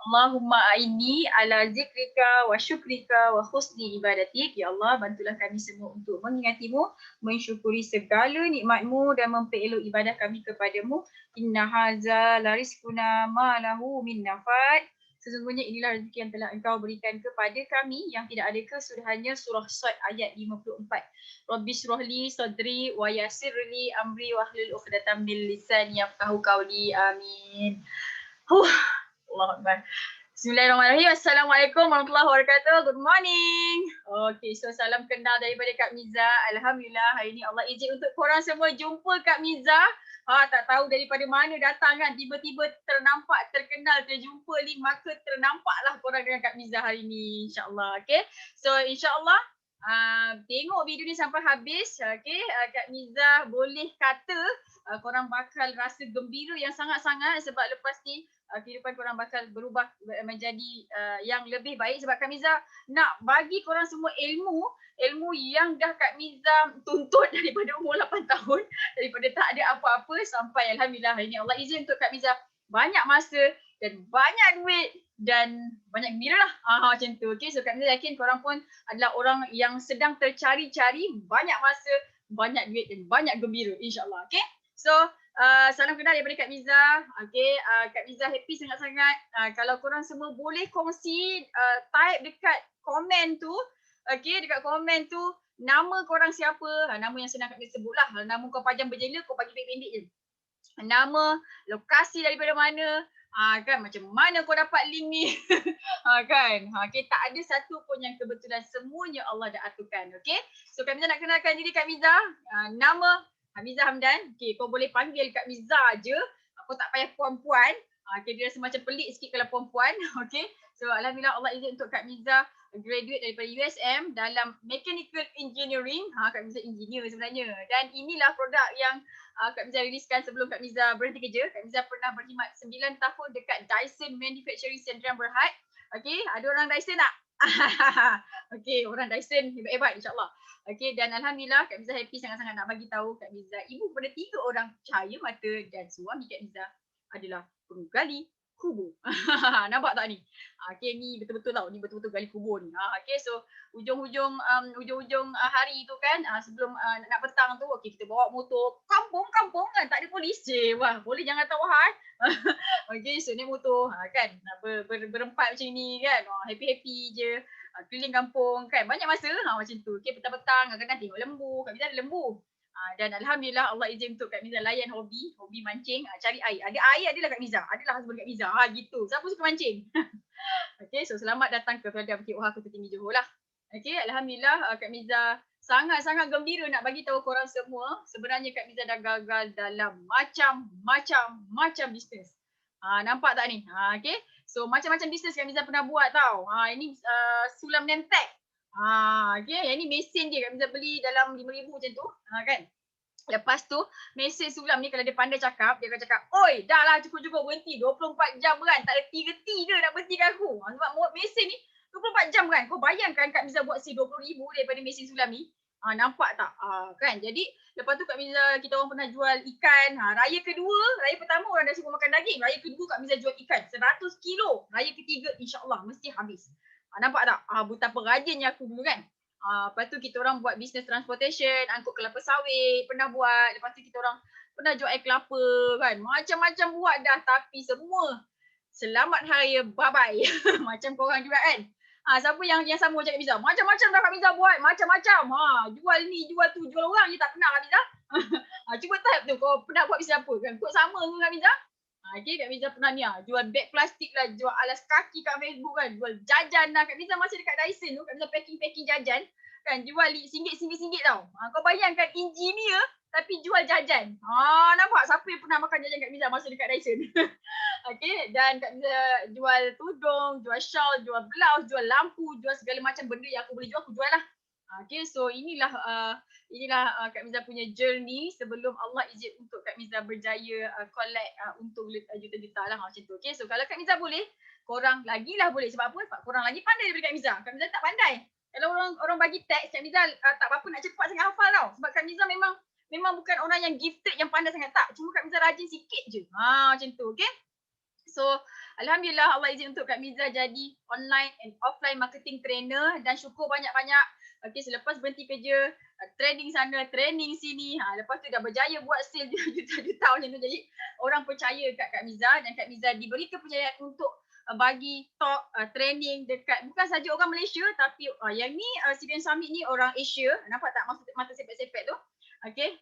Allahumma aini ala zikrika wa syukrika wa husni ibadatik. Ya Allah, bantulah kami semua untuk mengingatimu, mensyukuri segala nikmatmu dan memperelok ibadah kami kepadamu. Inna haza la rizquna ma lahu min nafad. Sesungguhnya inilah rezeki yang telah engkau berikan kepada kami yang tidak ada kesudahannya. Surah Sad ayat 54. Rabbi syrahli sadri wa yassirli amri wahlul 'uqdatam min lisani yafqahu qawli. Amin. Allahu Akbar. Bismillahirrahmanirrahim. Assalamualaikum warahmatullahi wabarakatuh. Good morning. Okay, so salam kenal daripada Kak Miza. Alhamdulillah hari ni Allah izin untuk korang semua jumpa Kak Miza. Tak tahu daripada mana datang kan. Tiba-tiba ternampak, terkenal, terjumpa link. Maka ternampaklah korang dengan Kak Miza hari ni. InsyaAllah. Okay. So insyaAllah tengok video ni sampai habis. Okay. Kak Miza boleh kata korang bakal rasa gembira yang sangat-sangat sebab lepas ni kehidupan korang bakal berubah menjadi yang lebih baik sebab Kak Miza nak bagi korang semua ilmu yang dah Kak Miza tuntut daripada umur 8 tahun, daripada tak ada apa-apa sampai Alhamdulillah hari ni Allah izin untuk Kak Miza banyak masa dan banyak duit dan banyak gembira lah. Macam tu. Okay, so Kak Miza yakin korang pun adalah orang yang sedang tercari-cari banyak masa, banyak duit dan banyak gembira, insyaAllah. Okay, so salam kenal daripada Kak Miza. Okay, Kak Miza happy sangat-sangat. Kalau korang semua boleh kongsi, type dekat komen tu. Okay, dekat komen tu, nama korang siapa? Nama yang senang Kak Miza sebut lah. Nama kau panjang berjela, kau bagi pendek-pendek je. Nama, lokasi daripada mana, kan macam mana kau dapat link ni. Kan, okay, tak ada satu pun yang kebetulan, semuanya Allah dah aturkan. Okay, so Kak Miza nak kenalkan diri Kak Miza. Nama Hamiza Hamdan. Okay, kau boleh panggil Kak Miza je. Kau tak payah puan-puan. Okay, dia rasa macam pelik sikit kalau puan-puan. Okay, so Alhamdulillah Allah izin untuk Kak Miza graduate daripada USM dalam Mechanical Engineering. Kak Miza engineer sebenarnya. Dan inilah produk yang Kak Miza riliskan sebelum Kak Miza berhenti kerja. Kak Miza pernah berkhidmat 9 tahun dekat Dyson Manufacturing Sdn Berhad. Okay, ada orang Dyson tak? Okay, orang Dyson hebat-hebat insyaAllah. Okay, dan Alhamdulillah Kak Miza happy sangat-sangat nak bagi tahu Kak Miza ibu kepada 3 orang cahaya mata dan suami Kak Miza adalah penggali kubur. Nampak tak ni? Okay, ni betul-betul tau. Ni betul-betul gali kubur ni. Okay, so ujung-ujung hari tu kan, sebelum nak petang tu, okay, kita bawa motor kampung kan, tak ada polis je. Wah, boleh jangan tahu Okay, so ni motor kan, berempat macam ni kan. Happy-happy je. Keliling kampung kan, banyak masa macam tu. Okay, petang-petang kadang-kadang tengok lembu. Kak Miza ada lembu. Dan Alhamdulillah Allah izin untuk Kak Miza layan hobi mancing, cari air. Ada air adalah Kak Miza, adalah husband Kak Miza. Gitu. Siapa suka mancing? Okay, so selamat datang ke Peradab Bukit Wahar Kota Tinggi Johor lah. Okay, Alhamdulillah Kak Miza sangat-sangat gembira nak bagi tahu korang semua. Sebenarnya Kak Miza dah gagal dalam macam-macam bisnes. Nampak tak ni? Okay, so macam-macam bisnes Kak Miza pernah buat tau. Ini sulam Nemtech. Okay, yang ni mesin je Kak Miza beli dalam 5,000 macam tu. Kan? Lepas tu, mesin sulam ni kalau dia pandai cakap, dia akan cakap, oi, dah lah cukup-cukup berhenti. 24 jam kan, tak ada reti ke nak berhentikan aku. Sebab mesin ni 24 jam kan. Kau bayangkan Kak Miza buat 20,000 daripada mesin sulam ni. Nampak tak? Kan? Jadi, lepas tu Kak Miza, kita orang pernah jual ikan. Raya kedua, raya pertama orang dah semua makan daging. Raya kedua Kak Miza jual ikan 100 kilo. Raya ketiga, insyaAllah mesti habis. Nampak tak? Betapa rajinnya aku dulu kan. Lepas tu kita orang buat bisnes transportation, angkut kelapa sawit, pernah buat. Lepas tu kita orang pernah jual air kelapa kan. Macam-macam buat dah, tapi semua selamat hari bye-bye. Macam korang juga kan. Siapa yang sama macam Kak Miza? Macam-macam dah Kak Miza buat, macam-macam. Jual ni, jual tu, jual orang je tak pernah Kak Miza. Cuba type tu, kau pernah buat bisnes apa kan? Kau sama ke Kak Miza? Okay, Kak Miza pernah ni jual beg plastik lah, jual alas kaki kat Facebook kan, jual jajan lah. Kak Miza masih dekat Dyson tu, Kak Miza packing jajan kan, jual RM1 tau. Kau bayangkan engineer tapi jual jajan. Nampak siapa yang pernah makan jajan Kak Miza masa dekat Dyson? Okay, dan Kak Miza jual tudung, jual shawl, jual blouse, jual lampu, jual segala macam benda yang aku boleh jual, aku jual lah. Okay, so inilah Kak Miza punya journey sebelum Allah izin untuk Kak Miza berjaya collect untuk juta-juta lah macam tu. Okay, so kalau Kak Miza boleh, korang lagilah boleh. Sebab apa? Sebab korang lagi pandai daripada Kak Miza. Kak Miza tak pandai. Kalau orang bagi teks, Kak Miza tak apa nak cepat sangat hafal tau. Sebab Kak Miza memang bukan orang yang gifted yang pandai sangat, tak. Cuma Kak Miza rajin sikit je. Macam tu, okay? So Alhamdulillah Allah izin untuk Kak Miza jadi online and offline marketing trainer dan syukur banyak-banyak. Okay, selepas berhenti kerja, training sana, training sini. Lepas tu dah berjaya buat sale juta-juta macam tu. Jadi orang percaya kat Kak Miza dan Kak Miza diberi kepercayaan untuk bagi talk training dekat bukan saja orang Malaysia tapi yang ni CBN Summit ni orang Asia. Nampak tak mata sepet-sepet tu? Okay.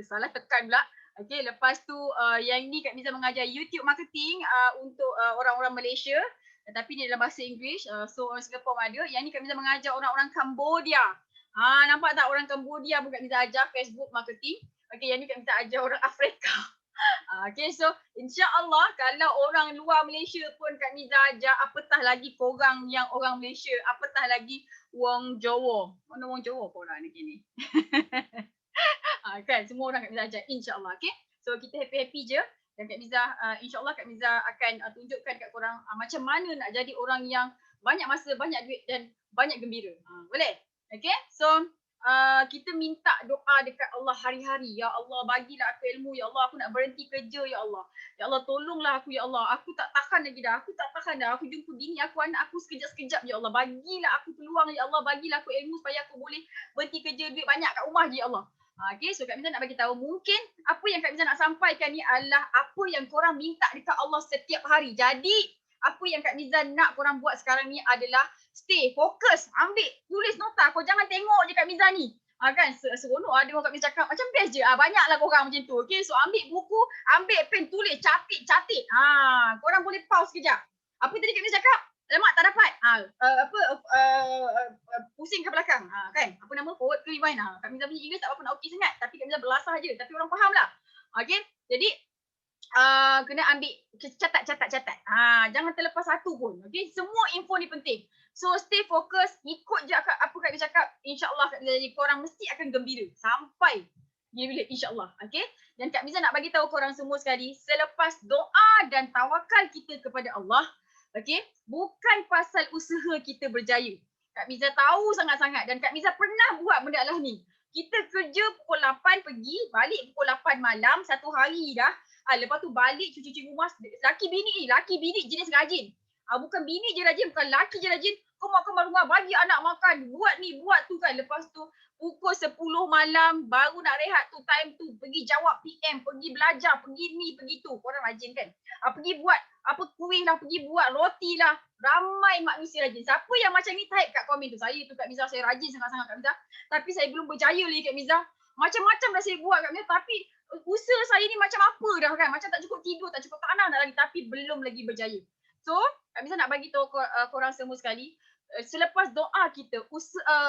Salah tekan pula. Okay, lepas tu yang ni Kak Miza mengajar YouTube marketing untuk orang-orang Malaysia. Tapi ni dalam bahasa Inggeris. So orang Singapore ada. Yang ni Kak Miza mengajar orang-orang Cambodia. Nampak tak orang Cambodia pun Kak Miza ajar Facebook marketing. Okay, yang ni Kak Miza ajar orang Afrika. Okay, so insya-Allah kalau orang luar Malaysia pun Kak Miza ajar, apatah lagi korang yang orang Malaysia, apatah lagi wong Jawa. Mana wong Jawa pun orang ni kini. Kan semua orang Kak Miza ajar insya-Allah. Okay, so kita happy-happy je dan Kak Miza insya-Allah Kak Miza akan tunjukkan kat korang macam mana nak jadi orang yang banyak masa, banyak duit dan banyak gembira. Boleh? Okay, so kita minta doa dekat Allah hari-hari. Ya Allah, bagilah aku ilmu. Ya Allah, aku nak berhenti kerja. Ya Allah, ya Allah, tolonglah aku. Ya Allah, aku tak tahan lagi dah. Aku tak tahan dah. Aku jumpa bini aku, anak aku sekejap-sekejap. Ya Allah, bagilah aku peluang. Ya Allah, bagilah aku ilmu supaya aku boleh berhenti kerja, duit banyak kat rumah je. Ya Allah. Okay, so Kak Miza nak bagi tahu mungkin apa yang Kak Miza nak sampaikan ni adalah apa yang korang minta dekat Allah setiap hari. Jadi, apa yang Kak Miza nak korang buat sekarang ni adalah stay, fokus, ambil, tulis nota. Kau jangan tengok je Kak Miza ni. Kan, seronok ada orang Kak Miza cakap macam best je. Banyaklah korang macam tu. Okay, so ambil buku, ambil pen, tulis, catik. Korang boleh pause sekejap. Apa tadi Kak Miza cakap? Lemak tak dapat. Pusing ke belakang. Kan? Apa nama? Forward ke rewind. Kak Miza punya Inggeris tak apa nak okey sangat. Tapi Kak Miza belasah je. Tapi orang faham lah. Okay, jadi kena ambil catat. Jangan terlepas satu pun. Okay, semua info ni penting. So stay fokus, ikut je apa Kak Miza cakap. InsyaAllah korang mesti akan gembira sampai bila insyaAllah. Okay, dan Kak Miza nak bagi tahu korang semua sekali, selepas doa dan tawakal kita kepada Allah, okay, bukan pasal usaha kita berjaya. Kak Miza tahu sangat-sangat dan Kak Miza pernah buat benda lah ni. Kita kerja pukul 8 pergi, balik pukul 8 malam, satu hari dah. Lepas tu balik cuci-cuci rumah. Laki bini jenis rajin. Bukan bini je rajin, bukan laki je rajin. Kemas rumah, bagi anak makan, buat ni, buat tu kan. Lepas tu pukul 10 malam baru nak rehat tu, time tu pergi jawab PM, pergi belajar, pergi ni, pergi tu. Korang rajin kan? Pergi buat apa kuih lah, pergi buat roti lah. Ramai manusia rajin. Siapa yang macam ni type kat komen tu? Saya tu Kak Miza, saya rajin sangat-sangat Kak Miza. Tapi saya belum berjaya lagi Kak Miza. Macam-macam dah saya buat Kak Miza, tapi usaha saya ni macam apa dah kan. Macam tak cukup tidur, tak cukup tanah dah lagi, tapi belum lagi berjaya. So, Kak Miza nak bagi tahu korang semua sekali, selepas doa kita,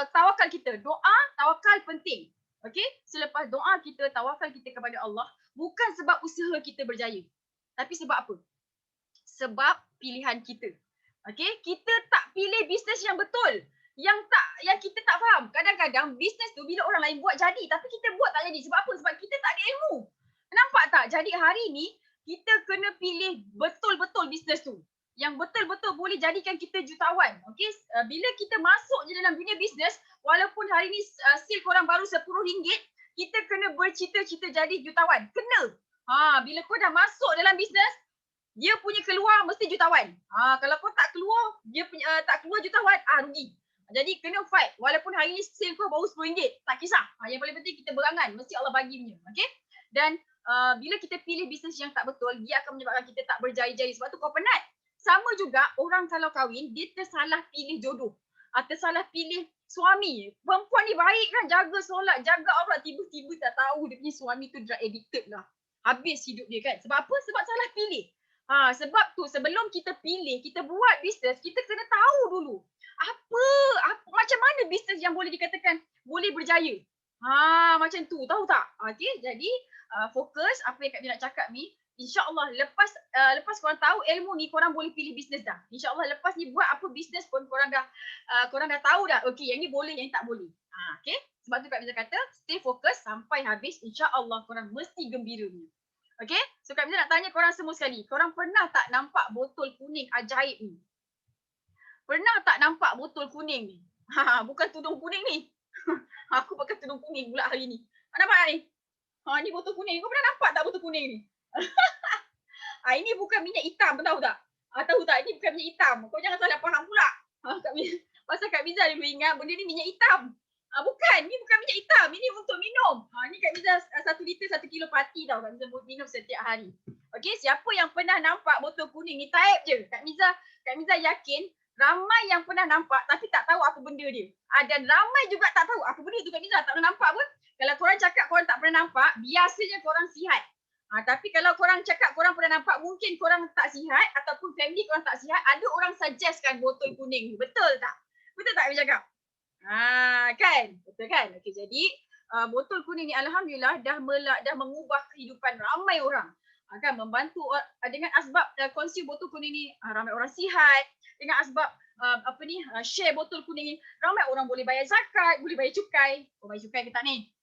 tawakal kita, doa, tawakal penting. Okay, selepas doa kita, tawakal kita kepada Allah, bukan sebab usaha kita berjaya. Tapi sebab apa? Sebab pilihan kita. Okay, kita tak pilih bisnes yang betul. Yang kita tak faham. Kadang-kadang bisnes tu bila orang lain buat jadi, tapi kita buat tak jadi. Sebab apa? Sebab kita tak ada ilmu. Nampak tak? Jadi hari ni, kita kena pilih betul-betul bisnes tu. Yang betul-betul boleh jadikan kita jutawan. Okay, bila kita masuk je dalam dunia bisnes, walaupun hari ni sil korang baru RM10, kita kena bercita-cita jadi jutawan. Kena. Bila kau dah masuk dalam bisnes, dia punya keluar mesti jutawan. Kalau kau tak keluar, dia punya tak keluar jutawan, rugi. Jadi kena fight. Walaupun hari ni sale kau baru RM10, tak kisah. Yang paling penting kita berangan, mesti Allah bagi punya. Okay? Dan bila kita pilih bisnes yang tak betul, dia akan menyebabkan kita tak berjaya-jaya. Sebab tu kau penat. Sama juga orang kalau kahwin, dia tersalah pilih jodoh. Tersalah pilih suami. Perempuan ni baik kan, jaga solat, jaga aurat, tiba-tiba tak tahu dia punya suami tu drug addicted lah. Habis hidup dia kan. Sebab apa? Sebab salah pilih. Sebab tu sebelum kita pilih, kita buat bisnes, kita kena tahu dulu. Macam mana bisnes yang boleh dikatakan boleh berjaya. Macam tu, tahu tak? Okay, jadi fokus apa yang Kak Miza nak cakap ni. InsyaAllah lepas korang tahu ilmu ni, korang boleh pilih bisnes dah. InsyaAllah lepas ni buat apa bisnes pun korang dah tahu dah. Okay, yang ni boleh, yang ni tak boleh. Okay, sebab tu Kak Miza kata stay fokus sampai habis. InsyaAllah korang mesti gembira ni. Okay, so Kak Miza nak tanya korang semua sekali. Korang pernah tak nampak botol kuning ajaib ni? Pernah tak nampak botol kuning ni? Bukan tudung kuning ni. Aku pakai tudung kuning pula hari ni. Nampak ni? Ni botol kuning. Kau pernah nampak tak botol kuning ni? Ini bukan minyak hitam, tahu tak? Tahu tak? Ini bukan minyak hitam. Kau jangan salah faham pula. Pasal Kak Miza dulu ingat benda ni minyak hitam. Bukan, ni bukan minyak hitam. Ini untuk minum. Ni Kak Miza 1 liter 1 kilo pati tau. Kak Miza minum setiap hari. Okey, siapa yang pernah nampak botol kuning ni, type je. Kak Miza yakin ramai yang pernah nampak tapi tak tahu apa benda dia. Dan ramai juga tak tahu apa benda tu. Kak Miza tak pernah nampak pun. Kalau korang cakap korang tak pernah nampak, biasanya korang sihat. Tapi kalau korang cakap korang pernah nampak, mungkin korang tak sihat ataupun family korang tak sihat, ada orang suggestkan botol kuning ni. Betul tak? Betul tak Kak cakap? Kan? Betul kan? Okey, jadi botol kuning ni alhamdulillah dah mengubah kehidupan ramai orang. Kan membantu dengan asbab konsum botol kuning ni ramai orang sihat. Dengan asbab share botol kuning ni ramai orang boleh bayar zakat, boleh bayar cukai. Kau bayar cukai ke tak ni?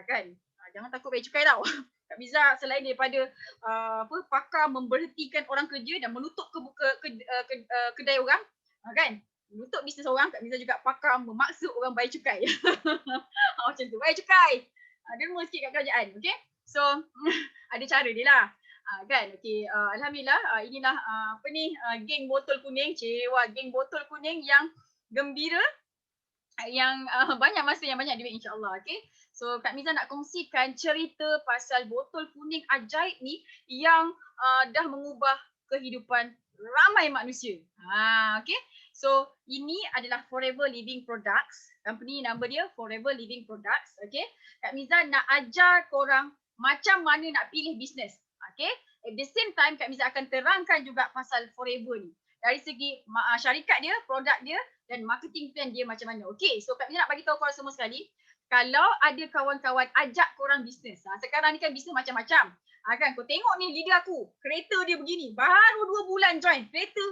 Kan? Jangan takut bayar cukai tau. Kak Miza selain daripada pakar memberhentikan orang kerja dan menutup kedai orang, kan? Menutup bisnes orang, Kak Miza juga pakar memaksa orang bayar cukai. Macam tu, bayar cukai. Derma sikit kat kerajaan, okey? So, ada cara dia lah. Kan? Okey, alhamdulillah inilah geng botol kuning, geng botol kuning yang gembira, yang banyak masa, yang banyak duit insya-Allah, okey? So Kak Miza nak kongsikan cerita pasal botol kuning ajaib ni yang dah mengubah kehidupan ramai manusia. Okey. So ini adalah Forever Living Products. Company nama dia Forever Living Products. Okey. Kak Miza nak ajar korang macam mana nak pilih bisnes. Okey. At the same time Kak Miza akan terangkan juga pasal Forever ni. Dari segi syarikat dia, produk dia dan marketing plan dia macam mana. Okey. So Kak Miza nak bagi tahu korang semua sekali. Kalau ada kawan-kawan ajak korang bisnes. Sekarang ni kan bisnes macam-macam. Kan kau tengok ni leader aku. Kereta dia begini. Baru 2 bulan join. Kereta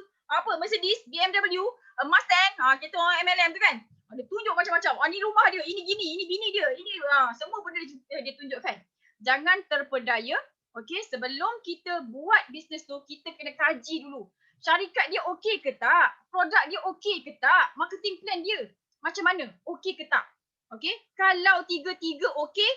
Mercedes, BMW, Mustang. Kereta orang MLM tu kan. Dia tunjuk macam-macam. Ni rumah dia, ini gini, ini bini dia. Ini semua benda dia tunjukkan. Jangan terpedaya. Okey, sebelum kita buat bisnes tu, kita kena kaji dulu. Syarikat dia okey ke tak? Produk dia okey ke tak? Marketing plan dia macam mana? Okey ke tak? Okey, kalau 3-3 okey,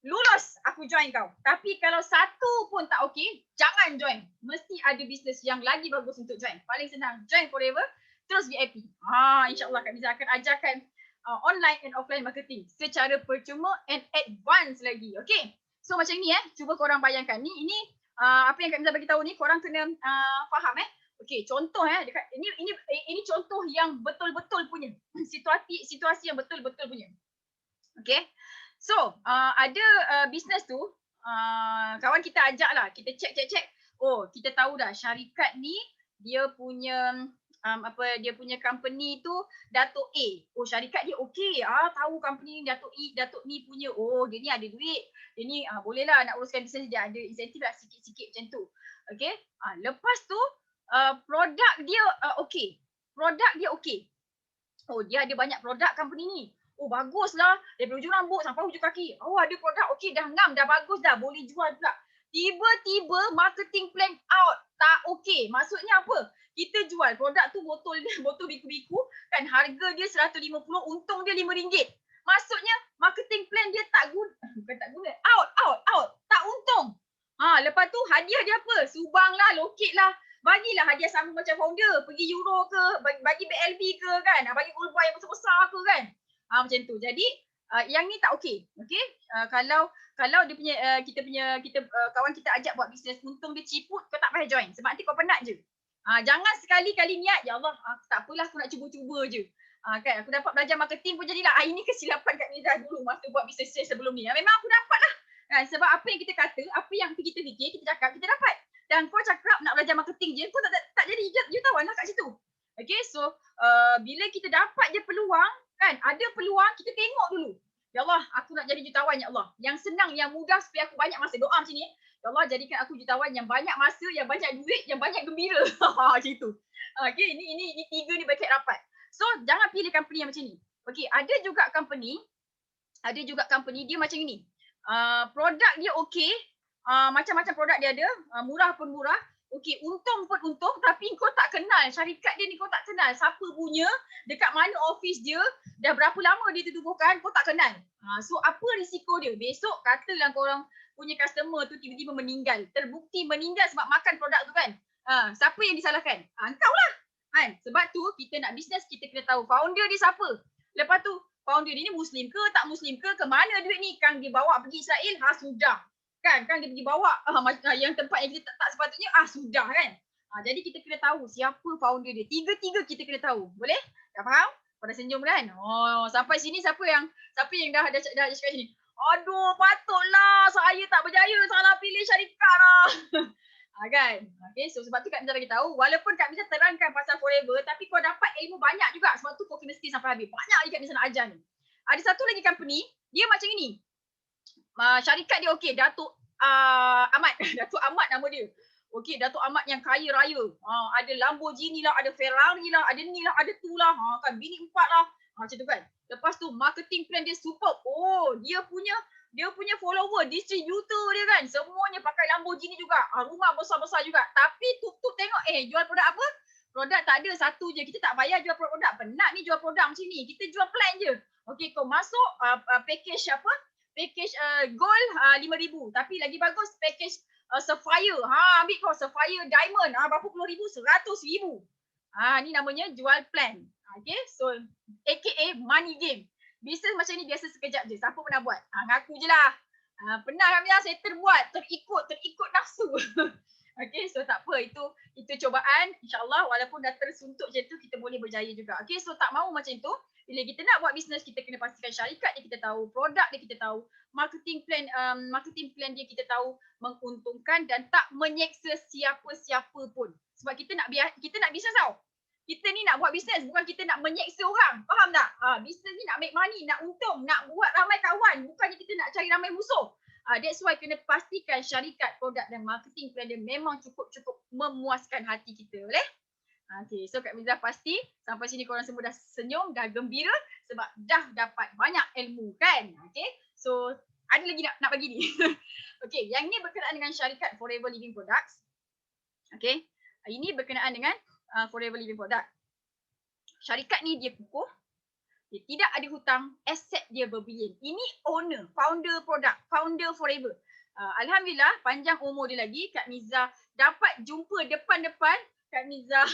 lulus aku join kau. Tapi kalau satu pun tak okey, jangan join. Mesti ada bisnes yang lagi bagus untuk join. Paling senang, join Forever, terus VIP. InsyaAllah Kak Miza akan ajarkan online and offline marketing secara percuma and advance lagi. Okey, so macam ni cuba korang bayangkan. Ini apa yang Kak Miza bagi tahu ni, korang kena faham Okey, contoh dekat ini contoh yang betul-betul punya. Situasi yang betul-betul punya. Okay, so ada bisnes tu, kawan kita ajak lah, kita cek. Kita tahu dah syarikat ni dia punya dia punya company tu Datuk A. Syarikat dia okey. Tahu company Datuk ni punya. Dia ni ada duit. Dia ni boleh lah nak uruskan bisnes dia, ada insentif lah sikit-sikit macam tu. Okay, lepas tu produk dia okey. Produk dia okey. Dia ada banyak produk company ni. Baguslah. Daripada hujung rambut sampai hujung kaki. Ada produk okey, dah ngam, dah bagus dah. Boleh jual pula. Tiba-tiba marketing plan out. Tak okey. Maksudnya apa? Kita jual produk tu botol biku-biku. Kan harga dia 150, untung dia RM5. Maksudnya marketing plan dia tak guna. Bukan tak guna. Out. Tak untung. Lepas tu hadiah dia apa? Subang lah, lokit lah. Bagilah hadiah sama macam founder. Pergi Euro ke, bagi BLB ke kan. Bagi gold bar yang besar-besar ke kan. Macam tu. Jadi yang ni tak okey. Okey? Kalau dia punya kawan kita ajak buat bisnes, untung dia ciput, kau tak payah join sebab nanti kau penat je. Jangan sekali-kali niat, ya Allah, tak apalah aku nak cuba-cuba je. Kan aku dapat belajar marketing pun jadilah. Ini kesilapan Kak Miza dulu masa buat bisnes saya sebelum ni. Memang aku dapat lah. Kan sebab apa yang kita kata, apa yang kita fikir, kita cakap, kita dapat. Dan kau cakap nak belajar marketing je, kau tak jadi jutawan lah kat situ. Okay, so bila kita dapat je peluang, kan, ada peluang, kita tengok dulu. Ya Allah, aku nak jadi jutawan, ya Allah. Yang senang, yang mudah supaya aku banyak masa. Doa macam ni. Ya Allah, jadikan aku jutawan yang banyak masa, yang banyak duit, yang banyak gembira. Macam tu. Okay, ini 3 ni baik rapat. So, jangan pilih company yang macam ni. Okay, ada juga company dia macam ni. Produk dia okey. Macam-macam produk dia ada. Murah pun murah. Okey, untung pun untung, tapi kau tak kenal syarikat dia ni, kau tak kenal siapa punya, dekat mana office dia, dah berapa lama dia ditubuhkan, kau tak kenal. So apa risiko dia? Besok katalah korang punya customer tu tiba-tiba meninggal. Terbukti meninggal sebab makan produk tu kan. Siapa yang disalahkan? Engkau lah. Kan? Sebab tu kita nak bisnes, kita kena tahu founder dia siapa. Lepas tu founder dia ni Muslim ke tak Muslim ke mana duit ni? Kan dia bawa pergi Israel, sudah. Kan dia pergi bawa yang tempat yang kita tak sepatutnya, sudah kan. Jadi kita kena tahu siapa founder dia. Tiga-tiga kita kena tahu. Boleh? Dah faham? Pada senyum kan? Sampai sini siapa yang dah cakap sini? Aduh, patutlah saya tak berjaya, salah pilih syarikat lah. Kan? Okay, so sebab tu Kak Miza bagi tahu, walaupun Kak Miza terangkan pasal Forever, tapi kau dapat ilmu banyak juga. Sebab tu kau kena stay sampai habis. Banyak lagi Kak Miza nak ajar ni. Ada satu lagi company, dia macam ini. Syarikat dia okey, Datuk Ahmad. Datuk Ahmad nama dia. Okey, Datuk Ahmad yang kaya raya. Ada Lamborghini lah, ada Ferrari lah, ada ni lah, ada tu lah. Kan bini 4 lah. Macam tu kan. Lepas tu marketing plan dia superb. Dia punya follower, distributor dia kan. Semuanya pakai Lamborghini juga. Rumah besar-besar juga. Tapi tutup tengok, jual produk apa? Produk tak ada, satu je. Kita tak payah jual produk. Penat ni jual produk macam ni. Kita jual plan je. Okey, kau masuk package apa? Package gold 5,000. Tapi lagi bagus package Sapphire. Ambil kau Sapphire Diamond. Berapa puluh ribu? 100,000. Ni namanya jual plan. Okay, so aka money game. Bisnes macam ni biasa sekejap je. Siapa pernah buat? Ngaku je lah. Pernah kami saya terbuat. Terikut nafsu. Okay, so tak apa. Itu cobaan. InsyaAllah walaupun dah tersuntuk macam tu, kita boleh berjaya juga. Okay, so tak mahu macam tu. Bila kita nak buat bisnes, kita kena pastikan syarikat dia kita tahu, produk dia kita tahu, marketing plan dia kita tahu, menguntungkan dan tak menyeksa siapa-siapa pun. Sebab kita nak bisnes tau. Kita ni nak buat bisnes, bukan kita nak menyeksa orang. Faham tak? Bisnes ni nak make money, nak untung, nak buat ramai kawan. Bukannya kita nak cari ramai musuh. That's why kena pastikan syarikat, produk dan marketing plan dia memang cukup memuaskan hati kita. Boleh? Okay, so Kak Miza pasti sampai sini korang semua dah senyum, dah gembira sebab dah dapat banyak ilmu kan? Okay, so ada lagi nak bagi ni. Okay, yang ni berkenaan dengan syarikat Forever Living Products. Okay, ini berkenaan dengan Forever Living Product. Syarikat ni dia kukuh, dia tidak ada hutang, aset dia berbilion. Ini owner, founder produk, founder Forever. Alhamdulillah, panjang umur dia lagi. Kak Miza dapat jumpa depan-depan. Kak Miza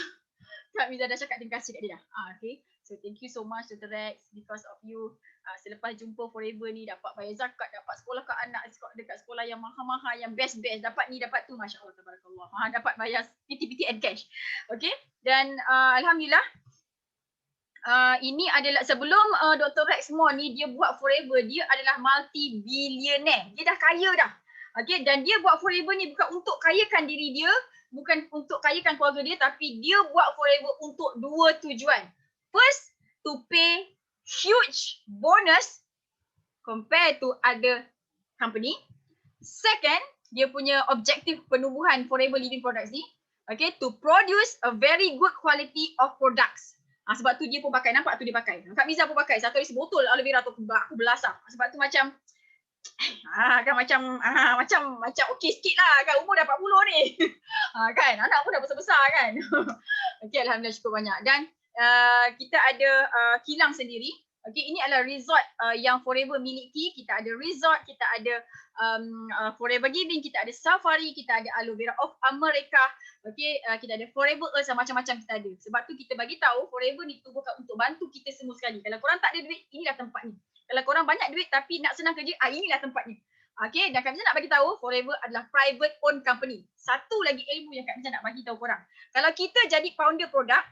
dah cakap terima kasih kat dia dah. Okay. So thank you so much Dr. Rex, because of you. Selepas jumpa Forever ni dapat bayar zakat, dapat sekolah ke anak dekat sekolah yang mahal-mahal, yang best-best. Dapat ni, dapat tu, Masya Allah, tabarakallah. Dapat bayar PT and cash. Okay. Dan Alhamdulillah, ini adalah sebelum Dr. Rex Moore ni dia buat Forever, dia adalah multi-billionaire. Dia dah kaya dah. Okay. Dan dia buat Forever ni bukan untuk kayakan diri dia, bukan untuk kayakan keluarga dia, tapi dia buat Forever untuk dua tujuan. First, to pay huge bonus compared to other company. Second, dia punya objektif penubuhan Forever Living Products ni, okay, to produce a very good quality of products. Sebab tu dia pun pakai, nampak tu dia pakai. Kak Miza pun pakai, satu hari sebotol aloe vera tu aku belasah. Sebab tu macam macam okey sikit lah kan, umur dah 40 ni. Kan, anak pun dah besar-besar kan. Okey, alhamdulillah cukup banyak. Dan kita ada kilang sendiri. Okey, ini adalah resort yang Forever miliki. Kita ada resort, kita ada Forever Giving, kita ada Safari, kita ada Aloe Vera of America. Okey, kita ada Forever Earth, macam-macam kita ada. Sebab tu kita bagi tahu Forever ni tubuhkan untuk bantu kita semua sekali. Kalau korang tak ada duit, inilah tempat ni. Kalau korang banyak duit tapi nak senang kerja, inilah tempatnya. Okay, dan Kak Miza nak bagi tahu Forever adalah private owned company. Satu lagi ilmu yang Kak Miza nak bagi tahu korang. Kalau kita jadi founder produk,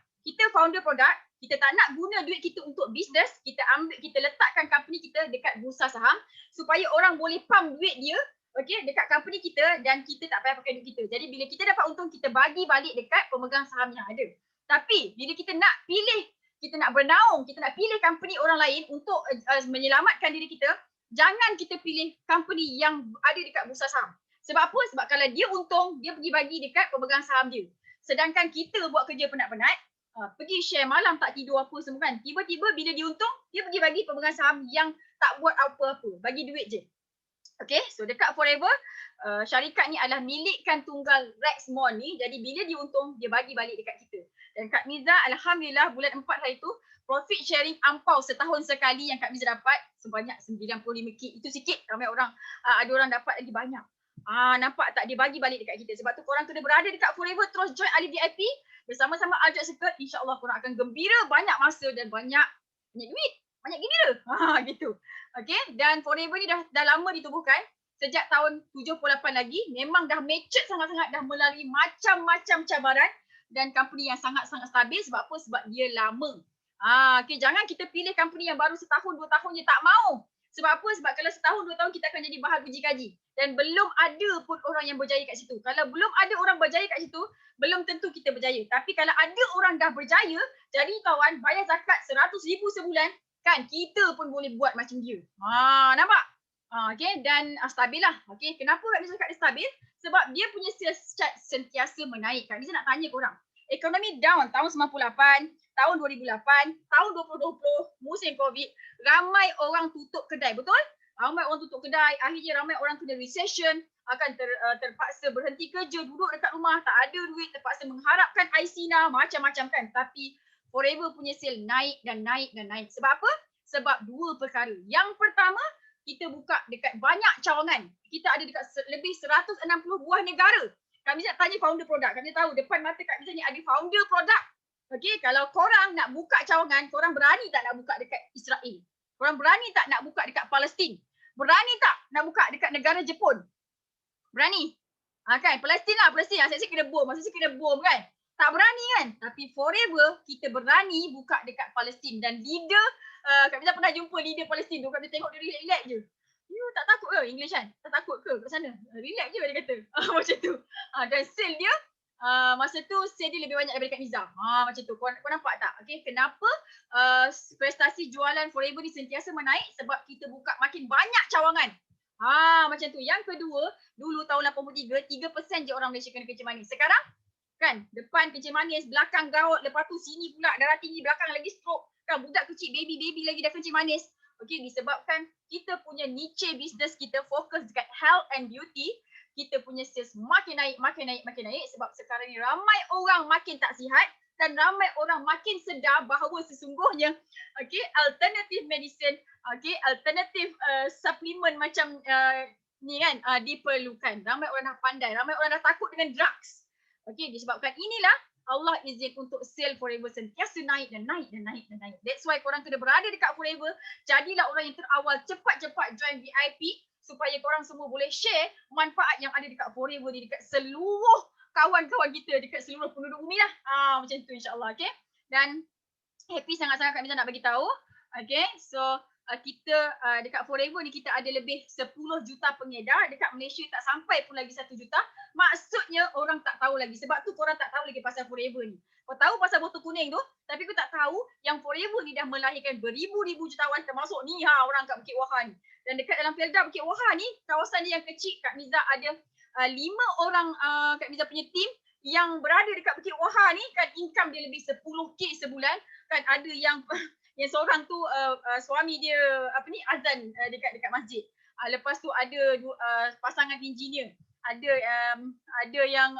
kita tak nak guna duit kita untuk bisnes, kita letakkan company kita dekat bursa saham supaya orang boleh pump duit dia, okay, dekat company kita dan kita tak payah pakai duit kita. Jadi bila kita dapat untung, kita bagi balik dekat pemegang saham yang ada. Tapi bila kita nak pilih, kita nak bernaung, kita nak pilih company orang lain untuk menyelamatkan diri kita, jangan kita pilih company yang ada dekat bursa saham. Sebab apa? Sebab kalau dia untung, dia pergi bagi dekat pemegang saham dia. Sedangkan kita buat kerja penat-penat, pergi share malam tak tidur apa semua kan. Tiba-tiba bila dia untung, dia pergi bagi pemegang saham yang tak buat apa-apa, bagi duit je. Okay, so dekat Forever, syarikat ni adalah milikkan tunggal Rex Moore ni. Jadi bila dia untung, dia bagi balik dekat kita. Dan Kak Miza, alhamdulillah bulan 4 hari tu, profit sharing ampau setahun sekali yang Kak Miza dapat sebanyak 95K. Itu sikit, ramai orang, ada orang dapat lagi banyak. Nampak tak, dia bagi balik dekat kita. Sebab tu korang kena berada dekat Forever, terus join Ali VIP bersama-sama Aljat Circle. InsyaAllah korang akan gembira, banyak masa dan banyak duit. Banyak gembira. Gitu. Okay, dan Forever ni dah lama ditubuhkan. Sejak tahun 78 lagi. Memang dah matured sangat-sangat, dah melalui macam-macam cabaran. Dan company yang sangat-sangat stabil. Sebab apa? Sebab dia lama. Okay, jangan kita pilih company yang baru setahun, 2 tahun je, tak mau. Sebab apa? Sebab kalau setahun, 2 tahun kita akan jadi bahan uji kaji. Dan belum ada pun orang yang berjaya kat situ. Kalau belum ada orang berjaya kat situ, belum tentu kita berjaya. Tapi kalau ada orang dah berjaya, jadi kawan, bayar zakat 100,000 sebulan, kan kita pun boleh buat macam dia. Nampak? Okay, dan stabil lah. Okay, kenapa Kak Miza cakap dia stabil? Sebab dia punya sales chart sentiasa menaik. Kak Miza nak tanya korang. Ekonomi down tahun 98, tahun 2008, tahun 2020, musim COVID, ramai orang tutup kedai, betul? Ramai orang tutup kedai, akhirnya ramai orang kena recession, akan terpaksa berhenti kerja, duduk dekat rumah, tak ada duit, terpaksa mengharapkan ICNA, macam-macam kan. Tapi Forever punya sale naik dan naik dan naik. Sebab apa? Sebab dua perkara. Yang pertama, kita buka dekat banyak cawangan. Kita ada dekat lebih 160 buah negara. Kami nak tanya founder produk. Kami tahu depan mata Kak Miza ni ada founder produk. Okey, kalau korang nak buka cawangan, korang berani tak nak buka dekat Israel? Korang berani tak nak buka dekat Palestin? Berani tak nak buka dekat negara Jepun? Berani? Kan, Palestin lah, Palestin. Asyik-asyik kena bom, asyik-asyik kena bom kan? Tak berani kan? Tapi Forever, kita berani buka dekat Palestin. Dan leader, Kak Miza pernah jumpa leader Palestin tu. Kak Miza tengok dia relax je. You tak takut ke English kan? Tak takut ke kat sana? Relax je dia kata. Macam tu. Dan sale dia, masa tu sale dia lebih banyak daripada Kak Miza. Macam tu. Kau nampak tak? Okay, kenapa prestasi jualan Forever ni sentiasa menaik? Sebab kita buka makin banyak cawangan. Macam tu. Yang kedua, dulu tahun 83, 3% je orang Malaysia kena kencing manis. Sekarang, kan, depan kencing manis, belakang gout, lepas tu sini pula darah tinggi, belakang lagi stroke. Kan, budak kecil, baby lagi dah kencing manis. Okay, disebabkan kita punya niche business kita fokus dekat health and beauty, kita punya sales makin naik sebab sekarang ni ramai orang makin tak sihat dan ramai orang makin sedar bahawa sesungguhnya alternative medicine, alternative supplement macam ni kan diperlukan. Ramai orang dah pandai, ramai orang dah takut dengan drugs. Disebabkan inilah Allah izin untuk sale Forever sentiasa naik dan naik. That's why korang kena berada dekat Forever. Jadilah orang yang terawal, cepat-cepat join VIP supaya korang semua boleh share manfaat yang ada dekat Forever ni dekat seluruh kawan-kawan kita, dekat seluruh penduduk bumi lah. Macam tu insyaAllah. Okay. Dan happy sangat-sangat Kak Miza nak bagi tahu. Okay. So kita dekat Forever ni kita ada lebih 10 juta pengedar. Dekat Malaysia tak sampai pun lagi 1 juta. Maksudnya orang tak tahu lagi. Sebab tu korang tak tahu lagi pasal Forever ni. Kau tahu pasal botol kuning tu, tapi kau tak tahu yang Forever ni dah melahirkan beribu-ribu jutawan, termasuk ni orang kat Bukit Wahha ni. Dan dekat dalam Felda Bukit Wahha ni, kawasan ni yang kecil, Kak Miza ada 5 orang Kak Miza punya team yang berada dekat Bukit Wahha ni kan, income dia lebih 10k sebulan. Kan ada yang seorang tu suami dia azan dekat masjid. Lepas tu ada pasangan engineer. Ada yang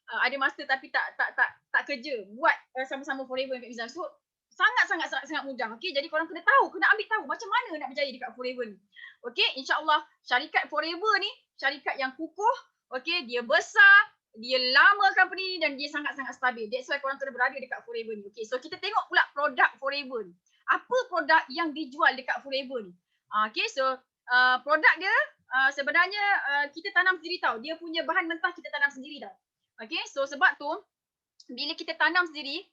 ada master tapi tak kerja. Buat sama-sama Forever dekat Miza. So sangat mudah. Okey, jadi korang kena tahu, kena ambil tahu macam mana nak berjaya dekat Forever ni. Okey, insya-Allah syarikat Forever ni syarikat yang kukuh. Okey, dia besar, dia lama company ni dan dia sangat-sangat stabil. That's why korang kena berada dekat Forever ni. Okay, so kita tengok pula produk Forever ni. Apa produk yang dijual dekat Forever ni? Okay, so produk dia sebenarnya kita tanam sendiri tau. Dia punya bahan mentah kita tanam sendiri tau. Okay, so sebab tu bila kita tanam sendiri,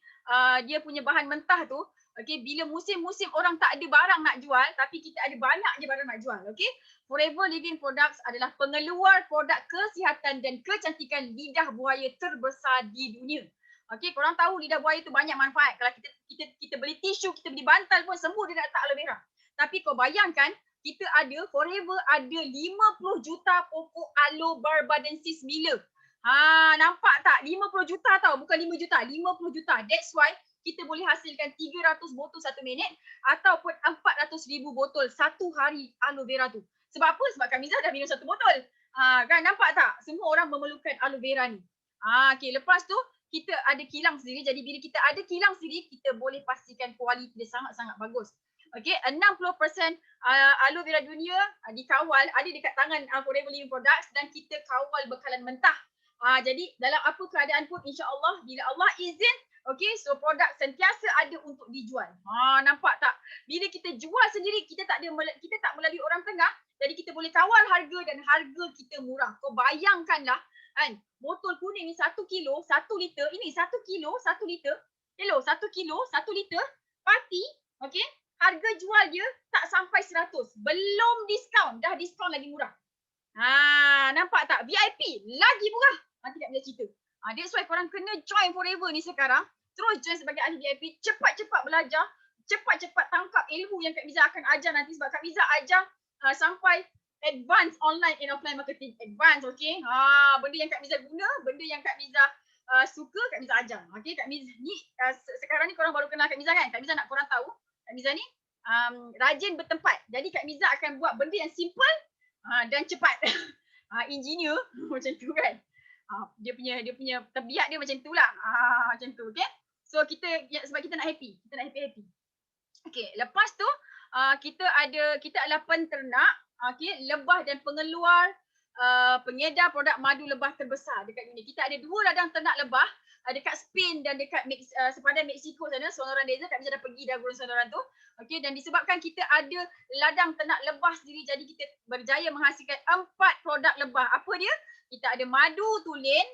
dia punya bahan mentah tu, okay, bila musim-musim orang tak ada barang nak jual, tapi kita ada banyak je barang nak jual. Okay, Forever Living Products adalah pengeluar produk kesihatan dan kecantikan lidah buaya terbesar di dunia. Okay, korang tahu lidah buaya tu banyak manfaat. Kalau kita beli tisu, kita beli bantal pun semua dia nak letak aloe vera. Tapi kau bayangkan, kita ada, Forever ada 50 juta pokok aloe barbadensis mila. Nampak tak? 50 juta tau, bukan 5 juta, 50 juta. That's why kita boleh hasilkan 300 botol 1 minit ataupun 400,000 botol satu hari aloe vera tu. Sebab apa? Sebab Kak Miza dah minum 1 botol. Kan nampak tak? Semua orang memerlukan aloe vera ni. Okay, lepas tu kita ada kilang sendiri. Jadi bila kita ada kilang sendiri, kita boleh pastikan kualiti dia sangat-sangat bagus. Okey, 60% aloe vera dunia dikawal ada dekat tangan Forever Living Products dan kita kawal bekalan mentah. Jadi dalam apa keadaan pun insya-Allah bila Allah izin, okey, so produk sentiasa ada untuk dijual. Nampak tak? Bila kita jual sendiri kita tak melalui orang tengah, jadi kita boleh kawal harga dan harga kita murah. Kau bayangkanlah kan, botol kuning ni 1 kilo, 1 liter, ini 1 kilo, 1 liter. Hello, 1 kilo, 1 liter, parti, okey? Harga jual dia tak sampai 100. Belum diskaun. Dah diskaun lagi murah. Nampak tak? VIP lagi murah. Nanti tak boleh cerita. That's why korang kena join Forever ni sekarang. Terus join sebagai ahli VIP. Cepat-cepat belajar. Cepat-cepat tangkap ilmu yang Kak Miza akan ajar nanti. Sebab Kak Miza ajar sampai advance online and offline marketing. Advance, okay? Benda yang Kak Miza guna, benda yang Kak Miza suka, Kak Miza ajar. Okay, Kak Miza ni sekarang ni korang baru kenal Kak Miza kan? Kak Miza nak korang tahu. Kak Miza ni rajin bertempat. Jadi Kak Miza akan buat benda yang simple dan cepat. Engineer macam tu kan. Dia punya tabiat dia macam tu lah. Macam tu, okay? So kita sebab kita nak happy. Kita nak happy. Okay, lepas tu kita adalah penternak, okay, lebah dan pengeluar pengedar produk madu lebah terbesar dekat dunia. Kita ada 2 ladang ternak lebah dekat Spain dan dekat sepadan Mexico sana, Sonoran Desert. Kak Miza dah pergi dah gurun Sonoran tu. Okey, dan disebabkan kita ada ladang ternak lebah sendiri, jadi kita berjaya menghasilkan 4 produk lebah. Apa dia? Kita ada madu tulen,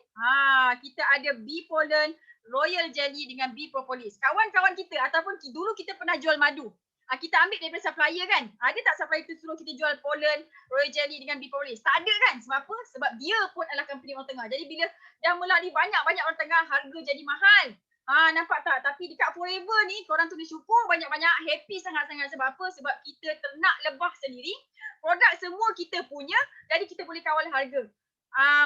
kita ada bee pollen, royal jelly dengan bee propolis. Kawan-kawan kita ataupun dulu kita pernah jual madu. Kita ambil daripada supplier kan. Ada tak supplier tu suruh kita jual pollen, royal jelly dengan bee propolis? Tak ada kan? Sebab apa? Sebab dia pun adalah company orang tengah. Jadi bila dah melalui banyak-banyak orang tengah, harga jadi mahal. Nampak tak? Tapi dekat Forever ni, korang tulis syukur banyak-banyak, happy sangat-sangat. Sebab apa? Sebab kita ternak lebah sendiri. Produk semua kita punya, jadi kita boleh kawal harga.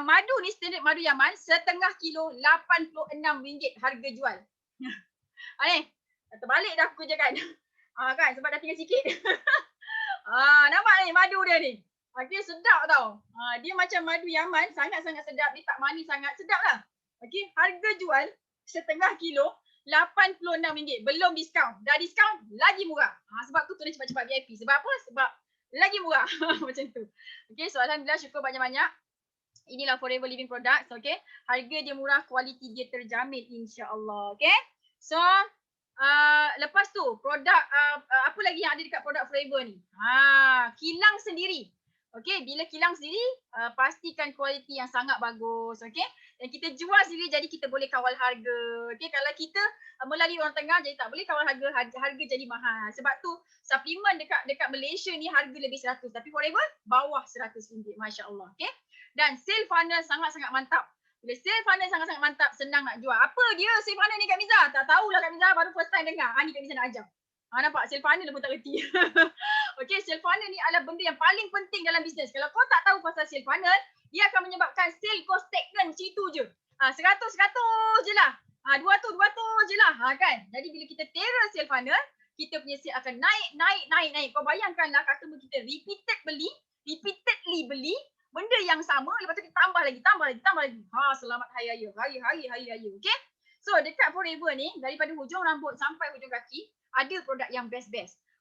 Madu ni standard madu Yaman, setengah kilo RM86 harga jual. Ni, terbalik dah aku kerja kan. Kan, sebab dah tinggal sikit. Nampak ni madu dia ni. Okay, sedap tau. Dia macam madu Yaman, sangat-sangat sedap. Dia tak manis sangat, sedap lah. Okay, harga jual setengah kilo RM86. Belum diskaun. Dah diskaun, lagi murah. Sebab tu tulis cepat-cepat VIP. Sebab apa? Sebab lagi murah. Macam tu. Okay, so Alhamdulillah syukur banyak-banyak. Inilah Forever Living Products, okay. Harga dia murah, kualiti dia terjamin insya-Allah, okay. So, lepas tu produk apa lagi yang ada dekat produk Forever ni? Kilang sendiri. Okey, bila kilang sendiri pastikan kualiti yang sangat bagus, okey? Dan kita jual sendiri jadi kita boleh kawal harga. Okey, kalau kita melalui orang tengah jadi tak boleh kawal harga jadi mahal. Sebab tu suplemen dekat Malaysia ni harga lebih 100, tapi Forever bawah RM100, masya-Allah, okey? Dan sale funnel sangat-sangat mantap. Bila sale funnel sangat-sangat mantap, senang nak jual. Apa dia sale funnel ni Kak Miza? Tak tahulah Kak Miza, baru first time dengar. Ni Kak Miza nak ajar. Nampak sale funnel pun tak reti. Okey, sale funnel ni adalah benda yang paling penting dalam bisnes. Kalau kau tak tahu pasal sale funnel, dia akan menyebabkan sale kau stagnan macam itu je. 100 je lah. 200 je lah. Kan? Jadi bila kita terror sale funnel, kita punya sale akan naik. Kau bayangkanlah customer kita repeatedly beli benda yang sama, lepas tu kita tambah lagi. Selamat hari raya. Okay? So dekat Forever ni, daripada hujung rambut sampai hujung kaki, ada produk yang best.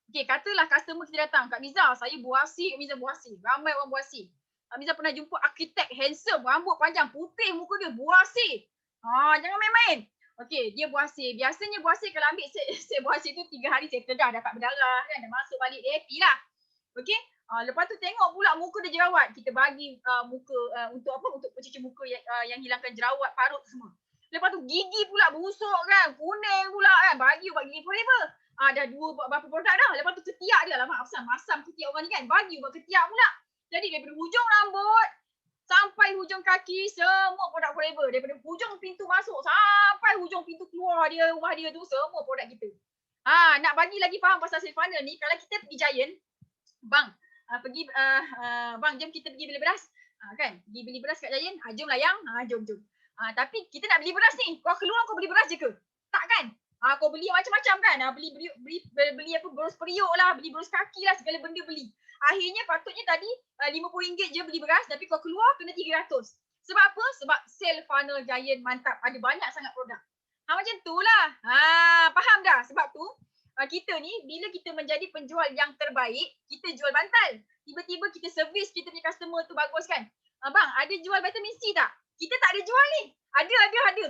Okay, katalah customer kita datang, Kak Miza, saya buasi, Kak Miza buasi. Ramai orang buasi. Kak Miza pernah jumpa arkitek handsome, rambut panjang, putih muka dia, buasi. Jangan main-main. Okay, dia buasi. Biasanya buasi kalau ambil set buasi tu 3 hari settle dah dapat berdarah kan, dah masuk balik dia happy lah. Okay, lepas tu tengok pula muka dia jerawat. Kita bagi muka untuk apa? Untuk pencuci muka yang hilangkan jerawat, parut semua. Lepas tu gigi pula busuk kan, kuning pula kan, bagi ubat gigi Forever. Dah 2 berapa produk dah. Lepas tu ketiak dia, alamak masam ketiak orang ni kan, bagi ubat ketiak pula. Jadi daripada hujung rambut sampai hujung kaki, semua produk Forever. Daripada hujung pintu masuk sampai hujung pintu keluar dia, rumah dia tu, semua produk kita. Nak bagi lagi faham pasal sale funnel ni, kalau kita pergi Giant, bang, bang jom kita pergi beli beras. Kan, pergi beli beras kat Giant, jom lah yang, jom. Tapi kita nak beli beras ni, kau keluar kau beli beras je ke? Tak kan? Kau beli macam-macam kan? Beli apa, berus periuk lah, beli berus kaki lah, segala benda beli. Akhirnya patutnya tadi RM50 je beli beras, tapi kau keluar kena RM300. Sebab apa? Sebab sale funnel Giant mantap. Ada banyak sangat produk. Macam tu lah. Faham dah? Sebab tu kita ni bila kita menjadi penjual yang terbaik, kita jual bantal. Tiba-tiba kita servis kita punya customer tu bagus kan. Bang, ada jual vitamin C tak? Kita tak ada jual ni. Ada.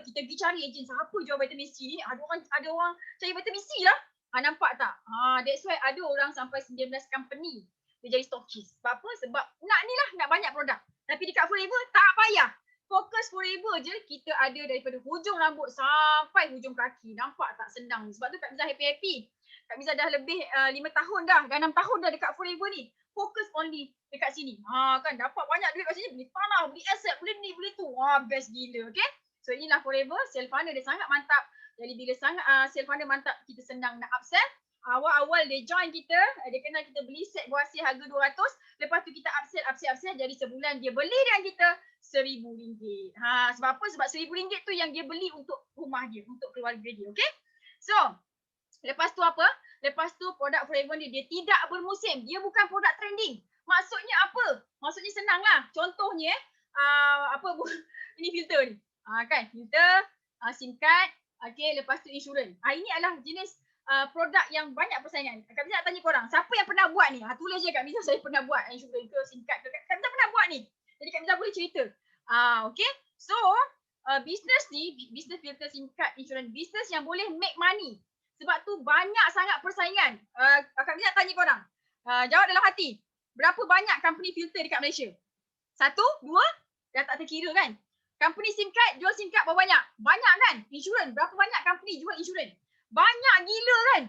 Kita pergi cari ejen siapa jual vitamin C ni. Ada orang cari vitamin C lah. Nampak tak? That's why ada orang sampai 19 company dia jadi stokis. Sebab apa? Sebab nak banyak produk. Tapi dekat Forever tak payah. Fokus Forever je kita ada daripada hujung rambut sampai hujung kaki. Nampak tak senang. Sebab tu Kak Miza happy-happy. Kak Miza dah lebih 5 tahun dah 6 tahun dah dekat Forever ni. Fokus only dekat sini. Kan dapat banyak duit kat sini, beli tanah, beli aset, beli ni, beli tu. Best gila, okay? So inilah Forever, sale funnel dia sangat mantap. Jadi bila sangat sale funnel mantap, kita senang nak upsell. Awal-awal dia join kita, dia kenal kita beli set buah hasil harga 200, lepas tu kita upsell, jadi sebulan dia beli dengan kita RM1,000. Sebab apa? Sebab RM1,000 tu yang dia beli untuk rumah dia, untuk keluarga dia, okay? So, lepas tu apa? Lepas tu produk Forever ni dia tidak bermusim. Dia bukan produk trending. Maksudnya apa? Maksudnya senang lah. Contohnya, ini filter ni. Kan? Filter, SIM card, okay, lepas tu insurans. Ini adalah jenis produk yang banyak persaingan. Kak Miza nak tanya korang, siapa yang pernah buat ni? Tulis je Kak Miza, saya pernah buat insurans ke, SIM card ke. Kak Miza pernah buat ni. Jadi Kak Miza boleh cerita. Okay. So, business ni, business filter, SIM card, insurans, business yang boleh make money. Sebab tu banyak sangat persaingan. Kak Miza tanya korang. Jawab dalam hati. Berapa banyak company filter dekat Malaysia? 1, 2, dah tak terkira kan? Company SIM card, jual SIM card berapa banyak? Banyak kan? Insurans, berapa banyak company jual insurans? Banyak gila kan?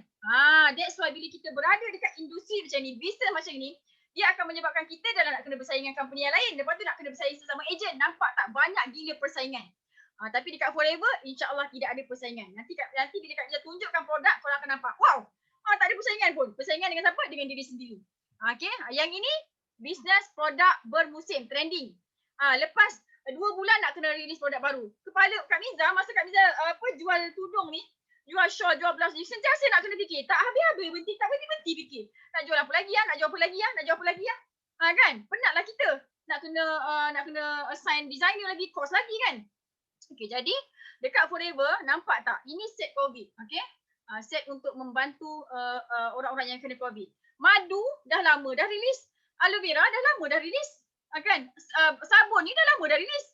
That's why bila kita berada dekat industri macam ni, business macam ni, dia akan menyebabkan kita dah nak kena bersaing dengan company yang lain. Lepas tu nak kena bersaing sesama ejen. Nampak tak? Banyak gila persaingan. Tapi dekat Forever, insyaAllah tidak ada persaingan. Nanti bila Kak Miza tunjukkan produk, korang akan nampak. Wow, tak ada persaingan pun. Persaingan dengan siapa? Dengan diri sendiri. Okay, yang ini, business produk bermusim, trending. Lepas 2 bulan nak kena release produk baru. Kepala Kak Miza, masa Kak Miza jual tudung ni, jual shawl, jual blouse ni, sentiasa nak kena fikir. Tak habis-habis berhenti, tak berhenti fikir. Nak jual apa lagi ya? Nak jual apa lagi ya? Nak jual apa lagi ya? Kan? Penatlah kita. Nak kena assign designer lagi, course lagi kan? Okay, jadi dekat Forever, nampak tak? Ini set COVID, okay? Set untuk membantu orang-orang yang kena COVID. Madu dah lama dah rilis. Aloe vera dah lama dah rilis. Kan? Sabun ni dah lama dah rilis.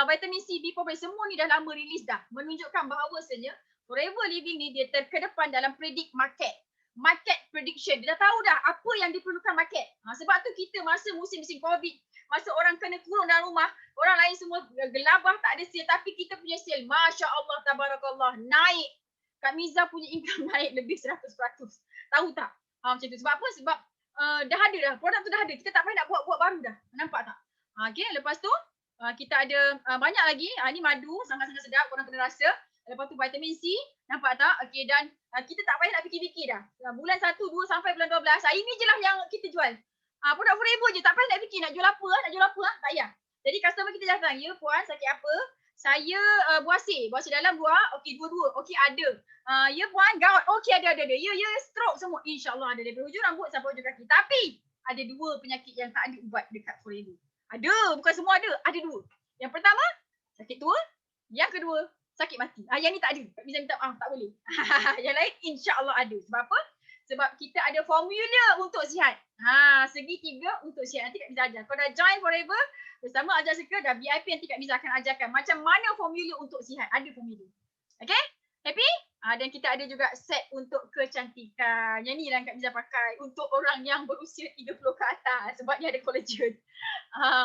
Vitamin C, B4, semua ni dah lama rilis dah. Menunjukkan bahawasanya Forever Living ni dia terkedepan dalam predict market. Market prediction. Dia dah tahu dah apa yang diperlukan market. Sebab tu kita masa musim-musim COVID, masa orang kena kurung dalam rumah, orang lain semua gelabah tak ada sale, tapi kita punya sale, Masya Allah, Tabarakallah, naik. Kak Miza punya income naik lebih 100%. Tahu tak? Macam tu. Sebab apa? Sebab dah ada dah. Produk tu dah ada. Kita tak payah nak buat baru dah. Nampak tak? Okay, lepas tu kita ada banyak lagi. Ni madu, sangat-sangat sedap. Korang kena rasa. Lepas tu vitamin C. Nampak tak? Okay, dan kita tak payah nak fikir-fikir dah. Bulan 1, 2 sampai bulan 12. Ini je lah yang kita jual. Produk Forever je. Tak payah nak fikir nak jual apa. Tak payah. Jadi customer kita datang. Ya puan, sakit apa? Saya buasir dalam 2. Okey, 2. Okey, ada. Ya puan, gout. Okey, ada. Ya, stroke semua. InsyaAllah ada. Daripada hujung rambut sampai hujung kaki. Tapi ada 2 penyakit yang tak ada ubat dekat Forever. Ada, bukan semua ada. Ada 2. Yang pertama, sakit tua. Yang kedua, sakit mati. Yang ni tak ada. Kak Miza minta maaf, tak boleh. Yang lain insya-Allah ada. Sebab apa? Sebab kita ada formula untuk sihat. Segitiga untuk sihat. Nanti Kak Miza ajar. Kalau dah join Forever bersama Ajar Suka, dah VIP, nanti Kak Miza akan ajarkan macam mana formula untuk sihat. Ada formula. Okay? Happy? Dan kita ada juga set untuk kecantikan. Yang ni lah Kak Miza pakai untuk orang yang berusia 30 ke atas. Sebab dia ada collagen.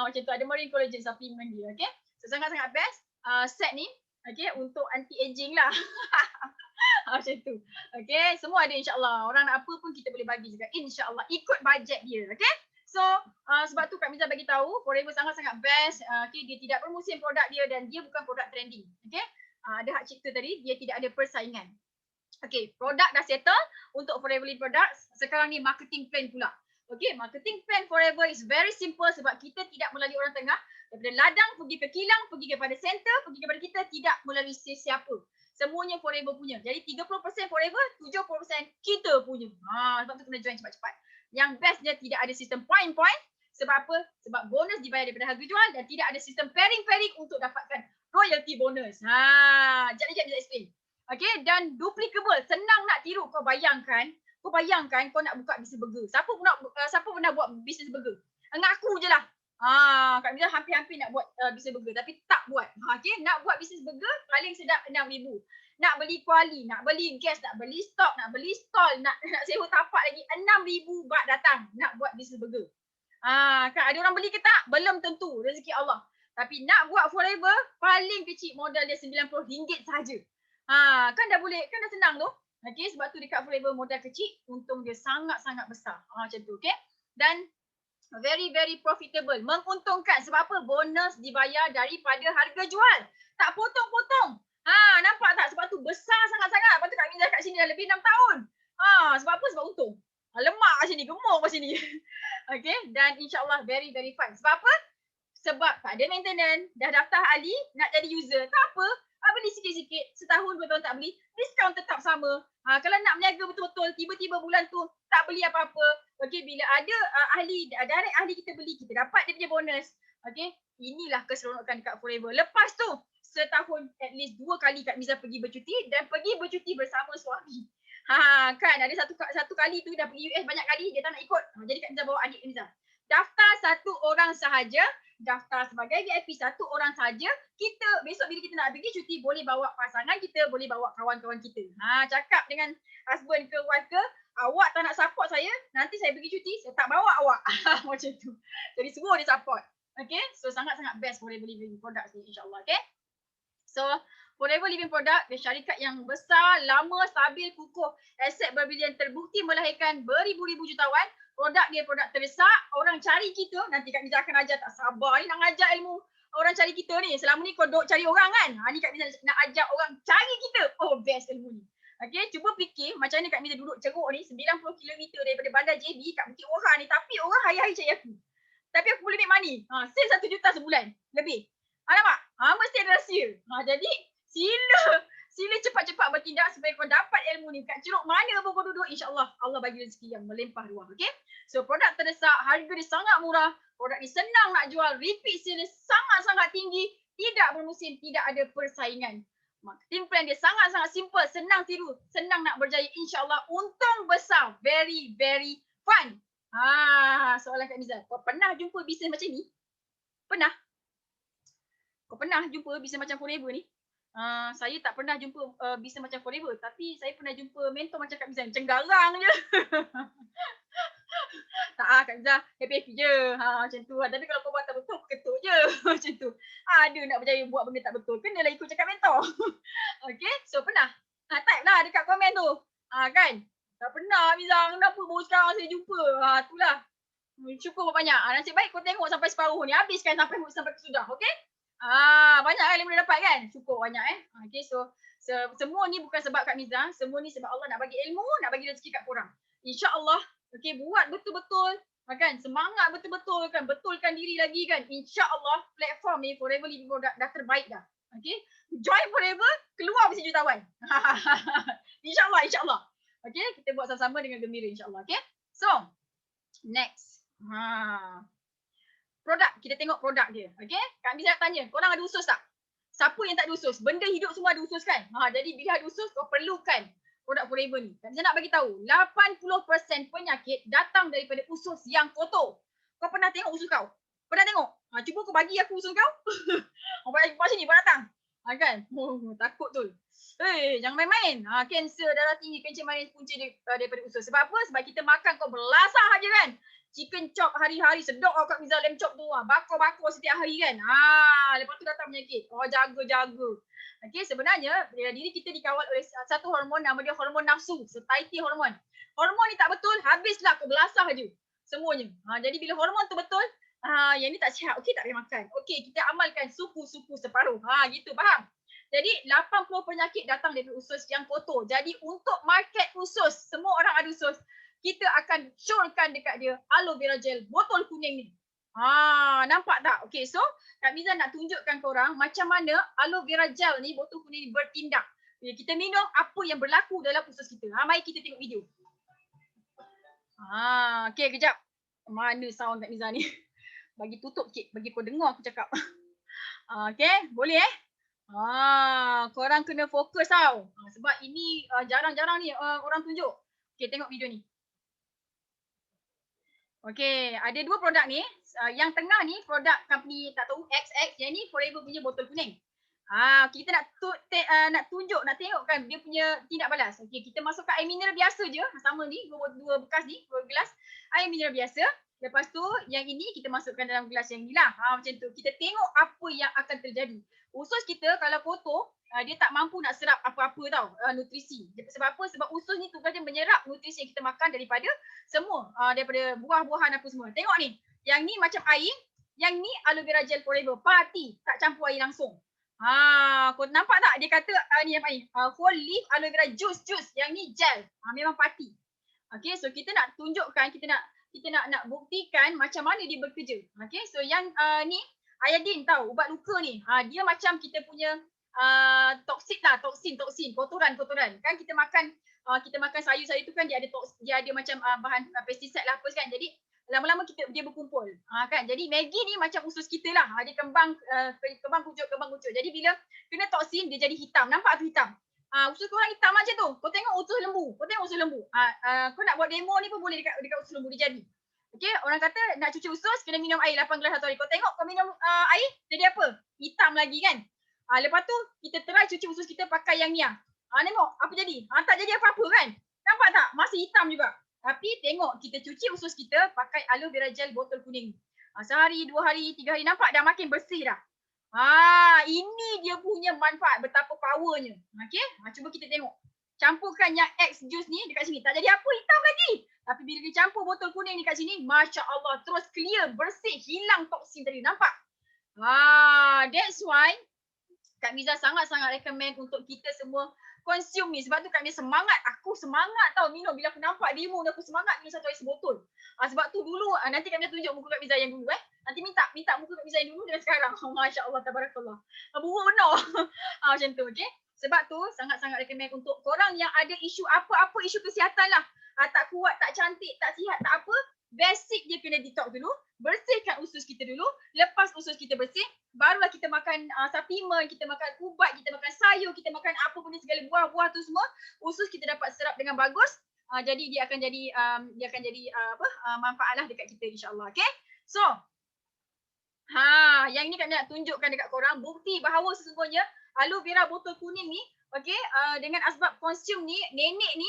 Macam tu. Ada marine collagen supplement dia. Okay? So, sangat-sangat best. Set ni. Okay, untuk anti-aging lah. Macam tu. Okay, semua ada insyaAllah. Orang nak apa pun kita boleh bagi juga. InsyaAllah. Ikut bajet dia. Okay. So, sebab tu Kak Miza bagi tahu Forever sangat-sangat best. Okay, dia tidak bermusim produk dia dan dia bukan produk trending. Okay. Ada hak cipta tadi, dia tidak ada persaingan. Okay, produk dah settle untuk Forever Living Products. Sekarang ni marketing plan pula. Okay, marketing plan Forever is very simple sebab kita tidak melalui orang tengah. Daripada ladang pergi ke kilang, pergi kepada center, pergi kepada kita, tidak melalui sesiapa. Semuanya Forever punya. Jadi 30% Forever, 70% kita punya. Sebab tu kena join cepat-cepat. Yang best dia tidak ada sistem point-point. Sebab apa? Sebab bonus dibayar daripada harga jual dan tidak ada sistem pairing-pairing untuk dapatkan royalty bonus. Sekejap bisa explain. Okay, dan duplicable, senang nak tiru. Kau bayangkan kau nak buka bisnes burger. Siapa pernah buat bisnes burger? Ngaku je lah. Kak Miza hampir-hampir nak buat bisnes burger tapi tak buat. Okay, nak buat bisnes burger paling sedap 6,000. Nak beli kuali, nak beli gas, nak beli stok, nak beli stall, nak sewa tapak lagi 6,000 baht datang nak buat bisnes burger. Kan ada orang beli ke tak? Belum tentu, rezeki Allah. Tapi nak buat forever, paling kecil modal dia RM90 sahaja. Kan dah boleh, kan dah senang tu. Okay, sebab tu dekat forever modal kecil, untung dia sangat-sangat besar. Macam tu, okay. Dan very profitable, menguntungkan. Sebab apa? Bonus dibayar daripada harga jual. Tak potong-potong. Nampak tak? Sebab tu besar sangat-sangat. Lepas tu Kak Miza kat sini dah lebih 6 tahun. Sebab apa? Sebab untung. Lemak kat sini, gemuk kat sini. Okay, dan insyaAllah very fun. Sebab apa? Sebab tak ada maintenance, dah daftar ahli, nak jadi user. Tak apa, beli sikit-sikit, setahun 2 tahun tak beli, diskaun tetap sama. Kalau nak berniaga betul-betul, tiba-tiba bulan tu tak beli apa-apa. Okay, bila ada direct ahli kita beli, kita dapat dia punya bonus. Okay, inilah keseronokan dekat Forever. Lepas tu, setahun at least 2 kali Kak Miza pergi bercuti dan pergi bercuti bersama suami. Kan ada satu kali tu dah pergi US banyak kali, dia tak nak ikut. Jadi Kak Miza bawa adik Miza. Daftar 1 orang sahaja, daftar sebagai VIP 1 orang saja. Kita besok bila kita nak pergi cuti boleh bawa pasangan kita, boleh bawa kawan-kawan kita. Cakap dengan husband ke wife ke, awak tak nak support saya, nanti saya pergi cuti, saya tak bawa awak. Macam tu. Jadi semua dia support. Okay, so sangat-sangat best Forever Living Products ni insyaAllah. Okay, so Forever Living Product dia syarikat yang besar, lama, stabil, kukuh, aset berbilion, terbukti melahirkan beribu-ribu jutawan. Produk dia produk terdesak, orang cari kita, nanti Kak Miza akan ajar, tak sabar ni nak ajar ilmu orang cari kita ni. Selama ni kau duk cari orang kan, ni Kak Miza nak ajar orang cari kita. Oh, best ilmu ni. Okay, cuba fikir macam mana Kak Miza duduk ceruk ni 90 km daripada bandar JB kat Bukit Orang ni, tapi orang hari-hari cari aku. Tapi aku boleh make money. Sale 1 juta sebulan lebih. Nampak? Mesti ada rahsia. Jadi sila cepat-cepat bertindak supaya kau dapat ilmu ni. Kat ceruk mana pun kau duduk, insyaAllah Allah bagi rezeki yang melimpah ruah. Okay, so produk terdesak, harga dia sangat murah, produk ni senang nak jual, repeat sale sangat-sangat tinggi, tidak bermusim, tidak ada persaingan. Marketing plan dia sangat-sangat simple, senang tiru, senang nak berjaya, insyaAllah untung besar, very fun. Soalan Kak Miza, kau pernah jumpa bisnes macam ni? Pernah? Kau pernah jumpa bisnes macam Forever ni? Saya tak pernah jumpa bisnes macam Forever, tapi saya pernah jumpa mentor macam Kak Miza, macam garang je. Tak Kak Miza, happy je. Macam tu. Tapi kalau kau buat tak betul, ketuk je. Macam tu. Ada nak berjaya buat benda tak betul, kenalah ikut cakap mentor. Okay, so pernah? Type lah dekat komen tu. Kan? Tak pernah Miza, kenapa baru sekarang saya jumpa? Itulah. Syukur banyak. Nasib baik kau tengok sampai separuh ni, habiskan sampai kesudah. Okay? Banyak kan yang boleh dapat kan? Syukur banyak Okay, so semua ni bukan sebab Kak Miza, semua ni sebab Allah nak bagi ilmu, nak bagi rezeki kat korang. InsyaAllah, okay, buat betul-betul kan, semangat betul-betul kan, betulkan diri lagi kan. InsyaAllah platform ni Forever Living Product dah terbaik dah. Okay, join Forever, keluar mesti jutawan. InsyaAllah. Okay, kita buat sama-sama dengan gembira insyaAllah. Okay, so next. Produk, kita tengok produk dia. Okay, Kak Miza nak tanya, korang ada usus tak? Siapa yang tak ada usus? Benda hidup semua ada usus kan? Jadi bila ada usus, kau perlukan produk Forever ni. Kak Miza nak bagi tahu, 80% penyakit datang daripada usus yang kotor. Kau pernah tengok usus kau? Pernah tengok? Cuba kau bagi aku usus kau. Kau sini, kau datang. Kan? Takut tu. Jangan main-main. Kanser, darah tinggi, kencing manis punca daripada usus. Sebab apa? Sebab kita makan kau belasah aja kan? Chicken chop hari-hari, sedap Kak Miza lamb chop tu. Bakar-bakar setiap hari kan. Lepas tu datang penyakit. Jaga-jaga. Okay, sebenarnya diri kita dikawal oleh satu hormon, nama dia hormon nafsu, satiety hormon. Hormon ni tak betul, habislah kau belasah je semuanya. Jadi bila hormon tu betul, yang ni tak sihat, okey tak boleh makan. Okey, kita amalkan suku-suku separuh. Gitu, faham? Jadi 80 penyakit datang dari usus yang kotor. Jadi untuk market usus, semua orang ada usus, kita akan showkan dekat dia aloe vera gel botol kuning ni. Nampak tak? Okay, so Kak Miza nak tunjukkan korang macam mana aloe vera gel ni, botol kuning ni bertindak. Bila kita minum, apa yang berlaku dalam usus kita. Mari kita tengok video. Okay, kejap. Mana sound Kak Miza ni? Bagi tutup sikit, bagi kau dengar aku cakap. Okay, boleh Korang kena fokus tau. Sebab ini jarang-jarang ni orang tunjuk. Okay, tengok video ni. Okay, ada dua produk ni. Yang tengah ni produk company tak tahu XX. Yang ni Forever punya botol kuning. Kita nak tunjuk, nak tengok kan dia punya tindak balas. Okay, kita masukkan air mineral biasa je. Sama ni, dua bekas ni, dua gelas. Air mineral biasa. Lepas tu, yang ini kita masukkan dalam gelas yang ni lah. Macam tu. Kita tengok apa yang akan terjadi. Usus kita kalau kotor, dia tak mampu nak serap apa-apa tau, nutrisi. Sebab apa? Sebab usus ni tugas dia menyerap nutrisi yang kita makan daripada semua, daripada buah-buahan apa semua. Tengok ni, yang ni macam air, yang ni aloe vera gel Forever, party, tak campur air langsung. Kau nampak tak? Dia kata ni apa ni? Whole leaf aloe vera juice. Yang ni gel. Memang party. Okay, so kita nak tunjukkan, kita nak buktikan macam mana dia bekerja. Okay, so yang ni iodine tahu, ubat luka ni. Dia macam kita punya toksik lah, toksin, kotoran. Kan kita makan sayur-sayur tu kan dia ada macam bahan pesticide lah apa kan. Jadi lama-lama dia berkumpul. Kan. Jadi Maggi ni macam usus kita lah. Dia kembang kucuk. Jadi bila kena toksin dia jadi hitam. Nampak tu hitam? Usus korang hitam macam tu. Kau tengok usus lembu. Kau nak buat demo ni pun boleh dekat usus lembu dia jadi. Okay, orang kata nak cuci usus kena minum air 8 gelas satu hari. Kau tengok kau minum air jadi apa? Hitam lagi kan? Lepas tu kita try cuci usus kita pakai yang ni. Tengok apa jadi? Tak jadi apa-apa kan? Nampak tak? Masih hitam juga. Tapi tengok kita cuci usus kita pakai aloe vera gel botol kuning. Sehari, 2 hari, 3 hari nampak dah makin bersih dah. Ini dia punya manfaat, betapa powernya. Okay, cuba kita tengok. Campurkan yang X juice ni dekat sini. Tak jadi apa, hitam lagi. Tapi bila dia campur botol kuning ni kat sini, Masya Allah, terus clear, bersih, hilang toksin tadi. Nampak? That's why Kak Miza sangat-sangat recommend untuk kita semua consume ni. Sebab tu Kak Miza semangat. Aku semangat tau minum. Bila aku nampak demo ni, aku semangat minum satu hari sebotol. Sebab tu dulu, nanti Kak Miza tunjuk muka Kak Miza yang dulu. Nanti minta muka Kak Miza yang dulu dengan sekarang. Masya Allah, tabarakallah. Buruk penuh. Macam tu, okay? Sebab tu sangat-sangat recommend untuk korang yang ada isu apa-apa isu kesihatan lah. Tak kuat, tak cantik, tak sihat, tak apa. Basic dia kena detox dulu. Bersihkan usus kita dulu. Lepas usus kita bersih, barulah kita makan supplement, kita makan ubat, kita makan sayur, kita makan apa pun segala buah-buah tu semua. Usus kita dapat serap dengan bagus. Jadi dia akan jadi manfaat lah dekat kita insya-Allah. Okay? So, yang ni kami nak tunjukkan dekat korang bukti bahawa sesungguhnya aloe vera botol kuning ni, okay, dengan asbab konsum ni, nenek ni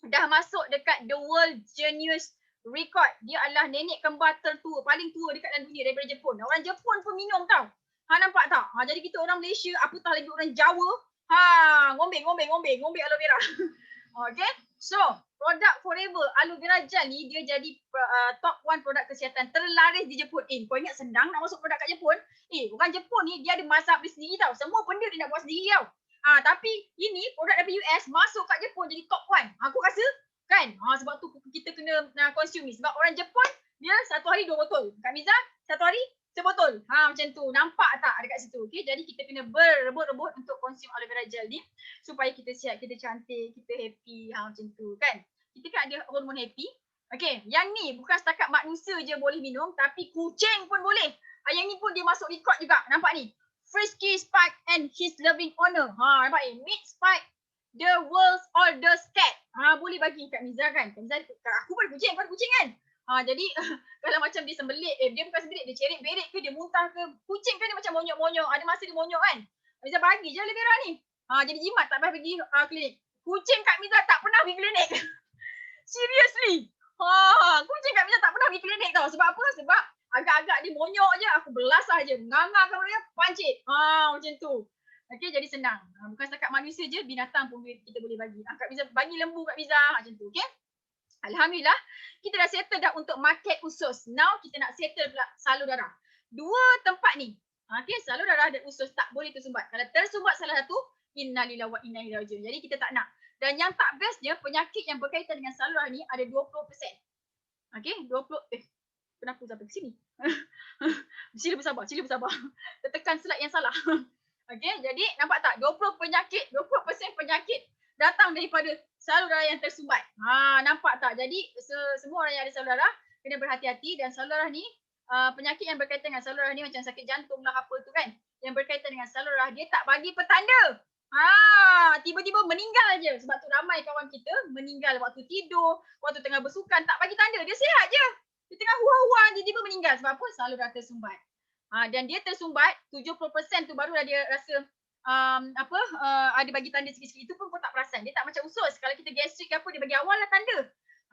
dah masuk dekat the world genius record. Dia adalah nenek kembar tertua, paling tua dekat dalam dunia daripada Jepun. Orang Jepun pun minum tau. Nampak tak? Jadi kita orang Malaysia, apatah lagi orang Jawa, ngombe aloe vera. Okay, so produk Forever aloe vera gel ni dia jadi top 1 produk kesihatan terlaris di Jepun. Kau ingat senang nak masuk produk kat Jepun? Orang Jepun ni dia ada mazhab dia sendiri tau. Semua benda dia nak buat sendiri tau. Tapi ini produk dari US masuk kat Jepun jadi top 1. Aku rasa kan? Sebab tu kita kena consume ni. Sebab orang Jepun dia satu hari 2 botol. Kak Miza satu hari sebotol. Macam tu. Nampak tak dekat situ? Okay, jadi kita kena berebut-rebut untuk consume aloe vera gel ni supaya kita sihat, kita cantik, kita happy. Macam tu kan? Kita kan ada hormon happy. Okay, yang ni bukan setakat manusia je boleh minum, tapi kucing pun boleh. Yang ni pun dia masuk record juga. Nampak ni? Frisky Spike and his loving owner. Nampak ni? Meet Spike, the world's oldest cat. Boleh bagi Kak Miza kan? Kak Miza, aku pun kucing, kau kucing kan? Jadi kalau macam dia sembelit, dia bukan sembelit, dia cerit-berit ke, dia muntah ke, kucing kan dia macam monyok-monyok, ada masa dia monyok kan. Kak Miza bagi je aloe vera ni. Jadi jimat tak payah pergi klinik. Kucing Kak Miza tak pernah pergi klinik. Seriously. Kucing Kak Miza tak pernah pergi klinik tau. Sebab apa? Sebab agak-agak dia monyok je, aku belasah je. Ngangah kalau dia, pancit. Macam tu. Okay, jadi senang. Bukan setakat manusia je, binatang pun kita boleh bagi. Kak Miza bagi lembu Kak Miza. Macam tu, okay? Alhamdulillah, kita dah settle dah untuk market usus. Now, kita nak settle pula salur darah. Dua tempat ni. Okay, salur darah dan usus tak boleh tersumbat. Kalau tersumbat salah satu, innalillahi wa inna ilaihi rajiun. Jadi, kita tak nak. Dan yang tak best dia, penyakit yang berkaitan dengan salur darah ni ada 20%. Okay, 20. Kenapa sampai ke sini? Sila bersabar. Tertekan slide yang salah. Okay, jadi nampak tak? 20% penyakit datang daripada salur darah yang tersumbat. Nampak tak? Jadi semua orang yang ada salur darah kena berhati-hati, dan salur darah ni penyakit yang berkaitan dengan salur darah ni macam sakit jantung lah apa tu kan. yang berkaitan dengan saluran darah, dia tak bagi petanda. Tiba-tiba meninggal je. Sebab tu ramai kawan kita meninggal waktu tidur, waktu tengah bersukan, tak bagi tanda. Dia sihat je. Dia tengah hua-hua, tiba-tiba meninggal. Sebab apa? Salur darah tersumbat. Dan dia tersumbat, 70% tu barulah dia rasa ada bagi tanda sikit-sikit. Itu pun kau tak perasan. Dia tak macam usus. Kalau kita gastrik ke apa, dia bagi awal lah tanda.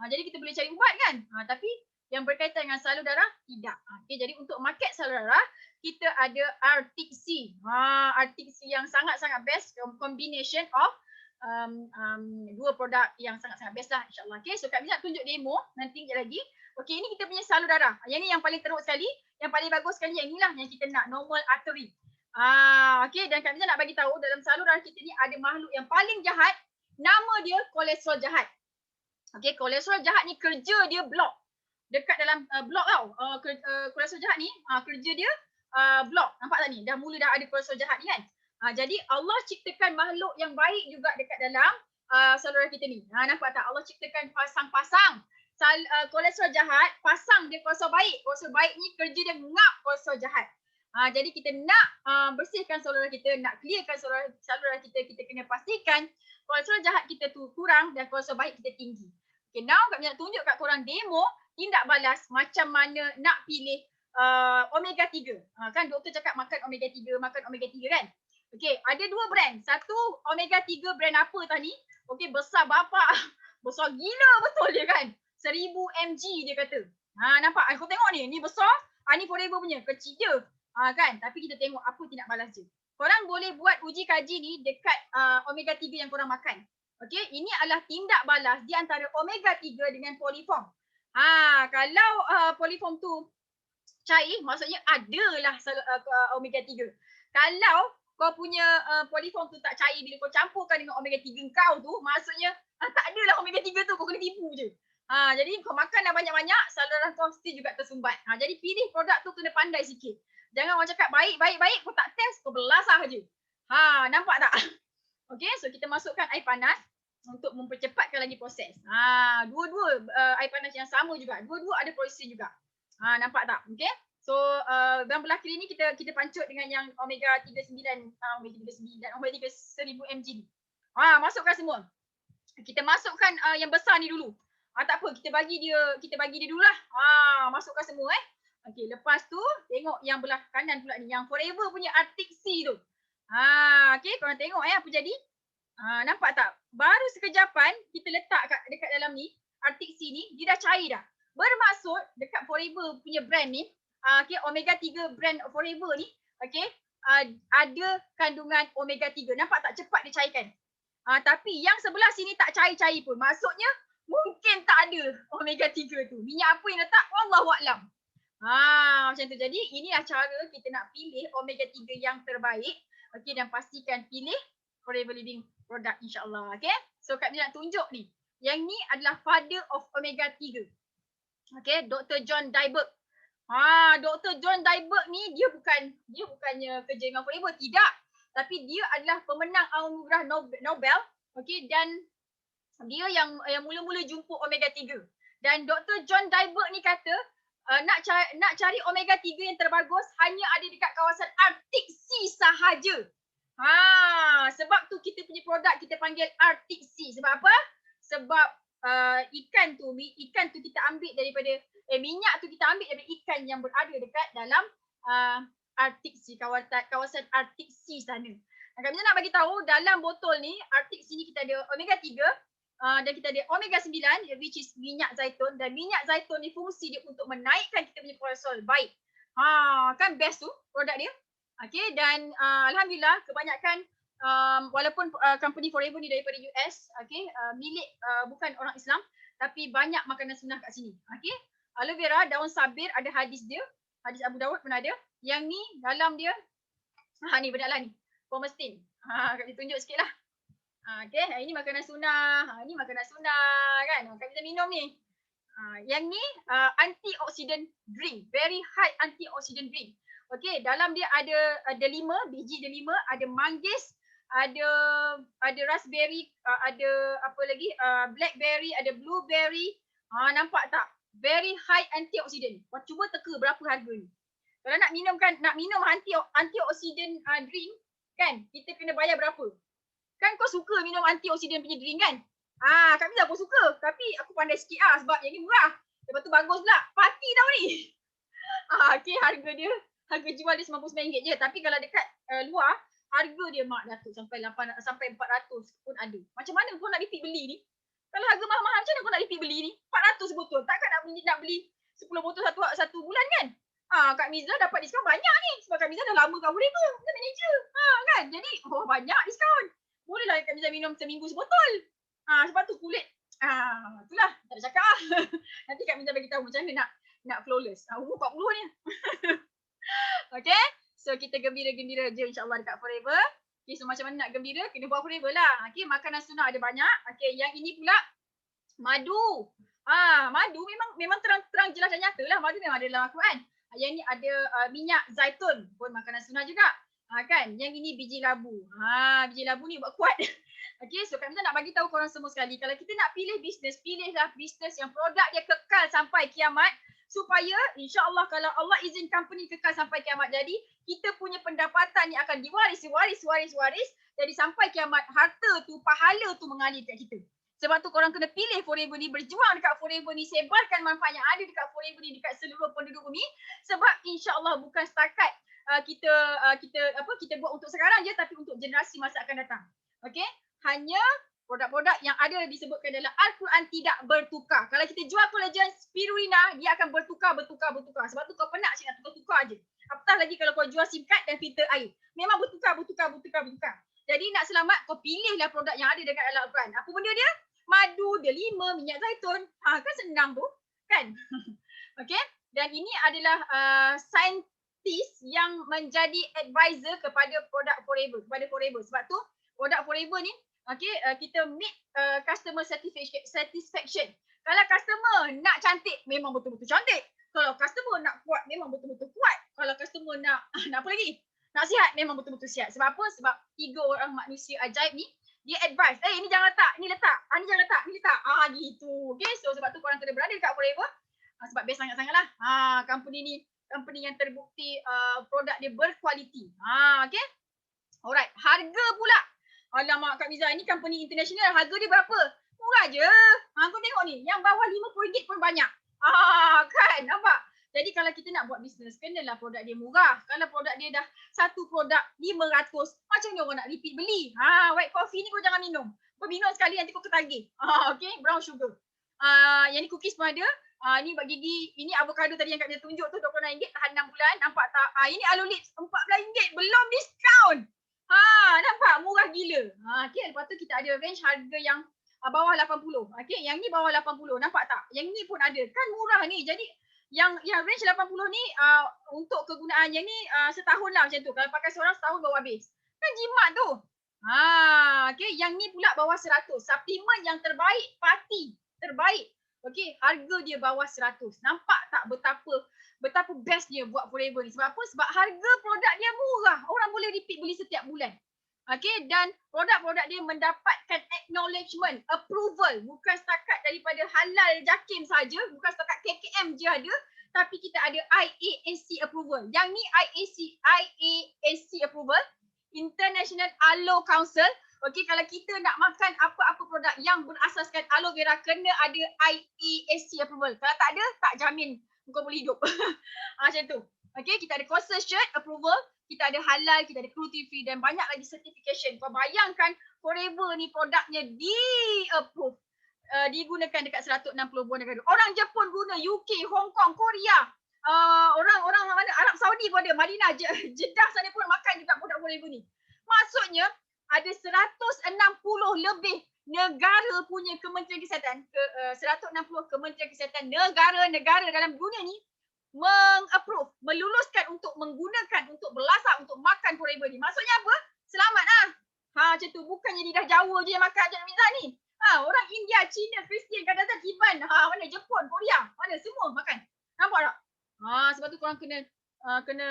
Jadi kita boleh cari ubat kan. Tapi yang berkaitan dengan salur darah, tidak. Okay, jadi untuk market salur darah, kita ada RTC. RTC yang sangat-sangat best, combination of dua produk yang sangat-sangat best lah, insyaAllah. Okay, so Kak Miza tunjuk demo nanti sekejap lagi. Okay, ini kita punya salur darah. Yang ni yang paling teruk sekali, yang paling bagus sekali, yang inilah yang kita nak, normal artery. Okay, dan Kak Miza nak bagi tahu dalam salur darah kita ni ada makhluk yang paling jahat, nama dia kolesterol jahat. Okay, kolesterol jahat ni kerja dia blok. Dekat dalam blok tau, kolesterol jahat ni, kerja dia blok. Nampak tak ni? Dah mula dah ada kolesterol jahat ni kan? Jadi Allah ciptakan makhluk yang baik juga dekat dalam saluran kita ni. Nampak tak? Allah ciptakan pasang-pasang kolesterol jahat, pasang dia kolesterol baik. Kolesterol baik ni kerja dia ngap kolesterol jahat. Jadi kita nak bersihkan saluran kita, nak clearkan saluran kita, kita kena pastikan kolesterol jahat kita tu kurang dan kolesterol baik kita tinggi. Okay, now Kak nak tunjuk kat korang demo tindak balas macam mana nak pilih omega 3. Kan doktor cakap makan omega 3 kan. Okey, ada dua brand. Satu omega 3 brand apa tadi? Okey, besar bapak. Besar gila betul dia kan. 1000 mg dia kata. Nampak? Kau tengok ni besar. Ni Forever punya, kecil je. Kan? Tapi kita tengok apa tindak balas dia. Korang boleh buat uji kaji ni dekat omega 3 yang korang makan. Okey, ini adalah tindak balas di antara omega 3 dengan poliform. Kalau poliform tu cair, maksudnya adalah omega 3. Kalau kau punya poliform tu tak cair, bila kau campurkan dengan omega 3 kau tu, maksudnya tak adalah omega 3 tu, kau kena tipu je. Jadi kau makan dah banyak-banyak, saluran kau mesti juga tersumbat. Jadi pilih produk tu kena pandai sikit. Jangan orang cakap baik, kau tak test, kau belasah je. Nampak tak? Okey, so kita masukkan air panas untuk mempercepatkan lagi proses. Dua-dua air panas yang sama juga. Dua-dua ada proses juga. Nampak tak? Okey. So dalam belah kiri ni kita pancut dengan yang omega 39, omega 3 1000 mg ni. Masukkan semua. Kita masukkan yang besar ni dulu. Tak apa, kita bagi dia dululah. Masukkan semua Okey, lepas tu tengok yang belah kanan pula ni, yang Forever punya Arctic Sea tu. Okey, korang tengok apa jadi? Nampak tak? Baru sekejapan kita letak dekat dalam ni, Arctic Sea ni, dia dah cair dah. Bermaksud dekat Forever punya brand ni, okay, omega 3 brand Forever ni, okay, ada kandungan omega 3. Nampak tak? Cepat dia cairkan. Tapi yang sebelah sini tak cair-cair pun. Maksudnya mungkin tak ada omega 3 tu. Minyak apa yang letak? Wallahualam. Macam tu. Jadi inilah cara kita nak pilih omega 3 yang terbaik. Okay, dan pastikan pilih Forever Living produk, insyaAllah. Okay, so Kak Mina nak tunjuk ni. Yang ni adalah father of omega 3. Okay, Dr. John Dyberg. Dr. John Dyberg ni dia bukannya kerja dengan Forever, tidak. Tapi dia adalah pemenang anugerah Nobel. Okay, dan dia yang mula-mula jumpa omega 3. Dan Dr. John Dyberg ni kata nak cari omega 3 yang terbagus hanya ada dekat kawasan Arctic Sea sahaja. Sebab tu kita punya produk kita panggil Arctic Sea. Sebab apa? Sebab ikan tu kita ambil daripada minyak tu kita ambil daripada ikan yang berada dekat dalam Arctic Sea, kawasan Arctic Sea sana. Kami nak bagi tahu dalam botol ni Arctic Sea ni kita ada omega 3 dan kita ada omega 9 which is minyak zaitun, dan minyak zaitun ni fungsi dia untuk menaikkan kita punya kolesterol baik. Kan best tu produk dia. Okay, dan alhamdulillah kebanyakan walaupun company Forever ni daripada US, okay, milik bukan orang Islam, tapi banyak makanan sunnah kat sini. Okay, aloe vera, daun sabir, ada hadis dia, hadis Abu Dawud pun ada. Yang ni dalam dia ni benar ni, pomestin. Kami tunjuk sikit lah. Okay, ini makanan sunnah, ini makanan sunnah kan. Kami kita minum ni. Yang ni antioxidant drink, very high antioxidant drink. Okay, dalam dia ada delima, biji delima, ada manggis, ada raspberry, ada apa lagi, blackberry, ada blueberry. Nampak tak? Very high antioxidant. Cuba teka berapa harga ni. Kalau nak minum antioksidan drink kan, kita kena bayar berapa? Kan kau suka minum antioksidan punya drink kan? Kak Miza pun suka. Tapi aku pandai sikit sebab yang ni murah. Lepas tu bagus pula. Party tau ni. Okay, harga jual dia RM99 je. Tapi kalau dekat luar, harga dia mak datuk sampai 400 pun ada. Macam mana kau nak repeat beli ni? Kalau harga mahal-mahal macam mana kau nak repeat beli ni? 400 botol. Takkan nak beli 10 botol satu bulan kan? Kak Miza dapat diskaun banyak ni. Sebab Kak Miza dah lama kat Forever. Dia manager. Kan? Jadi, banyak diskaun. Bolehlah Kak Miza minum seminggu sebotol. Sebab tu kulit. Itulah. Tak ada cakap Nanti Kak Miza bagi tahu macam mana nak flawless. Umur 40 ni. Okay. So, kita gembira-gembira je insyaAllah dekat Forever. Okay, so macam mana nak gembira? Kena buat Forever lah. Okay, makanan sunnah ada banyak. Okay, yang ini pula madu. Madu memang terang jelas dan nyata lah. Madu memang ada dalam Al-Quran. Yang ni ada minyak zaitun pun makanan sunnah juga. Kan? Yang ini biji labu. Biji labu ni buat kuat. Okay, so Kak Miza nak bagi tahu korang semua sekali. Kalau kita nak pilih bisnes, pilihlah bisnes yang produk dia kekal sampai kiamat. Supaya insyaAllah kalau Allah izin company kekal sampai kiamat. Jadi kita punya pendapatan ni akan diwaris. Jadi sampai kiamat harta tu, pahala tu mengalir kat kita. Sebab tu korang kena pilih Forever ni, berjuang dekat Forever ni, sebarkan manfaat yang ada dekat Forever ni dekat seluruh penduduk bumi. Sebab insyaAllah bukan setakat kita buat untuk sekarang je, tapi untuk generasi masa akan datang. Okay? Hanya produk-produk yang ada disebutkan dalam Al-Quran tidak bertukar. Kalau kita jual collagen spirulina, dia akan bertukar. Sebab tu kau penat cik nak tukar-tukar je. Apatah lagi kalau kau jual SIM card dan filter air. Memang bertukar. Jadi nak selamat, kau pilihlah produk yang ada dekat dalam Al-Quran. Apa benda dia? Madu, delima, minyak zaitun. Kan senang tu. Kan? Okay? Dan ini adalah saintis yang menjadi advisor kepada produk Forever. Sebab tu, produk Forever ni, okay, kita meet customer satisfaction. Kalau customer nak cantik, memang betul-betul cantik. Kalau customer nak kuat, memang betul-betul kuat. Kalau customer nak apa lagi? Nak sihat, memang betul-betul sihat. Sebab apa? Sebab 3 orang manusia ajaib ni, dia advise, ini jangan letak, ni letak. Ni jangan letak, ni letak. Gitu. Okay, so sebab tu korang kena berada dekat Forever. Sebab best sangat-sangat lah. Company ni, company yang terbukti produk dia berkualiti. Okay. Alright, harga pula. Alamak Kak Miza, ini company international, harga dia berapa? Murah je. Kau tengok ni, yang bawah RM50 pun banyak. Kan, nampak? Jadi kalau kita nak buat bisnes, kenalah produk dia murah. Kalau produk dia dah satu produk RM500, macam ni orang nak repeat beli? White coffee ni kau jangan minum. Kau minum sekali nanti kau ketagih. Okay, brown sugar. Yang ni cookies pun ada. Ni buat gigi, ini avocado tadi yang Kak Miza tunjuk tu RM26, tahan 6 bulan. Nampak tak? Ini aloe lips RM14, belum diskaun. Nampak? Murah gila. Okay, lepas tu kita ada range harga yang bawah 80. Okay, yang ni bawah 80. Nampak tak? Yang ni pun ada. Kan murah ni. Jadi, yang range 80 ni untuk kegunaan yang ni setahun lah macam tu. Kalau pakai seorang setahun baru habis. Kan jimat tu. Okay, yang ni pula bawah 100. Suplemen yang terbaik, party. Terbaik. Okay, harga dia bawah 100. Nampak tak betapa bestnya buat Forever ni. Sebab apa? Sebab harga produk dia murah. Orang boleh repeat beli setiap bulan. Okay, dan produk-produk dia mendapatkan acknowledgement, approval. Bukan setakat daripada halal jakim saja, bukan setakat KKM je ada, tapi kita ada IAAC approval. Yang ni IAAC approval, International Aloe Council. Okay, kalau kita nak makan apa-apa produk yang berasaskan aloe vera, kena ada IAAC approval. Kalau tak ada, tak jamin kau boleh hidup. Macam tu. Okay, kita ada consortium approval, kita ada halal, kita ada cruelty free dan banyak lagi certification. Kau bayangkan Forever ni produknya di-approve. Digunakan dekat 160 buah negara. Orang Jepun guna, UK, Hong Kong, Korea. Orang mana? Arab Saudi pun ada, Madinah, Jeddah sana pun makan juga produk Forever ni. Maksudnya ada 160 lebih negara punya Kementerian Kesihatan, 160 Kementerian Kesihatan negara-negara dalam dunia ni meng-approve, meluluskan untuk menggunakan, untuk berlasak, untuk makan Forever ni. Maksudnya apa? Selamat lah. Macam tu. Bukannya lidah Jawa je yang makan Cik Miza ni. Orang India, Cina, Kristian, Kadazan, Iban, mana Jepun, Korea, mana semua makan. Nampak tak? Sebab tu korang kena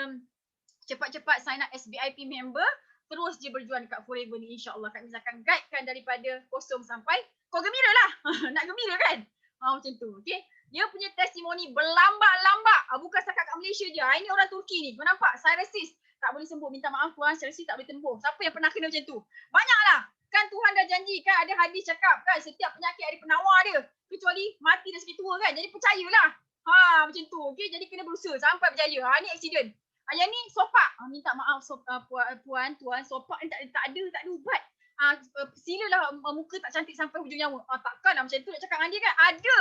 cepat-cepat sign up SBIP member. Terus je berjuang dekat Forever ni, insyaAllah. Kak Miza akan guidekan daripada kosong sampai kau gembira lah. Nak gembira kan? Macam tu. Okay. Dia punya testimoni berlambak-lambak. Bukan setakat kat Malaysia je. Ini orang Turki ni. Kau nampak? Psoriasis tak boleh sembuh. Minta maaf tuan, psoriasis tak boleh tembuh. Siapa yang pernah kena macam tu? Banyaklah. Kan Tuhan dah janji kan, ada hadis cakap kan, setiap penyakit ada penawar dia. Kecuali mati dan sakit tua kan. Jadi percayalah. Macam tu. Okey, jadi kena berusaha sampai berjaya. Ni accident. Yang ni sopak. Minta maaf puan, tuan, sopak ni tak ada ubat. Silalah muka tak cantik sampai hujung nyawa. Takkanlah macam tu nak cakap dengan dia kan. Ada.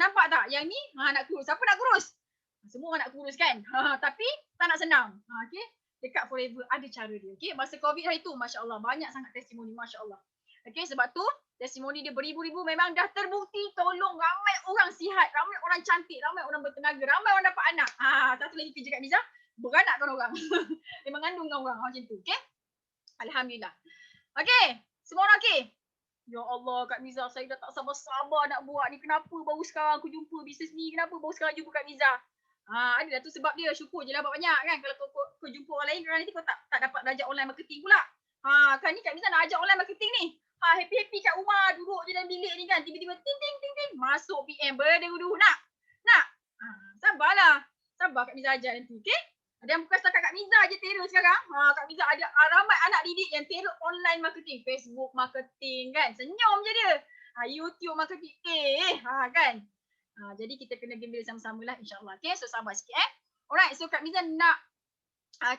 Nampak tak? Yang ni nak kurus. Siapa nak kurus? Semua orang nak kurus kan. Tapi tak nak senang. Okey. Dekat Forever ada cara dia. Okey. Masa COVID hari tu, Masya Allah, banyak sangat testimoni. Masya Allah. Okey, sebab tu testimoni dia beribu-ribu memang dah terbukti tolong ramai orang sihat, ramai orang cantik, ramai orang bertenaga, ramai orang dapat anak. Satu lagi kerja kat Miza, beranak kan orang. Dia mengandung orang macam tu. Okey. Alhamdulillah. Okey. Semua orang okey? Ya Allah, Kak Miza, saya dah tak sabar-sabar nak buat ni. Kenapa baru sekarang aku jumpa bisnes ni? Kenapa baru sekarang jumpa Kak Miza? Adalah tu sebab dia. Syukur je lah banyak kan. Kalau kau jumpa orang lain, nanti kau tak dapat belajar online marketing pula. Kan ni Kak Miza nak ajar online marketing ni. Happy-happy kat rumah, duduk je dalam bilik ni kan. Tiba-tiba ting. Masuk PM, berderu-deru. Nak? Sabarlah. Sabar Kak Miza ajar nanti, okey? Dan bukan setakat Kak Miza je terror sekarang. Kak Miza ada ramai anak didik yang terror online marketing. Facebook marketing kan. Senyum je dia. YouTube marketing. Kan. Jadi kita kena gembira sama-sama lah insyaAllah. Okay, so sabar sikit Alright, so Kak Miza nak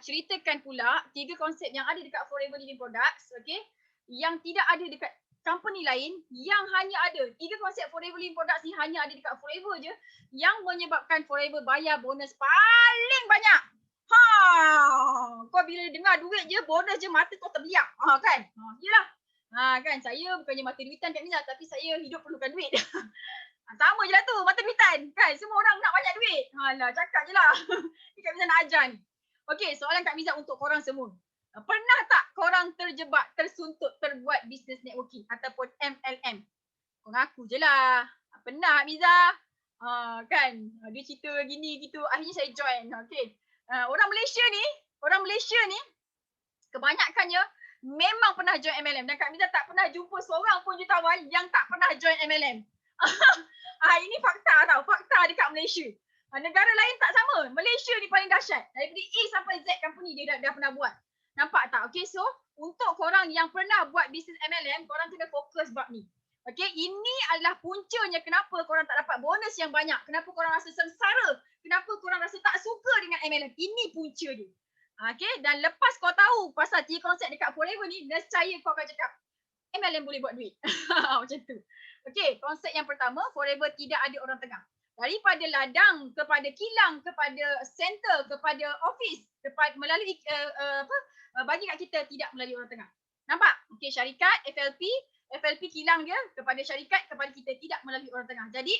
ceritakan pula 3 konsep yang ada dekat Forever Living Products. Okay. Yang tidak ada dekat company lain, yang hanya ada 3 konsep Forever Living Products ni hanya ada dekat Forever je, yang menyebabkan Forever bayar bonus paling banyak. Kau bila dengar duit je, bonus je, mata kau terbiak. Kan? Yelah. Kan, saya bukannya mata duitan Kak Miza, tapi saya hidup perlukan duit. Sama je lah tu, mata duitan. Kan, semua orang nak banyak duit. Cakap je lah. Kak Miza nak ajar ni. Okay, soalan Kak Miza untuk korang semua. Pernah tak korang terjebak, tersuntuk, terbuat business networking ataupun MLM? Kau ngaku je lah. Pernah Miza? Kan, dia cerita gini gitu, akhirnya saya join. Okay. Orang Malaysia ni kebanyakannya memang pernah join MLM dan Kak Miza tak pernah jumpa seorang pun jutawan yang tak pernah join MLM. Ini fakta tau, fakta dekat Malaysia. Negara lain tak sama. Malaysia ni paling dahsyat. Daripada A sampai Z company dia dah pernah buat. Nampak tak? Okay, so untuk korang yang pernah buat bisnes MLM, korang kena fokus bab ni. Okay, ini adalah puncanya kenapa korang tak dapat bonus yang banyak. Kenapa korang rasa sengsara. Kenapa korang rasa tak suka dengan MLM. Ini punca dia. Okay, dan lepas kau tahu pasal 3 konsep dekat Forever ni, nescaya kau akan cakap, MLM boleh buat duit. Macam tu. Okay, konsep yang pertama, Forever tidak ada orang tengah. Daripada ladang kepada kilang, kepada center, kepada office, melalui bagi kat kita tidak melalui orang tengah. Nampak? Okay, syarikat, FLP kilang dia kepada syarikat, kepada kita tidak melalui orang tengah. Jadi,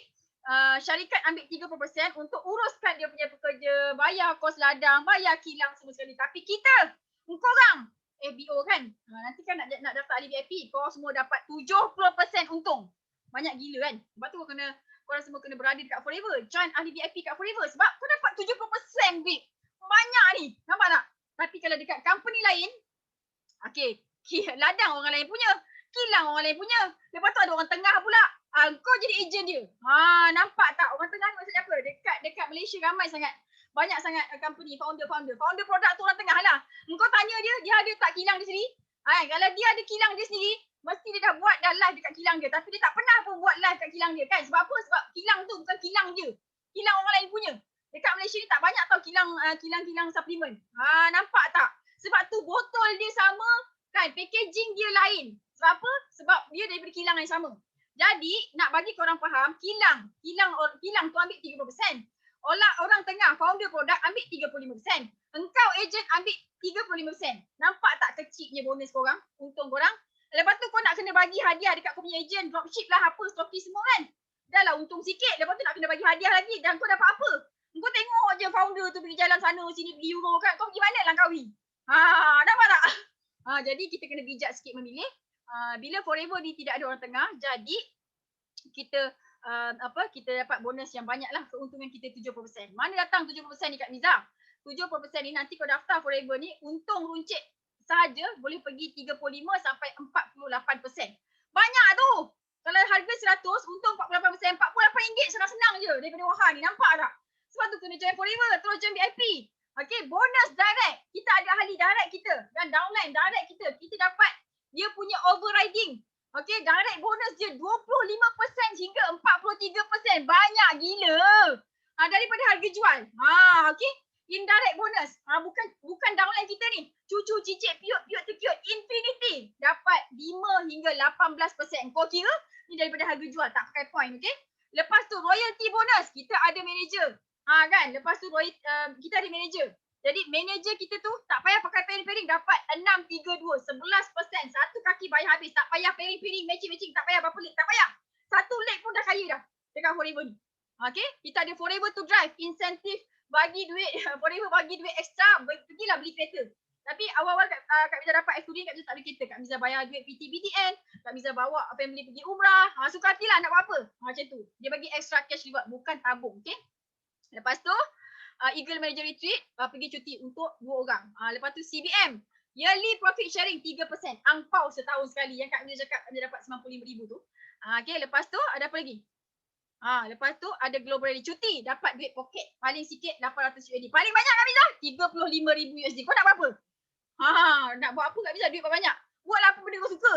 syarikat ambil 30% untuk uruskan dia punya pekerja, bayar kos ladang, bayar kilang semua sekali. Tapi kita, korang, FBO kan, nanti kan nak daftar ahli VIP, korang semua dapat 70% untung. Banyak gila kan? Sebab tu korang semua kena berada dekat Forever. Join ahli VIP kat Forever sebab kau dapat 70% big. Banyak ni. Nampak tak? Tapi kalau dekat company lain, okay, ladang orang lain punya, kilang orang lain punya. Lepas tu ada orang tengah pula. Kau jadi ejen dia. Nampak tak? Orang tengah ni maksudnya apa? Dekat Malaysia ramai sangat. Banyak sangat company, founder. Founder produk tu orang tengah lah. Kau tanya dia ada tak kilang dia sendiri? Kalau dia ada kilang dia sendiri, mesti dia dah buat dah live dekat kilang dia. Tapi dia tak pernah pun buat live kat kilang dia kan. Sebab apa? Sebab kilang tu bukan kilang dia. Kilang orang lain punya. Dekat Malaysia ni tak banyak tau kilang suplemen. Nampak tak? Sebab tu botol dia sama kan. Packaging dia lain. Sebab apa? Sebab dia daripada kilang yang sama. Jadi nak bagi korang faham, kilang tu ambil 30%. Orang tengah, founder produk ambil 35%. Engkau ejen ambil 35%. Nampak tak kecilnya bonus korang? Untung korang. Lepas tu kau nak kena bagi hadiah dekat kau punya ejen, dropship lah apa, stokis semua kan. Dah lah untung sikit. Lepas tu nak kena bagi hadiah lagi. Dan kau dapat apa? Kau tengok je founder tu pergi jalan sana sini pergi Euro kan. Kau pergi mana Langkawi? Nampak tak? Jadi kita kena bijak sikit memilih. Bila Forever ni tidak ada orang tengah, jadi kita kita dapat bonus yang banyak lah. Keuntungan kita 70%. Mana datang 70% ni Kak Miza? 70% ni nanti kau daftar Forever ni, untung runcit sahaja boleh pergi 35 sampai 48%. Banyak tu. Kalau harga 100, untung 48%. RM48 senang-senang je ni, nampak tak? Sebab tu kena join forever, terus join VIP. Okay, bonus direct. Kita ada ahli direct kita dan downline direct kita. Kita dapat dia punya overriding. Okay, direct bonus dia 25% hingga 43%. Banyak gila. Daripada harga jual. Okay. Indirect bonus. Bukan downline kita ni. Cucu, cicit, piut, tekiut. Infinity. Dapat 5 hingga 18%. Kau kira ni daripada harga jual. Tak pakai point. Okay. Lepas tu royalty bonus. Kita ada manager. Kan. Lepas tu kita ada manager. Jadi manager kita tu tak payah pakai pairing-pairing. Dapat 6, 3, 2. 11%. Satu kaki bayar habis. Tak payah pairing-pairing. Matching-matching. Tak payah berapa leg. Tak payah. Satu leg pun dah kaya dah. Dekat forever ni. Okay. Kita ada forever to drive. Insentif. Bagi duit, forever bagi duit extra, pergilah beli kereta. Tapi awal-awal Kak Miza dapat student, Kak Miza tak ada kereta. Kak Miza bayar duit PT-BTN, Kak Miza bawa family pergi umrah. Suka hatilah nak buat apa. Macam tu. Dia bagi extra cash reward, bukan tabung. Okay. Lepas tu, Eagle Manager Retreat, pergi cuti untuk 2 orang. Lepas tu CBM, yearly profit sharing 3%. Angpau setahun sekali yang Kak Miza cakap Kak Miza dapat 95,000 tu. Okay, lepas tu ada apa lagi? Lepas tu ada global rally cuti, dapat duit poket paling sikit 800 USD. Paling banyak Kak Miza 35,000 USD. Kau nak buat apa? Nak buat apa Kak Miza duit banyak? Buatlah apa benda kau suka.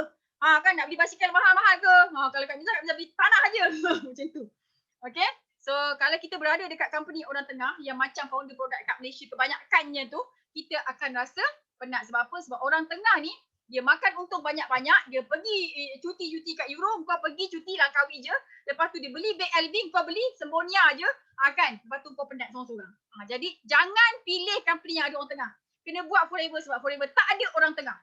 Kan nak beli basikal mahal-mahal ke? Kalau Kak Miza beli tanah aje. Macam tu. Okay? So kalau kita berada dekat company orang tengah yang macam founder produk kat Malaysia kebanyakannya tu, kita akan rasa penat. Sebab apa? Sebab orang tengah ni dia makan untung banyak-banyak, dia pergi cuti-cuti kat Europe, kau pergi cuti Langkawi je. Lepas tu dia beli beg Elvin, kau beli Sembonia je. Kan? Lepas tu kau penat seorang-seorang. Jadi jangan pilih company yang ada orang tengah. Kena buat forever sebab forever tak ada orang tengah.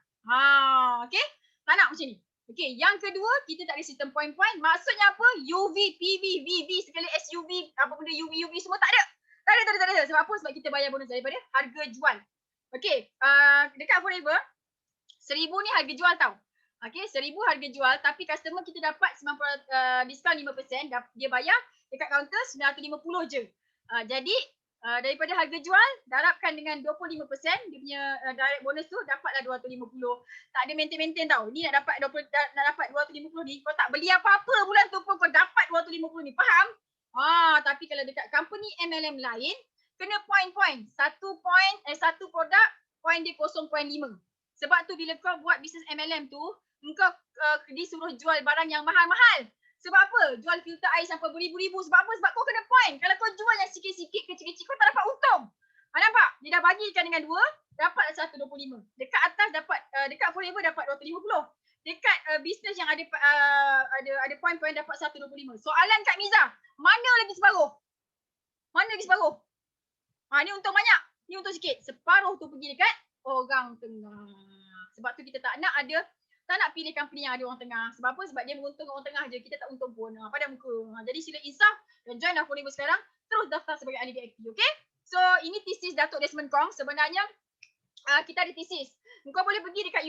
Okay? Tak nak macam ni. Okay, yang kedua, kita tak ada sistem point-point. Maksudnya apa? UV, PV, VV, segala SUV, apa benda UV semua tak ada. Tak ada. Sebab apa? Sebab kita bayar bonus daripada harga jual. Okay, dekat forever, 1,000 ni harga jual tau. Okay, 1,000 harga jual tapi customer kita dapat 90% diskaun 5%. Dia bayar dekat kaunter 950 je. Jadi daripada harga jual darabkan dengan 25% dia punya direct bonus tu dapatlah 250. Tak ada maintain tau. Ni nak dapat 250 ni kau tak beli apa-apa bulan tu pun kau dapat 250 ni. Faham? Tapi kalau dekat company MLM lain kena point. Satu produk point dia 0.5. Sebab tu bila kau buat bisnes MLM tu, engkau disuruh jual barang yang mahal-mahal. Sebab apa? Jual filter air sampai beribu-ribu. Sebab apa? Sebab kau kena point. Kalau kau jual yang sikit-sikit, kecil-kecil, kau tak dapat untung. Nampak? Dia dah bagikan dengan 2, dapat 125. Dekat atas dapat, dekat forever dapat 250. Dekat bisnes yang ada point-point dapat 125. Soalan Kak Miza, mana lagi separuh? Ni untung banyak. Ni untung sikit. Separuh tu pergi dekat orang tengah. Sebab tu kita tak nak pilih company yang ada orang tengah. Sebab apa? Sebab dia menguntungkan orang tengah je. Kita tak untung pun. Pada muka. Jadi sila insaf dan join lah forever sekarang. Terus daftar sebagai ahli VIP. Okay? So ini thesis Datuk Desmond Kong. Sebenarnya kita ada thesis. Kau boleh pergi dekat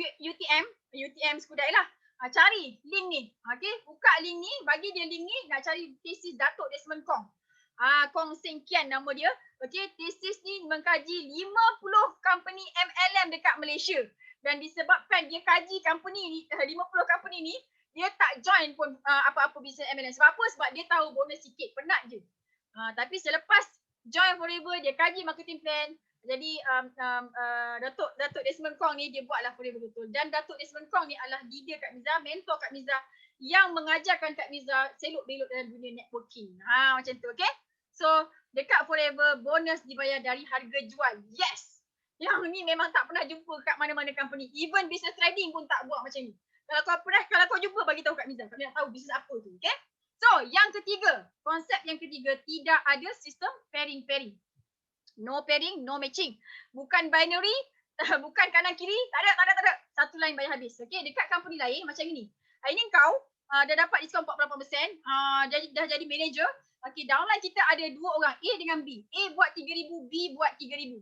UTM Skudai lah. Cari link ni. Okay? Buka link ni. Bagi dia link ni. Nak cari thesis Datuk Desmond Kong. Kong Seng Kian nama dia. Okay, thesis ni mengkaji 50 company MLM dekat Malaysia. Dan disebabkan dia kaji company ni, 50 company ni, dia tak join pun apa-apa bisnes MLM. Sebab apa? Sebab dia tahu bonus sikit, penat je. Tapi selepas join forever, dia kaji marketing plan. Jadi Datuk Desmond Kong ni dia buatlah forever betul. Dan Datuk Desmond Kong ni adalah leader Kak Miza, mentor Kak Miza yang mengajarkan Kak Miza selok-belok dalam dunia networking. Macam tu, okay? So, dekat forever, bonus dibayar dari harga jual. Yes! Yang ni memang tak pernah jumpa kat mana-mana company. Even business trading pun tak buat macam ni. Kalau kau jumpa, bagi tahu Kak Miza. Kak Miza nak tahu bisnes apa tu, okay? So, yang ketiga, konsep yang ketiga, tidak ada sistem pairing-pairing. No pairing, no matching. Bukan binary, bukan kanan kiri, tak ada. Satu line bayar habis. Okay, dekat company lain macam ni. Ini kau dah dapat diskaun 48%, dah jadi manager. Okay, downline kita ada 2 orang, A dengan B. A buat 3,000, B buat 3,000.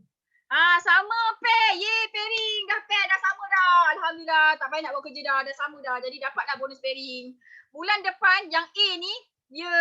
Sama pair. Pairing. Dah pair, dah sama dah. Alhamdulillah, tak payah nak buat kerja dah sama dah. Jadi dapatlah bonus pairing. Bulan depan yang A ni, dia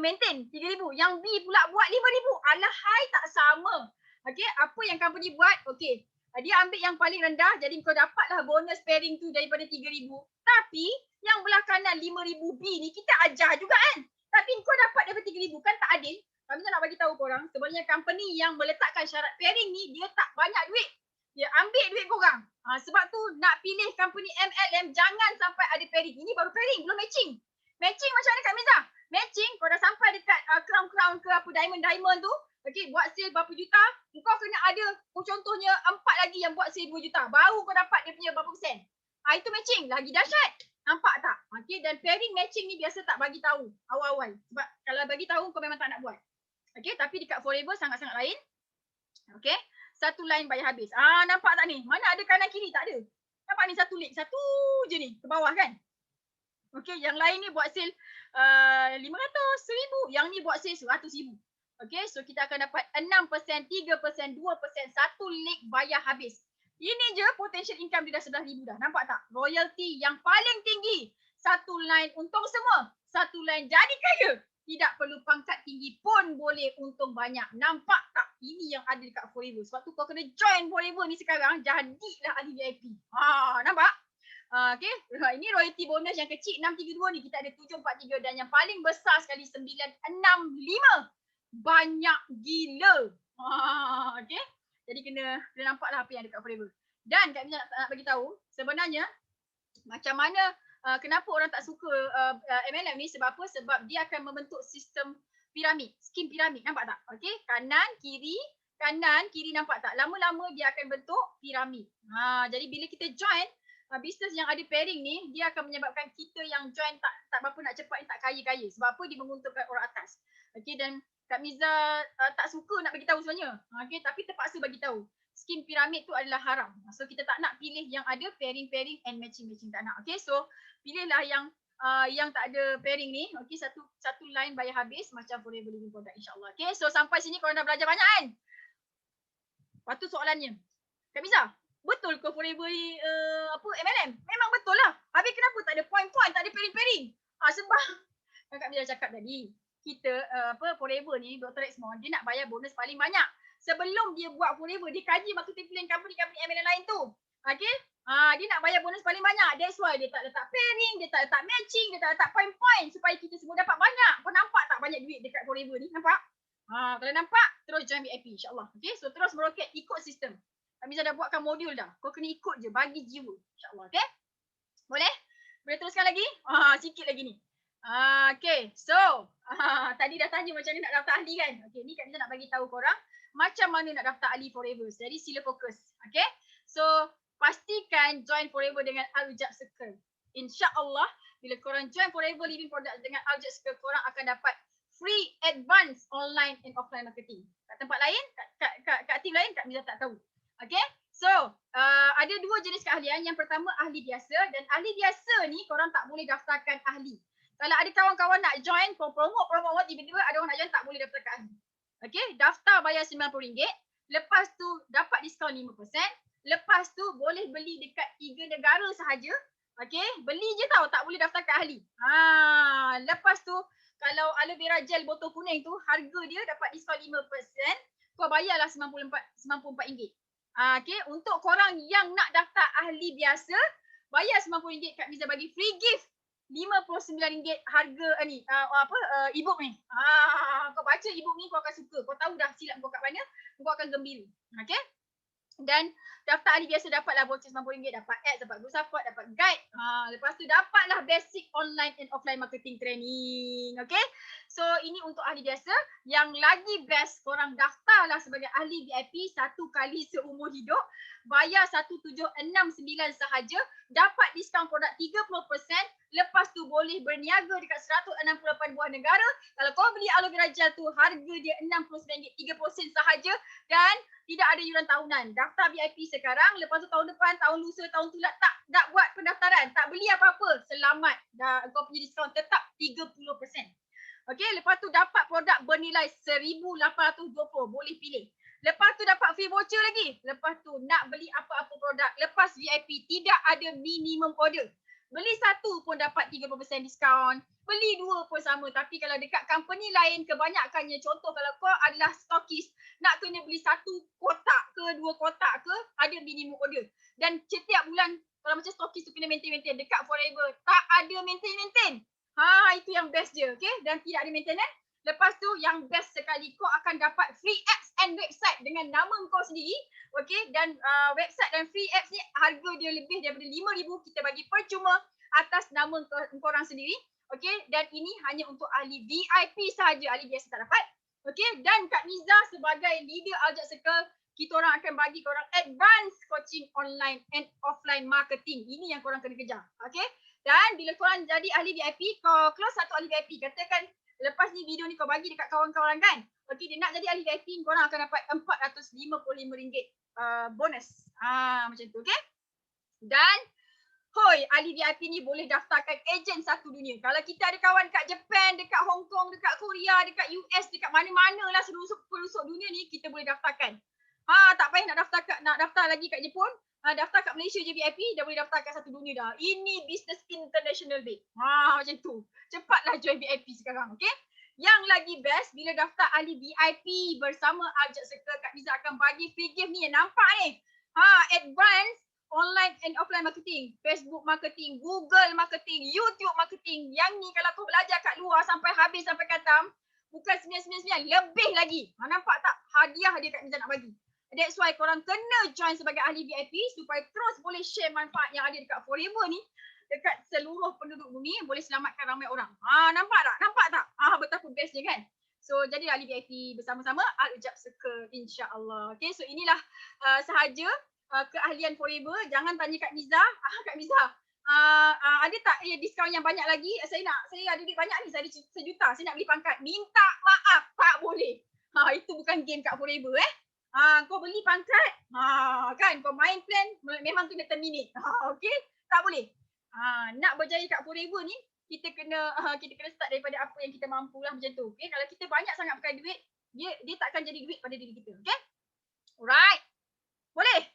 maintain 3,000. Yang B pula buat 5,000. Alahai, tak sama. Okay, apa yang company buat? Okay, dia ambil yang paling rendah. Jadi kau dapatlah bonus pairing tu daripada 3,000. Tapi, yang belah kanan 5,000 B ni, kita ajar juga kan? Tapi kau dapat daripada 3,000 kan tak adil. Kami nak bagi tahu korang, sebenarnya company yang meletakkan syarat pairing ni dia tak banyak duit. Dia ambil duit korang. Sebab tu nak pilih company MLM jangan sampai ada pairing. Ini baru pairing, belum matching. Matching macam mana Kak Miza? Matching kau dah sampai dekat crown-crown ke apa diamond tu, okey, buat sale berapa juta, kau kena ada contohnya 4 lagi yang buat sale 2 juta. Baru kau dapat dia punya berapa persen. Itu matching, lagi dahsyat. Nampak tak? Okey, dan pairing matching ni biasa tak bagi tahu awal-awal. Sebab kalau bagi tahu kau memang tak nak buat. Okey, tapi dekat Forever sangat-sangat lain. Okey, satu line bayar habis. Nampak tak ni? Mana ada kanan kiri? Tak ada. Nampak ni satu link, satu je ni ke bawah kan? Okey, yang lain ni buat sale 500, 1000. Yang ni buat sale 100,000. Okey, so kita akan dapat 6%, 3%, 2%, satu link bayar habis. Ini je potential income dia dah 11,000 dah. Nampak tak? Royalty yang paling tinggi. Satu line untung semua. Satu line jadi kaya. Tidak perlu pangkat tinggi pun boleh untung banyak. Nampak tak? Ini yang ada dekat Forever. Sebab tu kau kena join Forever ni sekarang. Jadilah ahli VIP. Nampak? Okay. Ini royalty bonus yang kecil 632 ni. Kita ada 743 dan yang paling besar sekali 965. Banyak gila. Okay. Jadi kena nampaklah apa yang dekat Forever. Dan Kak Mina nak bagi tahu sebenarnya macam mana kenapa orang tak suka MLM ni, sebab apa? Sebab dia akan membentuk sistem piramid, skim piramid, nampak tak? Okey, kanan, kiri nampak tak? Lama-lama dia akan bentuk piramid. Jadi bila kita join bisnes yang ada pairing ni, dia akan menyebabkan kita yang join tak berapa nak cepat ni tak kaya-kaya. Sebab apa? Dia menguntungkan orang atas. Okey, dan Kak Miza tak suka nak bagi tahu sebenarnya. Okey, tapi terpaksa bagi tahu. Skim piramid tu adalah haram. So kita tak nak pilih yang ada pairing and matching tak nak. Okay, so pilihlah yang tak ada pairing ni. Okay, satu line bayar habis macam Forever Living Product insyaAllah. Okay, so sampai sini korang dah belajar banyak kan? Lepas tu soalannya, Kak Miza, betul ke Forever ni MLM? Memang betul lah. Habis kenapa tak ada point-point, tak ada pairing? Sebab Kak Miza cakap tadi, kita Forever ni, Dr. Exmore, dia nak bayar bonus paling banyak. Sebelum dia buat Forever, dia kaji marketing plan company MLM lain tu. Okay? Dia nak bayar bonus paling banyak. That's why dia tak letak pairing, dia tak letak matching, dia tak letak point-point supaya kita semua dapat banyak. Kau nampak tak banyak duit dekat Forever ni? Nampak? Kalau nampak, terus join VIP insyaAllah. Okay? So terus meroket ikut sistem. Kami dah buatkan modul dah. Kau kena ikut je, bagi jiwa. InsyaAllah. Okay? Boleh? Boleh teruskan lagi? Sikit lagi ni. Okay, so tadi dah tanya macam mana nak daftar ahli kan? Okay, ni Kak Miza nak bagi tahu korang macam mana nak daftar ahli Forever. Jadi sila fokus. Okay, so pastikan join Forever dengan Al-Ujab Circle. InsyaAllah bila korang join Forever Living Product dengan Al-Ujab Circle, korang akan dapat free advance online and offline marketing. Kat tempat lain, kat team lain, Kak Miza tak tahu. Okay, so ada dua jenis keahlian. Yang pertama ahli biasa, dan ahli biasa ni korang tak boleh daftarkan ahli. Kalau ada kawan-kawan nak join, promote, tiba-tiba ada orang nak join, tak boleh daftarkan ahli. Okay, daftar bayar RM90. Lepas tu dapat diskaun 5%. Lepas tu boleh beli dekat 3 negara sahaja. Okay, beli je tau, tak boleh daftarkan ahli. Lepas tu kalau aloe vera gel botol kuning tu, harga dia dapat diskaun 5%. Kau bayarlah RM94. Okay, untuk korang yang nak daftar ahli biasa, bayar RM90, Kak Miza bagi free gift. RM59 harga ni ebook ni. Kau baca ebook ni kau akan suka. Kau tahu dah silap kau kat mana, kau akan gembira. Okay? Dan daftar ahli biasa dapatlah voucher RM90, dapat ads, dapat group support, dapat guide. Lepas tu dapatlah basic online and offline marketing training. Okay? So ini untuk ahli biasa. Yang lagi best, korang daftarlah sebagai ahli VIP satu kali seumur hidup. Bayar RM1769 sahaja. Dapat diskaun produk 30%. Lepas tu boleh berniaga dekat 168 buah negara. Kalau kau beli aloe vera gel tu, harga dia RM69, 30% sahaja. Dan tidak ada yuran tahunan. Daftar VIP sekarang, lepas tu tahun depan, tahun lusa, tahun tu tak buat pendaftaran, tak beli apa-apa, selamat. Dah kau punya diskaun tetap 30%. Okey, lepas tu dapat produk bernilai RM1,820, boleh pilih. Lepas tu dapat free voucher lagi. Lepas tu nak beli apa-apa produk, lepas VIP tidak ada minimum order. Beli satu pun dapat 30% diskaun. Beli dua pun sama. Tapi kalau dekat company lain, kebanyakannya, contoh kalau kau adalah stokis, nak kena beli satu kotak ke, 2 kotak ke, ada minimum order. Dan setiap bulan, kalau macam stokis tu kena maintain. Dekat Forever, tak ada maintain. Itu yang best je. Okay? Dan tidak ada maintenance. Lepas tu yang best sekali, kau akan dapat free apps and website dengan nama kau sendiri. Okay, dan website dan free apps ni harga dia lebih daripada RM5,000 kita bagi percuma atas nama korang sendiri. Okay, dan ini hanya untuk ahli VIP sahaja, ahli biasa tak dapat. Okay, dan Kak Miza sebagai leader Aljaz Circle, kita orang akan bagi korang advance coaching online and offline marketing. Ini yang korang kena kejar. Okay, dan bila korang jadi ahli VIP, kau close satu ahli VIP, katakan lepas ni video ni kau bagi dekat kawan-kawan kan. Okay, dia nak jadi ahli VIP, korang akan dapat RM455 bonus. Macam tu, okay. Dan hoi, ahli VIP ni boleh daftarkan ejen satu dunia. Kalau kita ada kawan dekat Japan, dekat Hong Kong, dekat Korea, dekat US, dekat mana-mana lah seluruh dunia ni, kita boleh daftarkan. Tak payah nak daftar lagi kat Jepun. Daftar kat Malaysia je VIP, dah boleh daftar kat satu dunia dah. Ini business international day. Macam tu. Cepatlah join VIP sekarang, okay? Yang lagi best, bila daftar ahli VIP bersama Aljaz Circle, Kak Miza akan bagi free gift ni. Nampak ni? Advance online and offline marketing, Facebook marketing, Google marketing, YouTube marketing. Yang ni kalau kau belajar kat luar sampai habis, sampai khatam, bukan 999, lebih lagi. Nampak tak hadiah dia Kak Miza nak bagi? That's why korang kena join sebagai ahli VIP supaya terus boleh share manfaat yang ada dekat Forever ni dekat seluruh penduduk bumi, boleh selamatkan ramai orang. Nampak tak? Nampak tak? Betapa bestnya kan? So jadi ahli VIP bersama-sama Aljaz Circle, insya-Allah. Okay, so inilah sahaja keahlian Forever. Jangan tanya Kak Miza. Kak Miza, ada tak diskaun yang banyak lagi? Saya ada duit banyak ni, saya ada sejuta, saya nak beli pangkat. Minta maaf, tak boleh. Itu bukan game kat Forever kau beli pangkat, kan kau main plan memang kena terminate. Okay, tak boleh. Nak berjaya kat Forever ni, kita kena start daripada apa yang kita mampu lah, macam tu. Okay, kalau kita banyak sangat pakai duit, dia takkan jadi duit pada diri kita. Okay, alright. Boleh?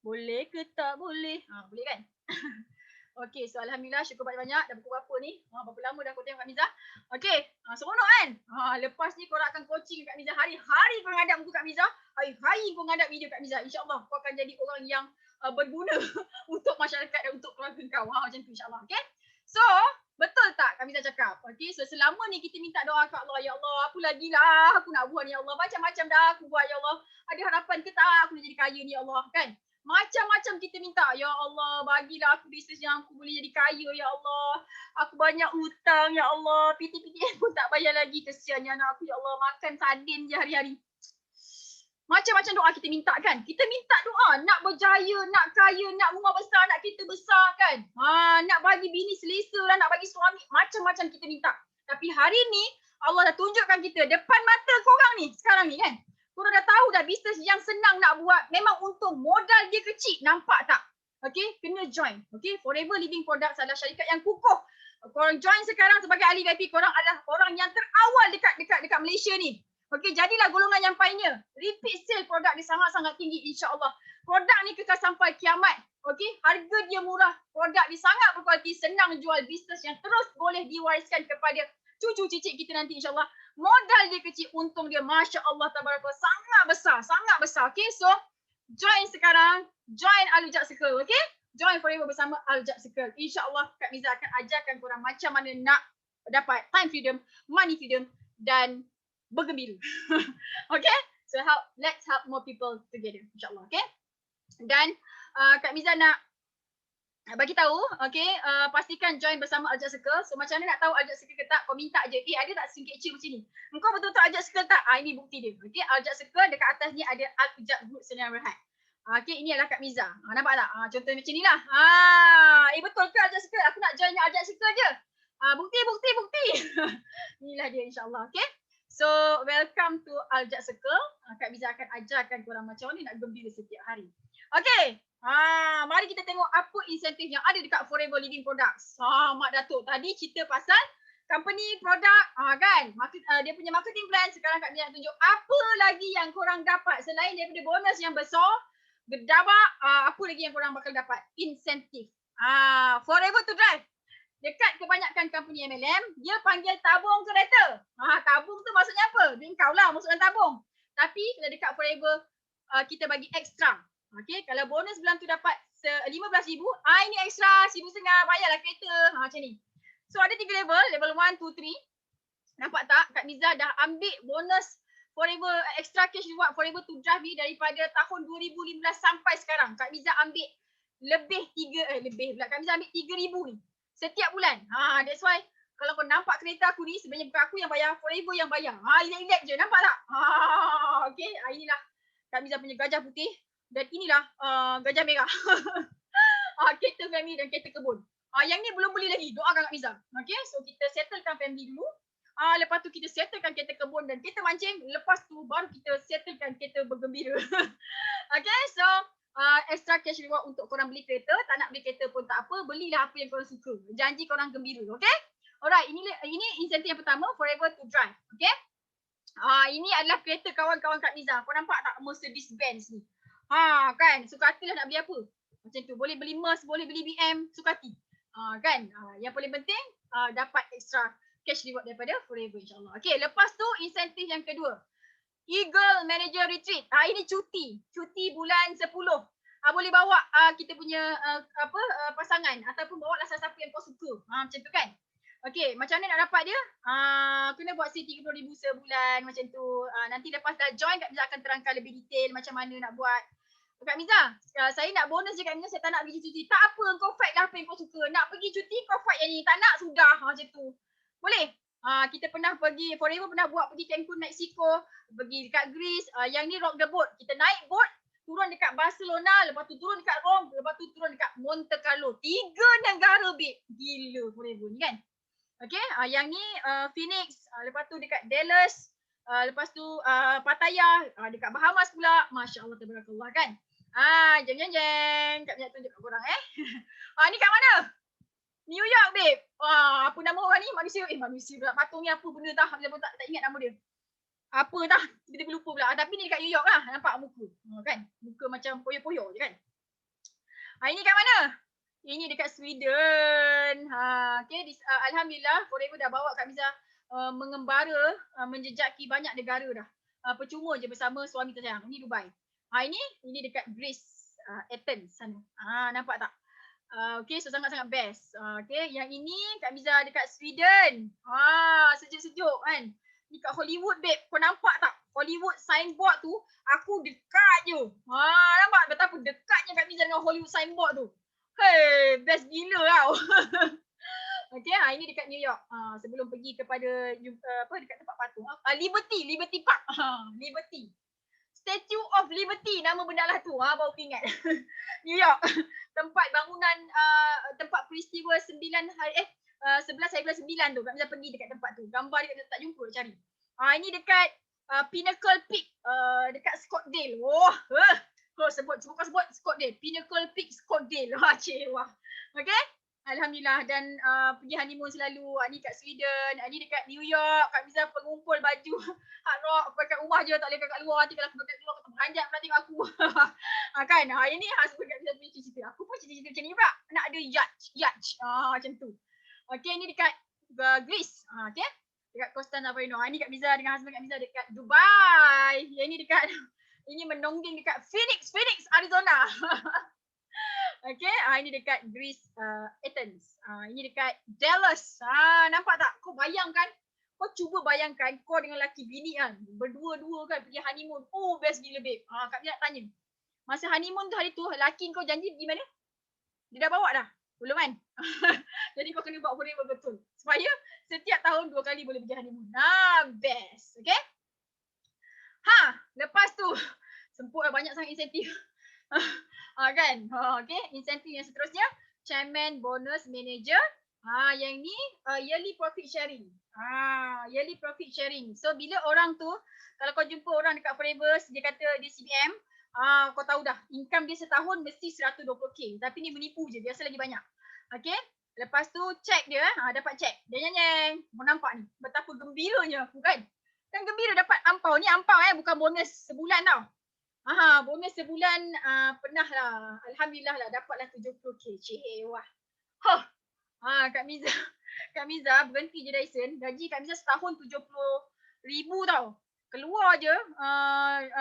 Boleh ke tak boleh? Boleh kan? Okay, so Alhamdulillah, syukur banyak-banyak. Dah pukul berapa ni? Berapa lama dah kau tengok Kak Miza? Okay, seronok kan? Lepas ni korang akan coaching Kak Miza. Hari-hari kau ngadap muka Kak Miza. Hari-hari kau ngadap video Kak Miza. InsyaAllah kau akan jadi orang yang berguna untuk masyarakat dan untuk keluarga kau. Macam tu insyaAllah. Okay, so betul tak Kak Miza cakap? Okay, so selama ni kita minta doa kat Allah. Ya Allah, apa lagi lah aku nak buat ni, Ya Allah. Macam-macam dah aku buat, Ya Allah. Ada harapan ke tak aku nak jadi kaya ni, Ya Allah, kan? Macam-macam kita minta. Ya Allah, bagilah aku bisnes yang aku boleh jadi kaya, Ya Allah. Aku banyak hutang, Ya Allah. PT-PT pun tak bayar lagi. Kesiannya anak aku, Ya Allah. Makan sardin je hari-hari. Macam-macam doa kita minta kan. Kita minta doa nak berjaya, nak kaya, nak rumah besar, nak kereta besar kan. Nak bagi bini selesa lah, nak bagi suami. Macam-macam kita minta. Tapi hari ni Allah dah tunjukkan kita depan mata korang ni sekarang ni kan. Korang dah tahu dah bisnes yang senang nak buat. Memang untung, modal dia kecil. Nampak tak? Okay, kena join. Okay, Forever Living Products adalah syarikat yang kukuh. Korang join sekarang sebagai ahli VIP. Korang adalah orang yang terawal dekat Malaysia ni. Okay, jadilah golongan yang pioneer. Repeat sale produk dia sangat-sangat tinggi, insya-Allah. Produk ni kekal sampai kiamat. Okay, harga dia murah. Produk dia sangat berkualiti, senang jual, bisnes yang terus boleh diwariskan kepada cucu cicit kita nanti, insya-Allah. Modal dia kecil, untung dia Masya Allah tabarakallah sangat besar. Okay, so join sekarang, join Aljaz Circle, okay? Join Forever bersama Aljaz Circle. InsyaAllah Kak Miza akan ajarkan korang macam mana nak dapat time freedom, money freedom dan bergembira. Okay, so let's help more people together, insyaAllah, okay? Dan Kak Miza nak bagi tahu, okay, pastikan join bersama Aljaz Circle. So macam mana nak tahu Aljaz Circle ke tak? Kau minta je, ada tak screen capture macam ni? Engkau betul-betul Aljaz Circle tak? Ini bukti dia. Okay, Aljaz Circle dekat atas ni ada Aljaz Group Sdn Bhd. Okay, ini adalah Kak Miza. Nampak tak? Contoh macam ni lah. Betul ke Aljaz Circle? Aku nak join Aljaz Circle je. Bukti. Inilah dia, insyaAllah. Okay, so welcome to Aljaz Circle. Kak Miza akan ajarkan korang macam mana nak gembira setiap hari. Okay, mari kita tengok apa insentif yang ada dekat Forever Living Products. Mak Datuk tadi cerita pasal company produk, kan? Dia punya marketing plan. Sekarang Kak Miza tunjuk apa lagi yang korang dapat selain daripada bonus yang besar, gedabak, apa lagi yang korang bakal dapat? Insentif. Forever to Drive. Dekat kebanyakan company MLM, dia panggil tabung kereta. Tabung tu maksudnya apa? Duit kau lah masukkan tabung. Tapi kalau dekat Forever, kita bagi ekstra. Okay, kalau bonus bulan tu dapat RM15,000, ini ekstra RM1,500, bayarlah kereta. Macam ni. So ada 3 level, level 1, 2, 3. Nampak tak? Kak Miza dah ambil bonus Forever extra cash reward Forever to Drive ni daripada tahun 2015 sampai sekarang. Kak Miza ambil lebih pula. Kak Miza ambil 3,000 ni setiap bulan. That's why kalau kau nampak kereta aku ni, sebenarnya bukan aku yang bayar, Forever yang bayar. Relax je, nampak tak? Okay, inilah Kak Miza punya gajah putih dan inilah gajah merah. Kereta family dan kereta kebun. Yang ni belum beli lagi. Doakan Kak Miza. Okay, so kita settlekan family dulu. Lepas tu kita settlekan kereta kebun dan kereta mancing. Lepas tu baru kita settlekan kereta bergembira. Okay, so extra cash reward untuk korang beli kereta. Tak nak beli kereta pun tak apa. Belilah apa yang korang suka. Janji korang gembira. Okay. Alright, ini insentif yang pertama, Forever to Drive. Okay. Ini adalah kereta kawan-kawan Kak Miza. Kau nampak tak Mercedes Benz ni? Kan, suka hati lah nak beli apa. Macam tu, boleh beli Merc, boleh beli BM, suka hati. Kan, yang paling penting dapat extra cash reward daripada Forever insyaAllah. Okay, lepas tu insentif yang kedua. Eagle Manager Retreat. Ini cuti bulan 10. Boleh bawa kita punya pasangan ataupun bawa lah siapa yang kau suka. Macam tu kan. Okay, macam mana nak dapat dia? Kena buat RM30,000 sebulan macam tu. Nanti lepas dah join, Kak Miza akan terangkan lebih detail macam mana nak buat. Kak Miza, saya nak bonus je Kak Miza, saya tak nak pergi cuti. Tak apa, kau fight lah apa yang kau suka. Nak pergi cuti, kau fight yang ni. Tak nak, sudah. Macam tu. Boleh? Kita pernah pergi, Forever pernah buat pergi Cancun, Mexico, pergi dekat Greece. Yang ni rock the boat. Kita naik boat, turun dekat Barcelona, lepas tu turun dekat Rome, lepas tu turun dekat Monte Carlo. 3 negara, babe. Gila Forever ni kan? Okay, yang ni Phoenix, lepas tu dekat Dallas, lepas tu Pattaya, dekat Bahamas pula. Masya Allah, tabarakallah kan? Jeng. Kak Miza tunjuk kat korang ni kat mana? New York, babe. Apa nama orang ni? Manusia pula. Patung ni apa benda tak? Kak Miza pun tak ingat nama dia. Apa dah? Tiba-tiba lupa pula. Tapi ni dekat New York lah. Nampak muka. Kan? Muka macam poyo-poyo je kan? Ini kat mana? Ini dekat Sweden. Okay, Alhamdulillah Forever dah bawa Kak Miza mengembara, menjejaki banyak negara dah. Percuma je bersama suami tersayang. Ini Dubai. Ini dekat Greece, Athens sana. Nampak tak? Okay, so sangat-sangat best. Okay, yang ini Kak Miza dekat Sweden. Sejuk-sejuk kan. Ni kat Hollywood, babe. Kau nampak tak? Hollywood signboard tu, aku dekat je. Nampak betapa dekatnya Kak Miza dengan Hollywood signboard tu. Hey, best gila tau. Okay, ini dekat New York. Sebelum pergi kepada dekat tempat patung. Liberty Park. Liberty. Statue of Liberty, nama benda lah tu. Baru ingat. New York. Tempat bangunan, tempat peristiwa 11 hari bulan 9 tu. Kak Miza pergi dekat tempat tu. Gambar dia tak jumpa, cari. Ini dekat Pinnacle Peak, dekat Scottsdale. Sebut Scottsdale. Pinnacle Peak Scottsdale. Wah. Okay. Alhamdulillah, dan pergi honeymoon selalu. Ni kat Sweden, ni dekat New York. Kak Miza pengumpul baju hard rock kat rumah je, tak boleh kat luar. Nanti kalau aku kat luar, kau beranjak pula tengok aku. Kan, ini husband Kak Miza punya cita-cita. Aku pun cita-cita macam ni pula. Nak ada yacht. Macam tu. Okay, ni dekat Greece. Okay, dekat Costa Navarino. Ni Kak Miza dengan husband Kak Miza dekat Dubai. Ini menongging dekat Phoenix, Arizona. Okay, ini dekat Greece, Athens. Ini dekat Dallas. Nampak tak? Kau bayangkan, kau cuba bayangkan kau dengan laki bini kan, berdua-dua kan pergi honeymoon. Best gila, babe. Kak Miza nak tanya. Masa honeymoon tu, hari tu, laki kau janji pergi mana? Dia dah bawa dah? Belum kan? Jadi kau kena buat Forever betul. Supaya setiap tahun 2 kali boleh pergi honeymoon. Best. Okay? Lepas tu, semput banyak sangat insentif. Kan? Okay, insentif yang seterusnya, Chairman Bonus Manager. Yang ni yearly profit sharing. Yearly profit sharing. So bila orang tu, kalau kau jumpa orang dekat Forever, dia kata dia CBM, kau tahu dah, income dia setahun mesti 120k. Tapi ni menipu je, biasa lagi banyak. Okay, lepas tu check dia, dapat check. Dia nyeng, mau nampak ni, betapa gembiranya aku kan. Kan gembira dapat ampau. Ni ampau bukan bonus sebulan tau. Bonus sebulan pernah lah. Alhamdulillah lah, dapatlah 70k. Wah. Kak Miza berhenti je Dyson. Gaji Kak Miza setahun 70,000 tau. Keluar je,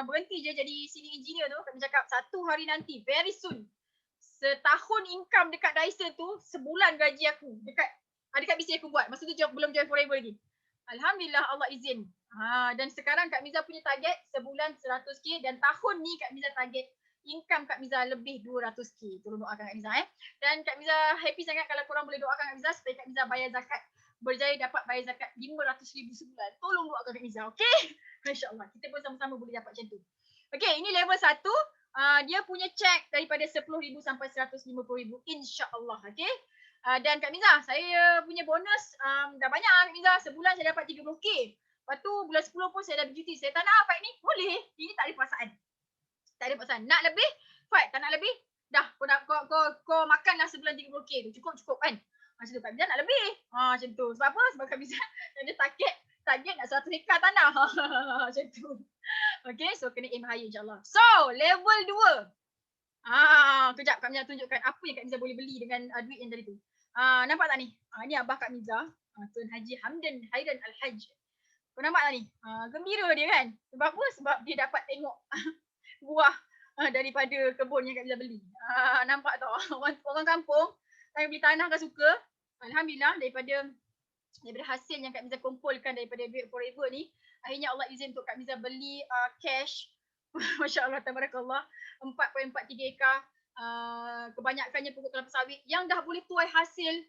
berhenti je jadi senior engineer tu. Kak Miza cakap, satu hari nanti, very soon, setahun income dekat Dyson tu, sebulan gaji aku. Dekat bisnes aku buat. Masa tu belum join Forever lagi. Alhamdulillah Allah izin. Dan sekarang Kak Miza punya target sebulan 100k dan tahun ni Kak Miza target income Kak Miza lebih 200k. Tolong doakan Kak Miza Dan Kak Miza happy sangat kalau korang boleh doakan Kak Miza supaya Kak Miza bayar zakat. Berjaya dapat bayar zakat 500,000 sebulan. Tolong doakan Kak Miza, okey? Masya-Allah. Kita pun sama-sama boleh dapat macam tu. Okey, ini level 1. Dia punya check daripada 10,000 sampai 150,000 insya-Allah, okey? Dan Kak Miza, saya punya bonus dah banyak Kak Miza. Sebulan saya dapat 30k. Lepas tu bulan 10 pun saya dah bercuti. Saya tak nak apa ni? Boleh. Ini tak ada paksaan. Tak ada paksaan. Nak lebih? Fine. Tak nak lebih? Dah. Kau makanlah sebulan 30k tu. Cukup kan? Macam tu Kak Miza nak lebih. Macam tu. Sebab apa? Sebab Kak Miza ada target nak 100 hektar tanah. Macam tu. Okay. So kena aim higher insyaAllah. So level 2. Kejap Kak Miza tunjukkan apa yang Kak Miza boleh beli dengan duit yang tadi tu. Nampak tak ni? Ni abah Kak Miza. Tuan Haji Hamdan Hairan Al-Hajj. Kau nampak tak ni? Gembira dia kan? Sebab apa? Sebab dia dapat tengok buah daripada kebun yang Kak Miza beli. Nampak tak? Orang kampung yang beli tanah kan suka. Alhamdulillah daripada hasil yang Kak Miza kumpulkan daripada duit forever ni, akhirnya Allah izin untuk Kak Miza beli cash. Masya Allah, tabarakallah. 4.43 ekar. Kebanyakannya pokok kelapa sawit yang dah boleh tuai hasil.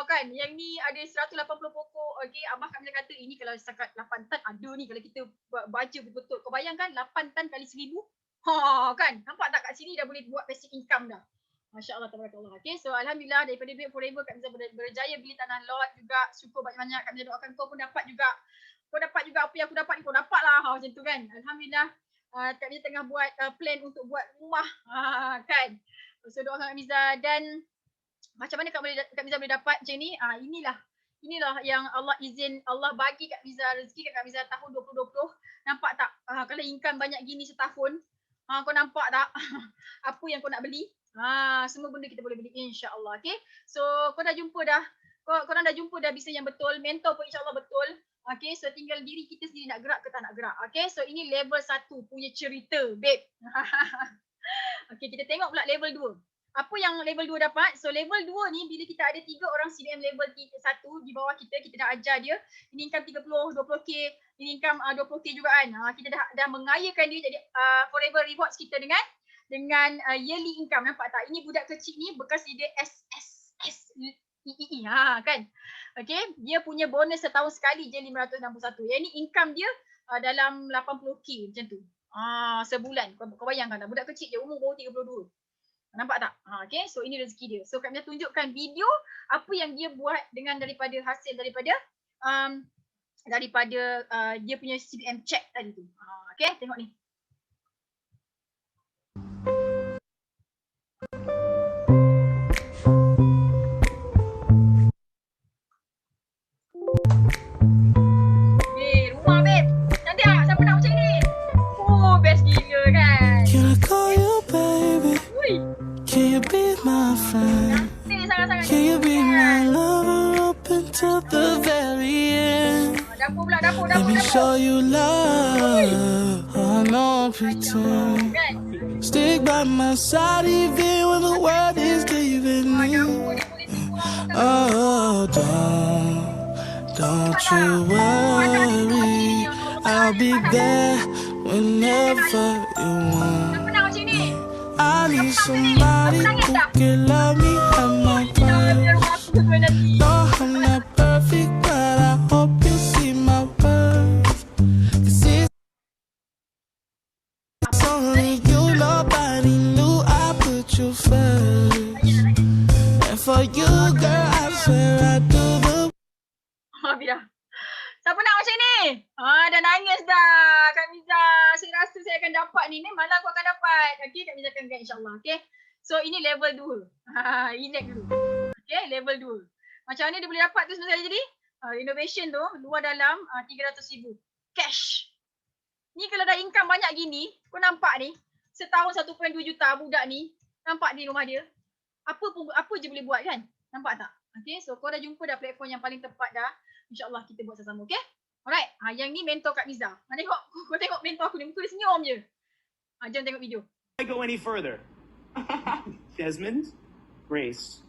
Kan, yang ni ada 180 pokok. Okay, abah Kak Miza kata ini kalau setakat 8 tan ada ni kalau kita baca betul-betul. Kau bayangkan 8 tan kali 1,000. Kan, nampak tak kat sini dah boleh buat basic income dah. Masya Allah, tabarakallah. Okay, so Alhamdulillah daripada duit forever Kak Miza berjaya beli tanah lot juga. Syukur banyak-banyak. Kak Miza doakan kau pun dapat juga. Kau dapat juga apa yang aku dapat ni, kau dapat lah. Macam tu kan. Alhamdulillah. Kak Miza tengah buat plan untuk buat rumah. Kan. So doakan Kak Miza. Dan macam mana Kak Miza boleh dapat macam ni? Inilah yang Allah izin, Allah bagi Kak Miza rezeki kat Kak Miza tahun 2020. Nampak tak? Kalau income banyak gini setahun, kau nampak tak apa yang kau nak beli? Semua benda kita boleh beli insya-Allah. Okay? So kau dah jumpa dah. Korang dah jumpa dah bisnes yang betul, mentor pun insya-Allah betul. Okay, so tinggal diri kita sendiri nak gerak ke tak nak gerak. Okay, so ini level 1 punya cerita, babe. Okay, kita tengok pula level 2. Apa yang level 2 dapat? So level 2 ni bila kita ada 3 orang CBM level 1 di bawah kita dah ajar dia. Ini income 30, 20k, ini income 20k juga kan. Kita dah mengayakan dia jadi forever rewards kita dengan yearly income. Nampak tak? Ini budak kecil ni bekas dia SSSEE kan. Okay, dia punya bonus setahun sekali je 561. Yang ni income dia dalam 80k macam tu. Sebulan. Kau bayangkan tak? Budak kecil je umur baru 32. Nampak tak? Okay, so ini rezeki dia. So Kak Miza tunjukkan video apa yang dia buat dengan daripada hasil daripada dia punya CBM check tadi tu. Okay, tengok ni. Rumah babe. Cantik tak? Siapa nak macam ni? Best gila kan? Can I call you baby? Can you be my friend? Can you be my lover up until the very end? Let me show you love. No pretend. Stick by my side even when the world is giving in. Oh, don't you worry. I'll be there whenever you want. I need somebody who can love me at my best. No, I'm not perfect, but I hope you see my worth. 'Cause it's only you, nobody knew I put you first. And for you, girl, I swear I do the. Siapa nak macam ni? Dah nangis dah Kak Miza. Saya rasa saya akan dapat ni. Malam aku akan dapat. Okay, Kak Miza akan guide insyaAllah. Okay. So ini level 2. Relax dulu. Okay, level 2. Macam mana dia boleh dapat tu sebenarnya jadi? Innovation tu, luar dalam 300,000. Cash. Ni kalau dah income banyak gini, kau nampak ni. Setahun 1.2 juta budak ni. Nampak di rumah dia. Apa je boleh buat kan? Nampak tak? Okay, so kau dah jumpa dah platform yang paling tepat dah. InsyaAllah kita buat sama-sama, okay? Alright, yang ni mentor Kak Miza. Kau tengok mentor aku ni, muka dia senyum je. Jom tengok video. I go any further. Desmond, Grace,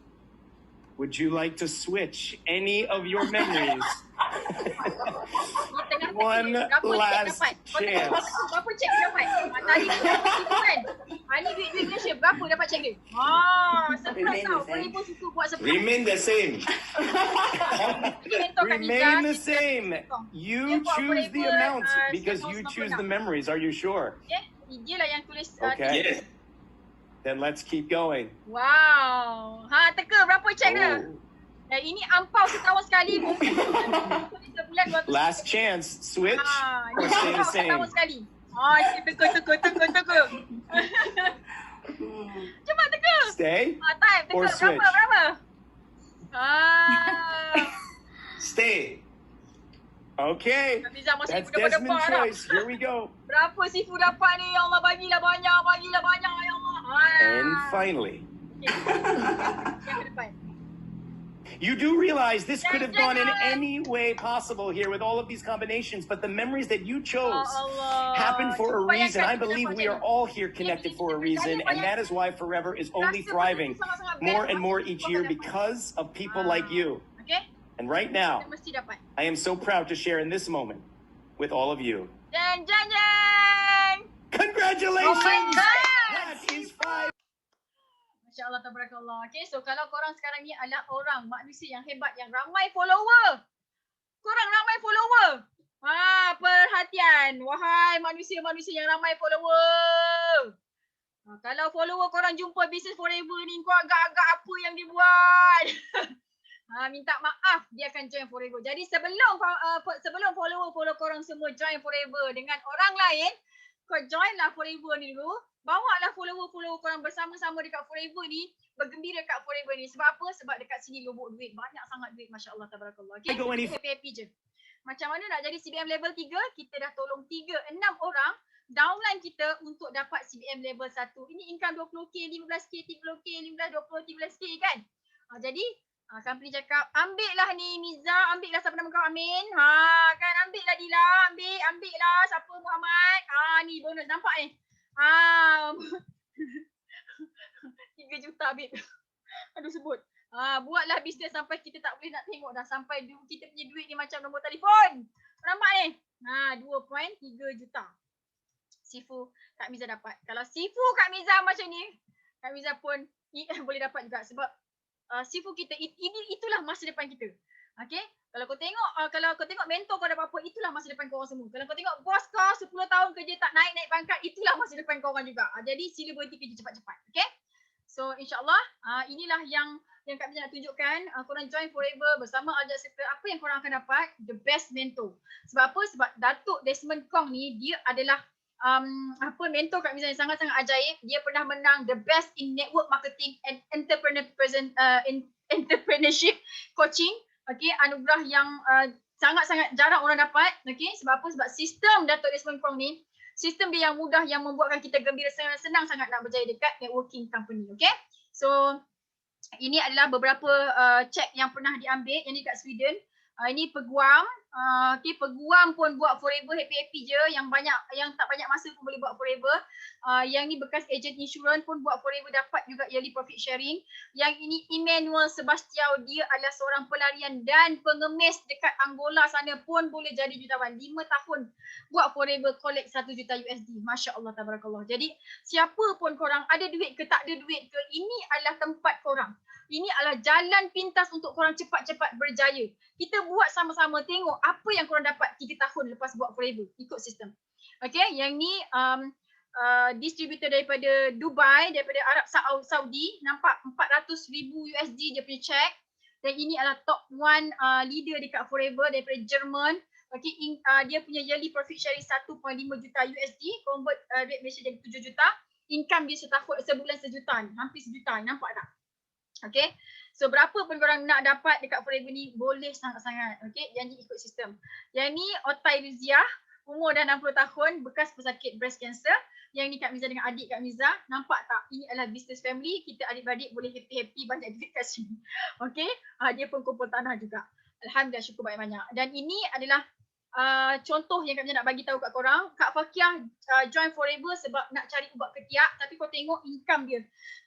would you like to switch any of your memories? One last chance. Berapa cek dia dapat? Tadi itu kan. Ni duit Malaysia berapa dapat cek dia? Surprise tau. Boleh pun suka buat surprise. Remain the same. Remain the same. You choose the amount because you choose the memories. Are you sure? Dia lah yang tulis. Okay. Then let's keep going. Wow. Teka berapa cek dia? Ini ampau setahun sekali. Last chance. Switch or stay the same. Setahun sekali. Teka. Cepat teka. Stay Time. or Teka switch. berapa? Stay. Okay. That's Desmond's choice. Here we go. Berapa Sifu dapat ni? Ya Allah, bagilah banyak ya Allah. And finally. Yang ke depan. You do realize this could have gone in any way possible here with all of these combinations, but the memories that you chose happened for a reason. I believe we are all here connected for a reason, and that is why Forever is only thriving more and more each year because of people like you. And right now, I am so proud to share in this moment with all of you. Congratulations! That is 5. Masya Allah, tabarakallah. Okay, so kalau korang sekarang ni adalah orang, manusia yang hebat, yang ramai follower. Korang ramai follower. Perhatian. Wahai manusia-manusia yang ramai follower. Kalau follower korang jumpa Business Forever ni, kau agak-agak apa yang dia buat? Minta maaf, dia akan join Forever. Jadi sebelum follow korang semua join Forever dengan orang lain, kau join lah Forever ni dulu. Bawa lah follower korang bersama-sama dekat Forever ni. Bergembira dekat Forever ni. Sebab apa? Sebab dekat sini lubuk duit. Banyak sangat duit. Masya Allah, tabarakallah. Okay? Happy je. Macam mana nak jadi CBM level 3? Kita dah tolong 6 orang downline kita untuk dapat CBM level 1. Ini income 20k, 15k, 30k, 15, 20, 13k kan? Jadi company cakap, ambil lah ni Miza, ambil lah siapa nama kau, Amin. Kan, ambil lah Dila, ambil lah siapa Muhammad. Ni bonus, nampak ni? 3 juta babe. Aduh sebut. Buatlah bisnes sampai kita tak boleh nak tengok dah. Sampai kita punya duit ni macam nombor telefon. Nampak ni? 2.3 juta. Sifu Kak Miza dapat. Kalau Sifu Kak Miza macam ni, Kak Miza pun boleh dapat juga. Sebab Sifu kita, itulah masa depan kita. Okay? Kalau kau tengok mentor kau dapat apa, itulah masa depan kau orang semua. Kalau kau tengok bos kau 10 tahun kerja tak naik pangkat, itulah masa depan kau orang juga. Jadi sila berhenti kerja cepat-cepat. Okay? So insyaAllah inilah yang Kak Miza nak tunjukkan. Korang join Forever bersama Al Sector. Apa yang korang akan dapat? The best mentor. Sebab apa? Sebab Datuk Desmond Kong ni, dia adalah mentor Kak Miza yang sangat-sangat ajaib. Dia pernah menang the best in network marketing and entrepreneurship coaching. Okay, anugerah yang sangat-sangat jarang orang dapat. Okay, sebab apa? Sebab sistem Datuk Desmond Kong ni, sistem dia yang mudah yang membuatkan kita gembira, senang sangat nak berjaya dekat networking company. Okay, so ini adalah beberapa check yang pernah diambil yang dekat Sweden. Ini peguam. Okay, peguam pun buat Forever happy-happy je. Yang tak banyak masa pun boleh buat Forever. Yang ni bekas agent insurance pun buat Forever, dapat juga yearly profit sharing. Yang ini Emmanuel Sebastião, dia adalah seorang pelarian dan pengemis dekat Angola sana pun boleh jadi jutawan. 5 tahun buat Forever, collect 1 juta USD. Masya Allah, tabarakallah. Jadi siapa pun korang, ada duit ke tak ada duit ke, ini adalah tempat korang. Ini adalah jalan pintas untuk korang cepat-cepat berjaya. Kita buat sama-sama, tengok apa yang korang dapat 3 tahun lepas buat Forever. Ikut sistem. Okay, yang ni distributor daripada Dubai, daripada Arab Saudi. Nampak 400,000 USD dia punya check. Dan ini adalah top 1 leader dekat Forever daripada Jerman. Okay, dia punya yearly profit sharing 1.5 juta USD. Convert rate Malaysia jadi 7 juta. Income dia sebulan 1 juta ni. Hampir 1 juta ni. Nampak tak? Okay, so berapa pun korang nak dapat dekat Forever ni, boleh sangat-sangat. Okay, yang ni ikut sistem. Yang ni Otai Ruziah, umur dah 60 tahun, bekas pesakit breast cancer. Yang ni Kak Miza dengan adik Kak Miza. Nampak tak? Ini adalah business family. Kita adik-beradik boleh happy-happy, banyak duit kat sini. Okay, dia pun kumpul tanah juga. Alhamdulillah, syukur banyak-banyak. Dan ini adalah contoh yang Kak Miza nak bagi tahu kat korang, Kak Fakiah join Forever sebab nak cari ubat ketiak, tapi kau tengok income dia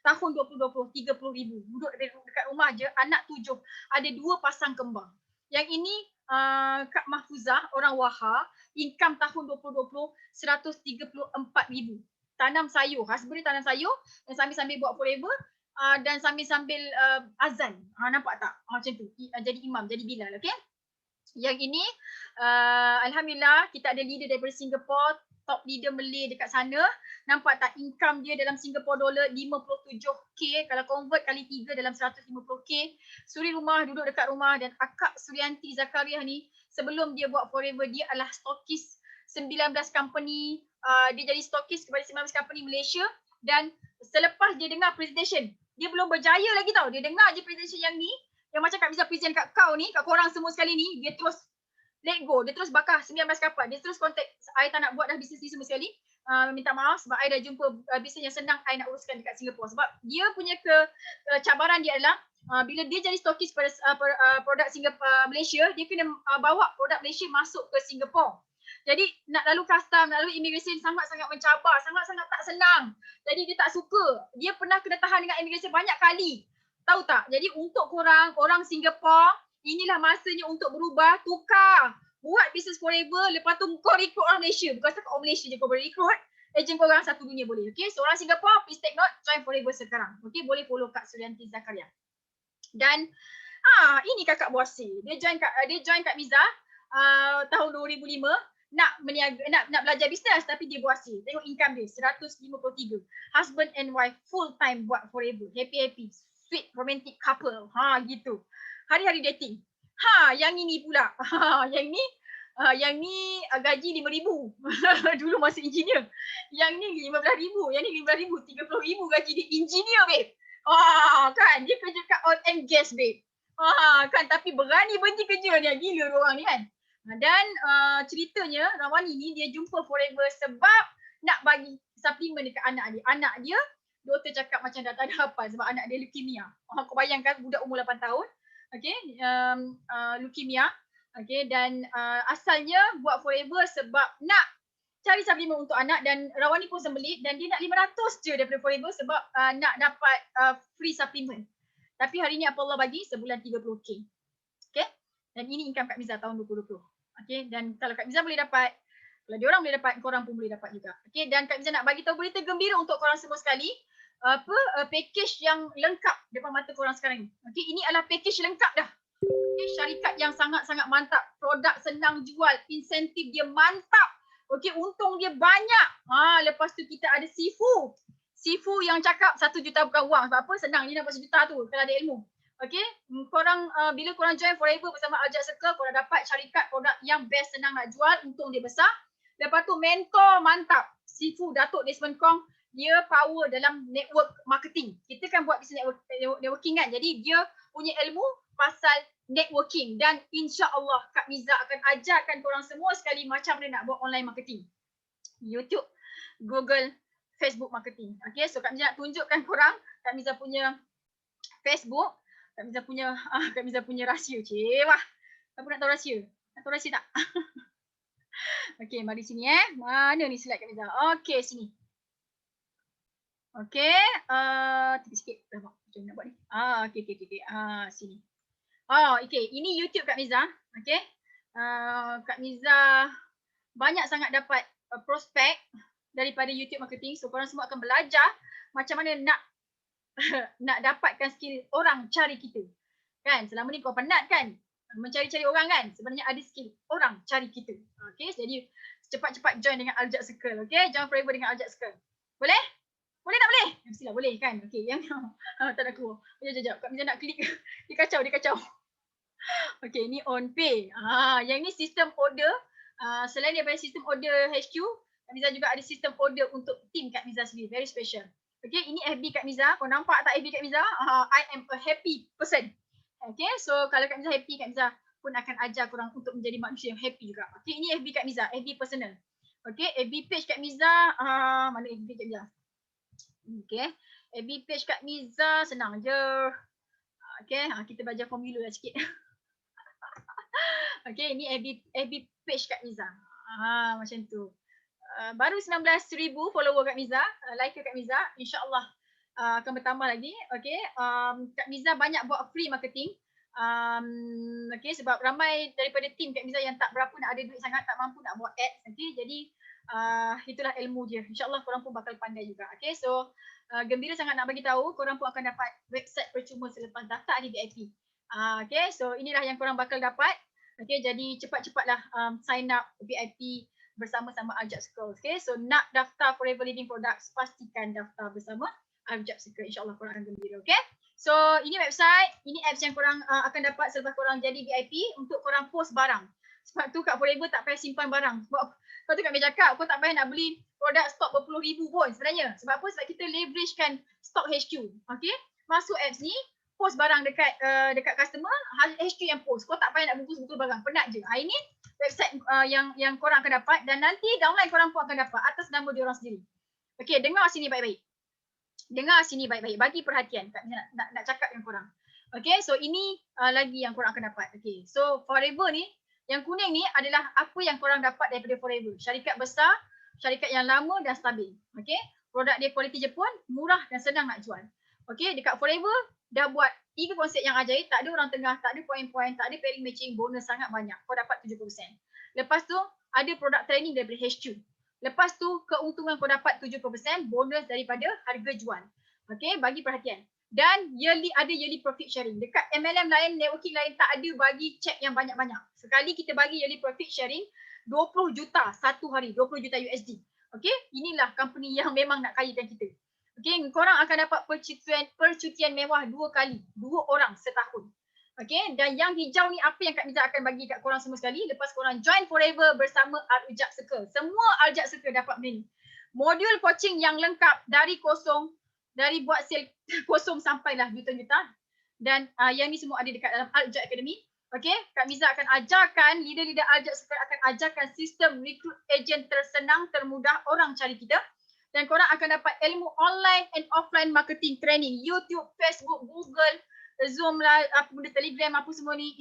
tahun 2020 30,000. Duduk dekat rumah je, anak 7, ada 2 pasang kembar. Yang ini Kak Mahfuzah orang Wahha, income tahun 2020 134,000. Tanam sayur, husband tanam sayur dan sambil-sambil buat Forever dan sambil-sambil azan. Nampak tak? Macam tu. Jadi imam, jadi Bilal, okey? Yang ini alhamdulillah kita ada leader daripada Singapore, top leader Malay dekat sana. Nampak tak income dia dalam Singapore dollar 57k, kalau convert kali 3 dalam 150k. Suri rumah, duduk dekat rumah. Dan Akak Suryanti Zakaria ni sebelum dia buat Forever, dia adalah stokis 19 company. Dia jadi stokis kepada 19 company Malaysia. Dan selepas dia dengar presentation, dia belum berjaya lagi tau. Dia dengar je presentation yang ni, yang macam Kak Miza present kat kau ni, kat korang semua sekali ni, dia terus let go. Dia terus bakar 19 kapal. Dia terus contact, I tak nak buat dah bisnes ni semua sekali. Minta maaf sebab I dah jumpa bisnes yang senang I nak uruskan dekat Singapore. Sebab dia punya cabaran dia adalah bila dia jadi stokis pada produk Singapore, Malaysia, dia kena bawa produk Malaysia masuk ke Singapore. Jadi nak lalu custom, nak lalu immigration sangat-sangat mencabar, sangat-sangat tak senang. Jadi dia tak suka. Dia pernah kena tahan dengan immigration banyak kali. Tahu tak? Jadi untuk korang, orang Singapore, inilah masanya untuk berubah, tukar. Buat business Forever, lepas tu kau rekrut orang Malaysia. Bukan setakat orang Malaysia je kau boleh rekrut. Ejen korang satu dunia boleh. Okay, so orang Singapore, please take note, join Forever sekarang. Okay, boleh follow Kak Suryanti Zakaria. Dan ini kakak Bossy. Dia join Kak Miza tahun 2005. Nak belajar bisnes tapi dia Bossy. Tengok income dia 153. Husband and wife full time buat Forever. Happy. Sweet romantic couple. Gitu. Hari-hari dating. Yang ini pula. Yang ni gaji 5,000. Dulu masih engineer. Yang ni 15,000. Yang ni 15,000. 30,000 gaji dia engineer, babe. Kan? Dia kerja kat oil and gas, babe. Kan? Tapi berani berhenti kerja dia. Gila orang ni kan. Dan ceritanya Rawani ni dia jumpa Forever sebab nak bagi suplemen dekat anak dia. Anak dia, doktor cakap macam dah tak ada apa sebab anak dia leukemia. Kau bayangkan budak umur 8 tahun. Okay, leukemia. Okay, dan asalnya buat Forever sebab nak cari suplemen untuk anak dan Rawani pun sembelit dan dia nak 500 je daripada Forever sebab nak dapat free suplemen. Tapi hari ni apa Allah bagi? Sebulan 30k. Okay, dan ini income Kak Miza tahun 2020. Okay, dan kalau Kak Miza boleh dapat, kalau diorang boleh dapat, korang pun boleh dapat juga. Okay, dan Kak Miza nak bagi tahu berita gembira untuk korang semua sekali. Package yang lengkap depan mata korang sekarang ni. Okay, ini adalah package lengkap dah. Okay, syarikat yang sangat-sangat mantap. Produk senang jual, insentif dia mantap. Okay, untung dia banyak. Lepas tu kita ada Sifu. Sifu yang cakap 1 juta bukan wang. Sebab apa? Senang dia dapat 1 juta tu kalau ada ilmu. Okay, korang bila korang join Forever bersama Al-Jad Circle, korang dapat syarikat produk yang best, senang nak jual, untung dia besar. Lepas tu mentor mantap. Sifu Datuk Desmond Kong, dia power dalam network marketing. Kita kan buat business networking kan. Jadi dia punya ilmu pasal networking dan insya-Allah Kak Miza akan ajarkan korang semua sekali macam mana nak buat online marketing. YouTube, Google, Facebook marketing. Okay, so Kak Miza nak tunjukkan korang Kak Miza punya Facebook, Kak Miza punya rahsia. Wah. Apa nak tahu rahsia? Nak tahu rahsia tak? Okay, mari sini Mana ni slide Kak Miza? Okay, sini. Okay, tepi sikit. Macam nak buat ni. Okay. Sini. Okay, ini YouTube Kak Miza. Okay. Kak Miza banyak sangat dapat prospek daripada YouTube marketing. So, korang semua akan belajar macam mana nak dapatkan skill orang cari kita. Kan? Selama ni kau penat kan? Mencari-cari orang kan? Sebenarnya ada skill orang cari kita. Okay, jadi cepat-cepat join dengan Al-Jad Circle. Okay, join Forever dengan Al-Jad Circle. Boleh? Boleh tak boleh? Mestilah boleh kan? Okay, yang tak nak keluar. Sekejap. Kak Miza nak klik. Dia kacau. Okay, ni on pay. Yang ni sistem order. Selain daripada sistem order HQ, Kak Miza juga ada sistem order untuk team Kak Miza sendiri. Very special. Okay, ini FB Kak Miza. Kau nampak tak FB Kak Miza? I am a happy person. Okay, so kalau Kak Miza happy, Kak Miza pun akan ajar korang untuk menjadi manusia yang happy juga. Okay, ini FB Kak Miza. FB personal. Okay, FB page Kak Miza. Mana FB Kak Miza? Okay, FB page Kak Miza senang je. Okay, kita belajar formula lah sikit. Okay, Okay, ini FB page Kak Miza. Macam tu. Baru 19,000 follower Kak Miza, like Kak Miza. InsyaAllah akan bertambah lagi. Okay, Kak Miza banyak buat free marketing. Okay, sebab ramai daripada tim Kak Miza yang tak berapa nak ada duit sangat, tak mampu nak buat ads. Okay, jadi itulah ilmu dia. InsyaAllah korang pun bakal pandai juga. Okay, so gembira sangat nak bagi tahu korang pun akan dapat website percuma selepas daftar di VIP. Okay, so inilah yang korang bakal dapat. Okay, jadi cepat-cepatlah sign up VIP bersama-sama Aljab Circle. Okay, so nak daftar Forever Living Products, pastikan daftar bersama Aljab Circle. InsyaAllah korang akan gembira. Okay, so ini website, ini apps yang korang akan dapat selepas korang jadi VIP untuk korang post barang. Sebab tu kat Forever tak payah simpan barang. Sebab tu Kak Mia cakap, kau tak payah nak beli produk stok berpuluh ribu pun sebenarnya. Sebab apa? Sebab kita leveragekan stok HQ. Okay, masuk apps ni, post barang dekat customer, HQ yang post. Kau tak payah nak bungkus-bungkus barang, penat je. Ini website yang korang akan dapat dan nanti downline korang pun akan dapat atas nama diorang sendiri. Okay, dengar sini baik-baik. Dengar sini baik-baik, bagi perhatian. Nak cakap dengan korang. Okay, so ini lagi yang korang akan dapat. Okay, so Forever ni, yang kuning ni adalah apa yang korang dapat daripada Forever. Syarikat besar, syarikat yang lama dan stabil. Okay, produk dia kualiti Jepun, murah dan senang nak jual. Okay, dekat Forever dah buat 3 konsep yang ajaib, tak ada orang tengah, tak ada point-point, tak ada pairing matching, bonus sangat banyak. Kau dapat 70%. Lepas tu ada produk training daripada HQ. Lepas tu keuntungan kau dapat 70% bonus daripada harga jual. Okay, bagi perhatian. Dan ada yearly profit sharing. Dekat MLM lain, networking lain tak ada bagi check yang banyak-banyak. Sekali kita bagi yearly profit sharing 20 juta satu hari, 20 juta USD. Okay, inilah company yang memang nak kayakan kita. Okay, korang akan dapat percutian mewah 2 kali, 2 orang setahun. Okay, dan yang hijau ni apa yang Kak Miza akan bagi kat korang semua sekali lepas korang join Forever bersama Aljab Circle. Semua Aljab Circle dapat benda ni. Modul coaching yang lengkap dari kosong, dari buat sale kosong sampailah juta-juta. Dan yang ni semua ada dekat dalam Aljab Academy. Okay, Kak Miza akan ajarkan, leader-leader Aljab Circle akan ajarkan sistem recruit agent tersenang, termudah orang cari kita. Dan korang akan dapat ilmu online and offline marketing training. YouTube, Facebook, Google, Zoom lah, apa benda Telegram, apa semua ni,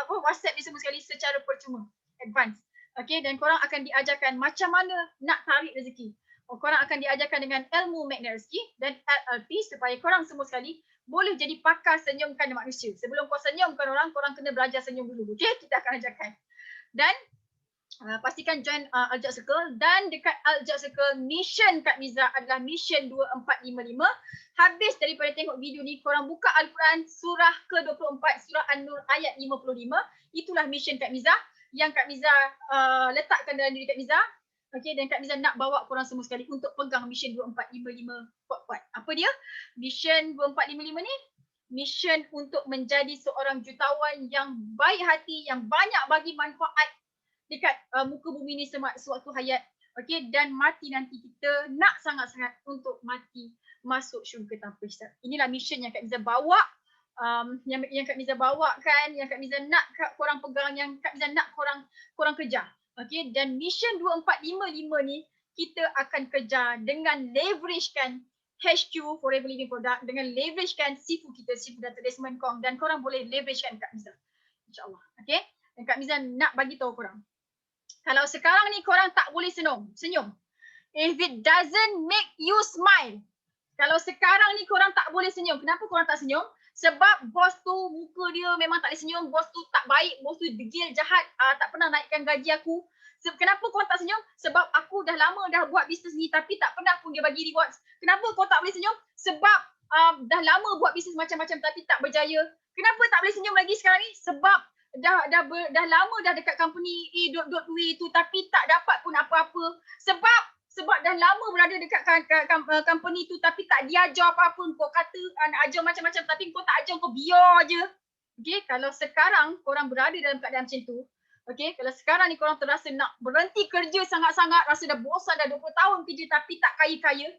WhatsApp ni semua sekali secara percuma. Advance. Okay, dan korang akan diajarkan macam mana nak tarik rezeki. Korang akan diajarkan dengan ilmu magnet rezeki dan LLP supaya korang semua sekali boleh jadi pakar senyumkan manusia. Sebelum kau senyumkan orang, korang kena belajar senyum dulu. Okay, kita akan ajarkan. Dan pastikan join Aljab Circle dan dekat Aljab Circle mission Kak Miza adalah mission 2455. Habis daripada tengok video ni korang buka Al-Quran surah ke-24 surah An-Nur ayat 55. Itulah mission Kak Miza yang Kak Miza letakkan dalam diri Kak Miza. Okay, dan Kak Miza nak bawa korang semua sekali untuk pegang mission 2455 kuat-kuat. Apa dia? Mission 2455 ni mission untuk menjadi seorang jutawan yang baik hati, yang banyak bagi manfaat dekat muka bumi ni sewaktu hayat. Okay, dan mati nanti kita nak sangat-sangat untuk mati masuk syurga tanpa hisab. Inilah mission yang Kak Miza bawa, yang Kak Miza bawakan, yang Kak Miza nak korang pegang, yang Kak Miza nak korang kejar. Okay, dan mission 2455 ni kita akan kejar dengan leveragekan HQ Forever Living Product, dengan leveragekan Sifu kita, Sifu Dr. Desmond Kong, dan korang boleh leveragekan Kak Miza. InsyaAllah. Okay, dan Kak Miza nak bagi tahu korang. Kalau sekarang ni korang tak boleh senyum. If it doesn't make you smile. Kalau sekarang ni korang tak boleh senyum. Kenapa korang tak senyum? Sebab bos tu muka dia memang tak boleh senyum. Bos tu tak baik. Bos tu degil, jahat. Tak pernah naikkan gaji aku. Kenapa korang tak senyum? Sebab aku dah lama dah buat bisnes ni tapi tak pernah pun dia bagi rewards. Kenapa kau tak boleh senyum? Sebab dah lama buat bisnes macam-macam tapi tak berjaya. Kenapa tak boleh senyum lagi sekarang ni? Sebab dah lama dah dekat company A.W tu tapi tak dapat pun apa-apa. Sebab dah lama berada dekat company tu tapi tak diajar apa-apa. Kau kata nak ajar macam-macam tapi kau tak ajar, kau biar je. Okay, kalau sekarang korang berada dalam keadaan macam tu, okay, kalau sekarang ni korang terasa nak berhenti kerja sangat-sangat, rasa dah bosan dah 20 tahun kerja tapi tak kaya-kaya.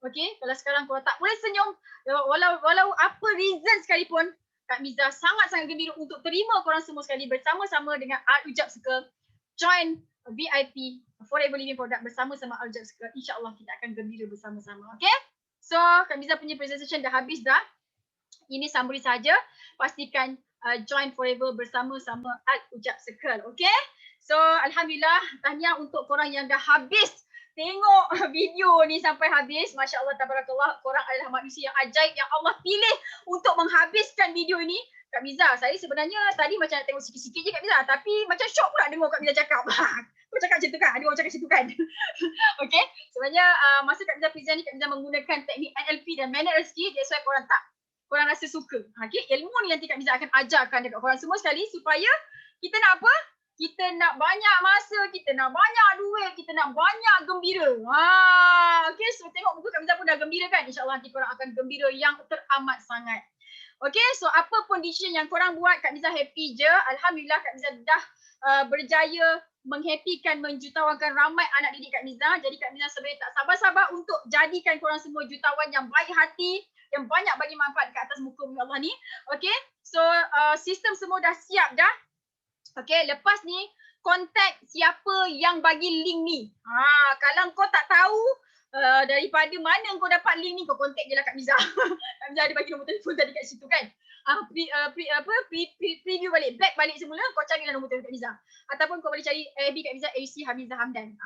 Okay, kalau sekarang korang tak boleh senyum, walau apa reason sekalipun, Kak Miza sangat-sangat gembira untuk terima korang semua sekali bersama-sama dengan Aljab Circle. Join VIP Forever Living Product bersama-sama Aljab Circle. InsyaAllah kita akan gembira bersama-sama. Okay? So, Kak Miza punya presentation dah habis dah. Ini summary saja. Pastikan join forever bersama-sama Al-Ujab Circle. Okay? So Alhamdulillah, tahniah untuk korang yang dah habis tengok video ni sampai habis. Masya Allah, tabarakallah, korang adalah manusia yang ajaib yang Allah pilih untuk menghabiskan video ini. Kak Miza, saya sebenarnya tadi macam nak tengok sikit-sikit je Kak Miza, tapi macam syok pula dengar Kak Miza cakap. Kau cakap macam tu kan? Ada orang cakap macam tu kan? Okay, sebenarnya masa Kak Miza present ni, Kak Miza menggunakan teknik NLP dan Magnet Rezeki, that's why korang rasa suka. Okay, ilmu ni nanti Kak Miza akan ajarkan dekat korang semua sekali supaya kita nak apa? Kita nak banyak masa, kita nak banyak duit, kita nak banyak gembira. Okay, so tengok muka Kak Miza pun dah gembira kan? InsyaAllah nanti korang akan gembira yang teramat sangat. Okay, so apa pun decision yang korang buat, Kak Miza happy je. Alhamdulillah Kak Miza dah berjaya menghappykan, menjutawan ramai anak didik Kak Miza. Jadi Kak Miza sebenarnya tak sabar-sabar untuk jadikan korang semua jutawan yang baik hati, yang banyak bagi manfaat kat atas muka bumi Allah ni. Okay, so sistem semua dah siap dah. Okay, lepas ni kontak siapa yang bagi link ni. Kalau kau tak tahu daripada mana kau dapat link ni, kau kontak je lah Kak Miza. Kak Miza ada bagi nombor telefon tadi kat situ kan. Preview balik, back balik semula, kau carilah nombor telefon Kak Miza. Ataupun kau boleh cari FB Kak Miza, AC Hamizah Hamdan.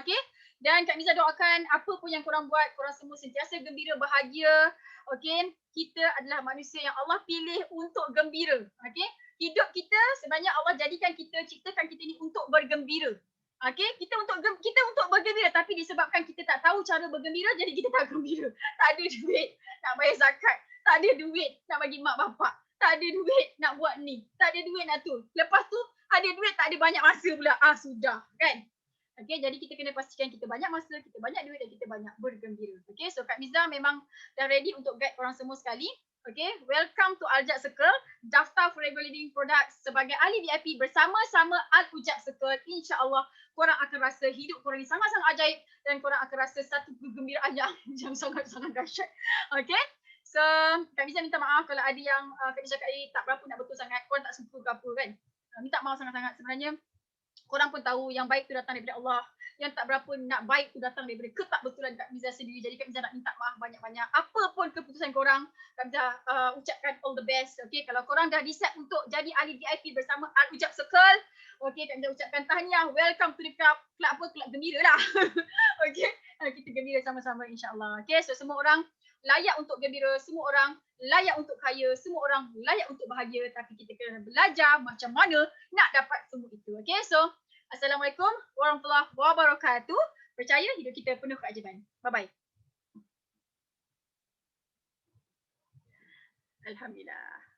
Okay. Dan Kak Miza doakan apa pun yang korang buat, korang semua sentiasa gembira, bahagia. Okay. Kita adalah manusia yang Allah pilih untuk gembira. Okay. Hidup kita sebenarnya Allah jadikan kita, ciptakan kita ni untuk bergembira. Okay, kita untuk bergembira, tapi disebabkan kita tak tahu cara bergembira, jadi kita tak gembira. Tak ada duit nak bayar zakat, tak ada duit nak bagi mak bapak, tak ada duit nak buat ni, tak ada duit nak tu. Lepas tu ada duit, tak ada banyak masa pula. Sudah kan. Okay, jadi kita kena pastikan kita banyak masa, kita banyak duit dan kita banyak bergembira. Okay, so Kak Miza memang dah ready untuk guide korang semua sekali. Okay, welcome to Al-Ujab Circle. Daftar Forever Living Products sebagai ahli VIP bersama-sama Al-Ujab Circle. InsyaAllah korang akan rasa hidup korang ni sangat-sangat ajaib dan korang akan rasa satu kegembiraan yang sangat-sangat dahsyat. Okay, so Kak Miza minta maaf kalau ada yang Kak Miza cakap tak berapa nak betul sangat, korang tak suka ke apa kan. Minta maaf sangat-sangat. Sebenarnya korang pun tahu yang baik tu datang daripada Allah. Yang tak berapa nak baik tu datang daripada ketakbetulan Kak Miza sendiri. Jadi Kak Miza nak minta maaf banyak-banyak. Apa pun keputusan korang, Kak Miza ucapkan all the best. Okay, kalau korang dah decide untuk jadi ahli VIP bersama Al-Ujab Circle, okay, Kak Miza ucapkan tahniah. Welcome to the club. Club gembira lah. Okay, kita gembira sama-sama insyaAllah. Okay, so semua orang layak untuk gembira, semua orang layak untuk kaya, semua orang layak untuk bahagia, tapi kita kena belajar macam mana nak dapat semua itu. Okay, so Assalamualaikum warahmatullahi wabarakatuh. Percaya hidup kita penuh keajaiban. Bye-bye. Alhamdulillah.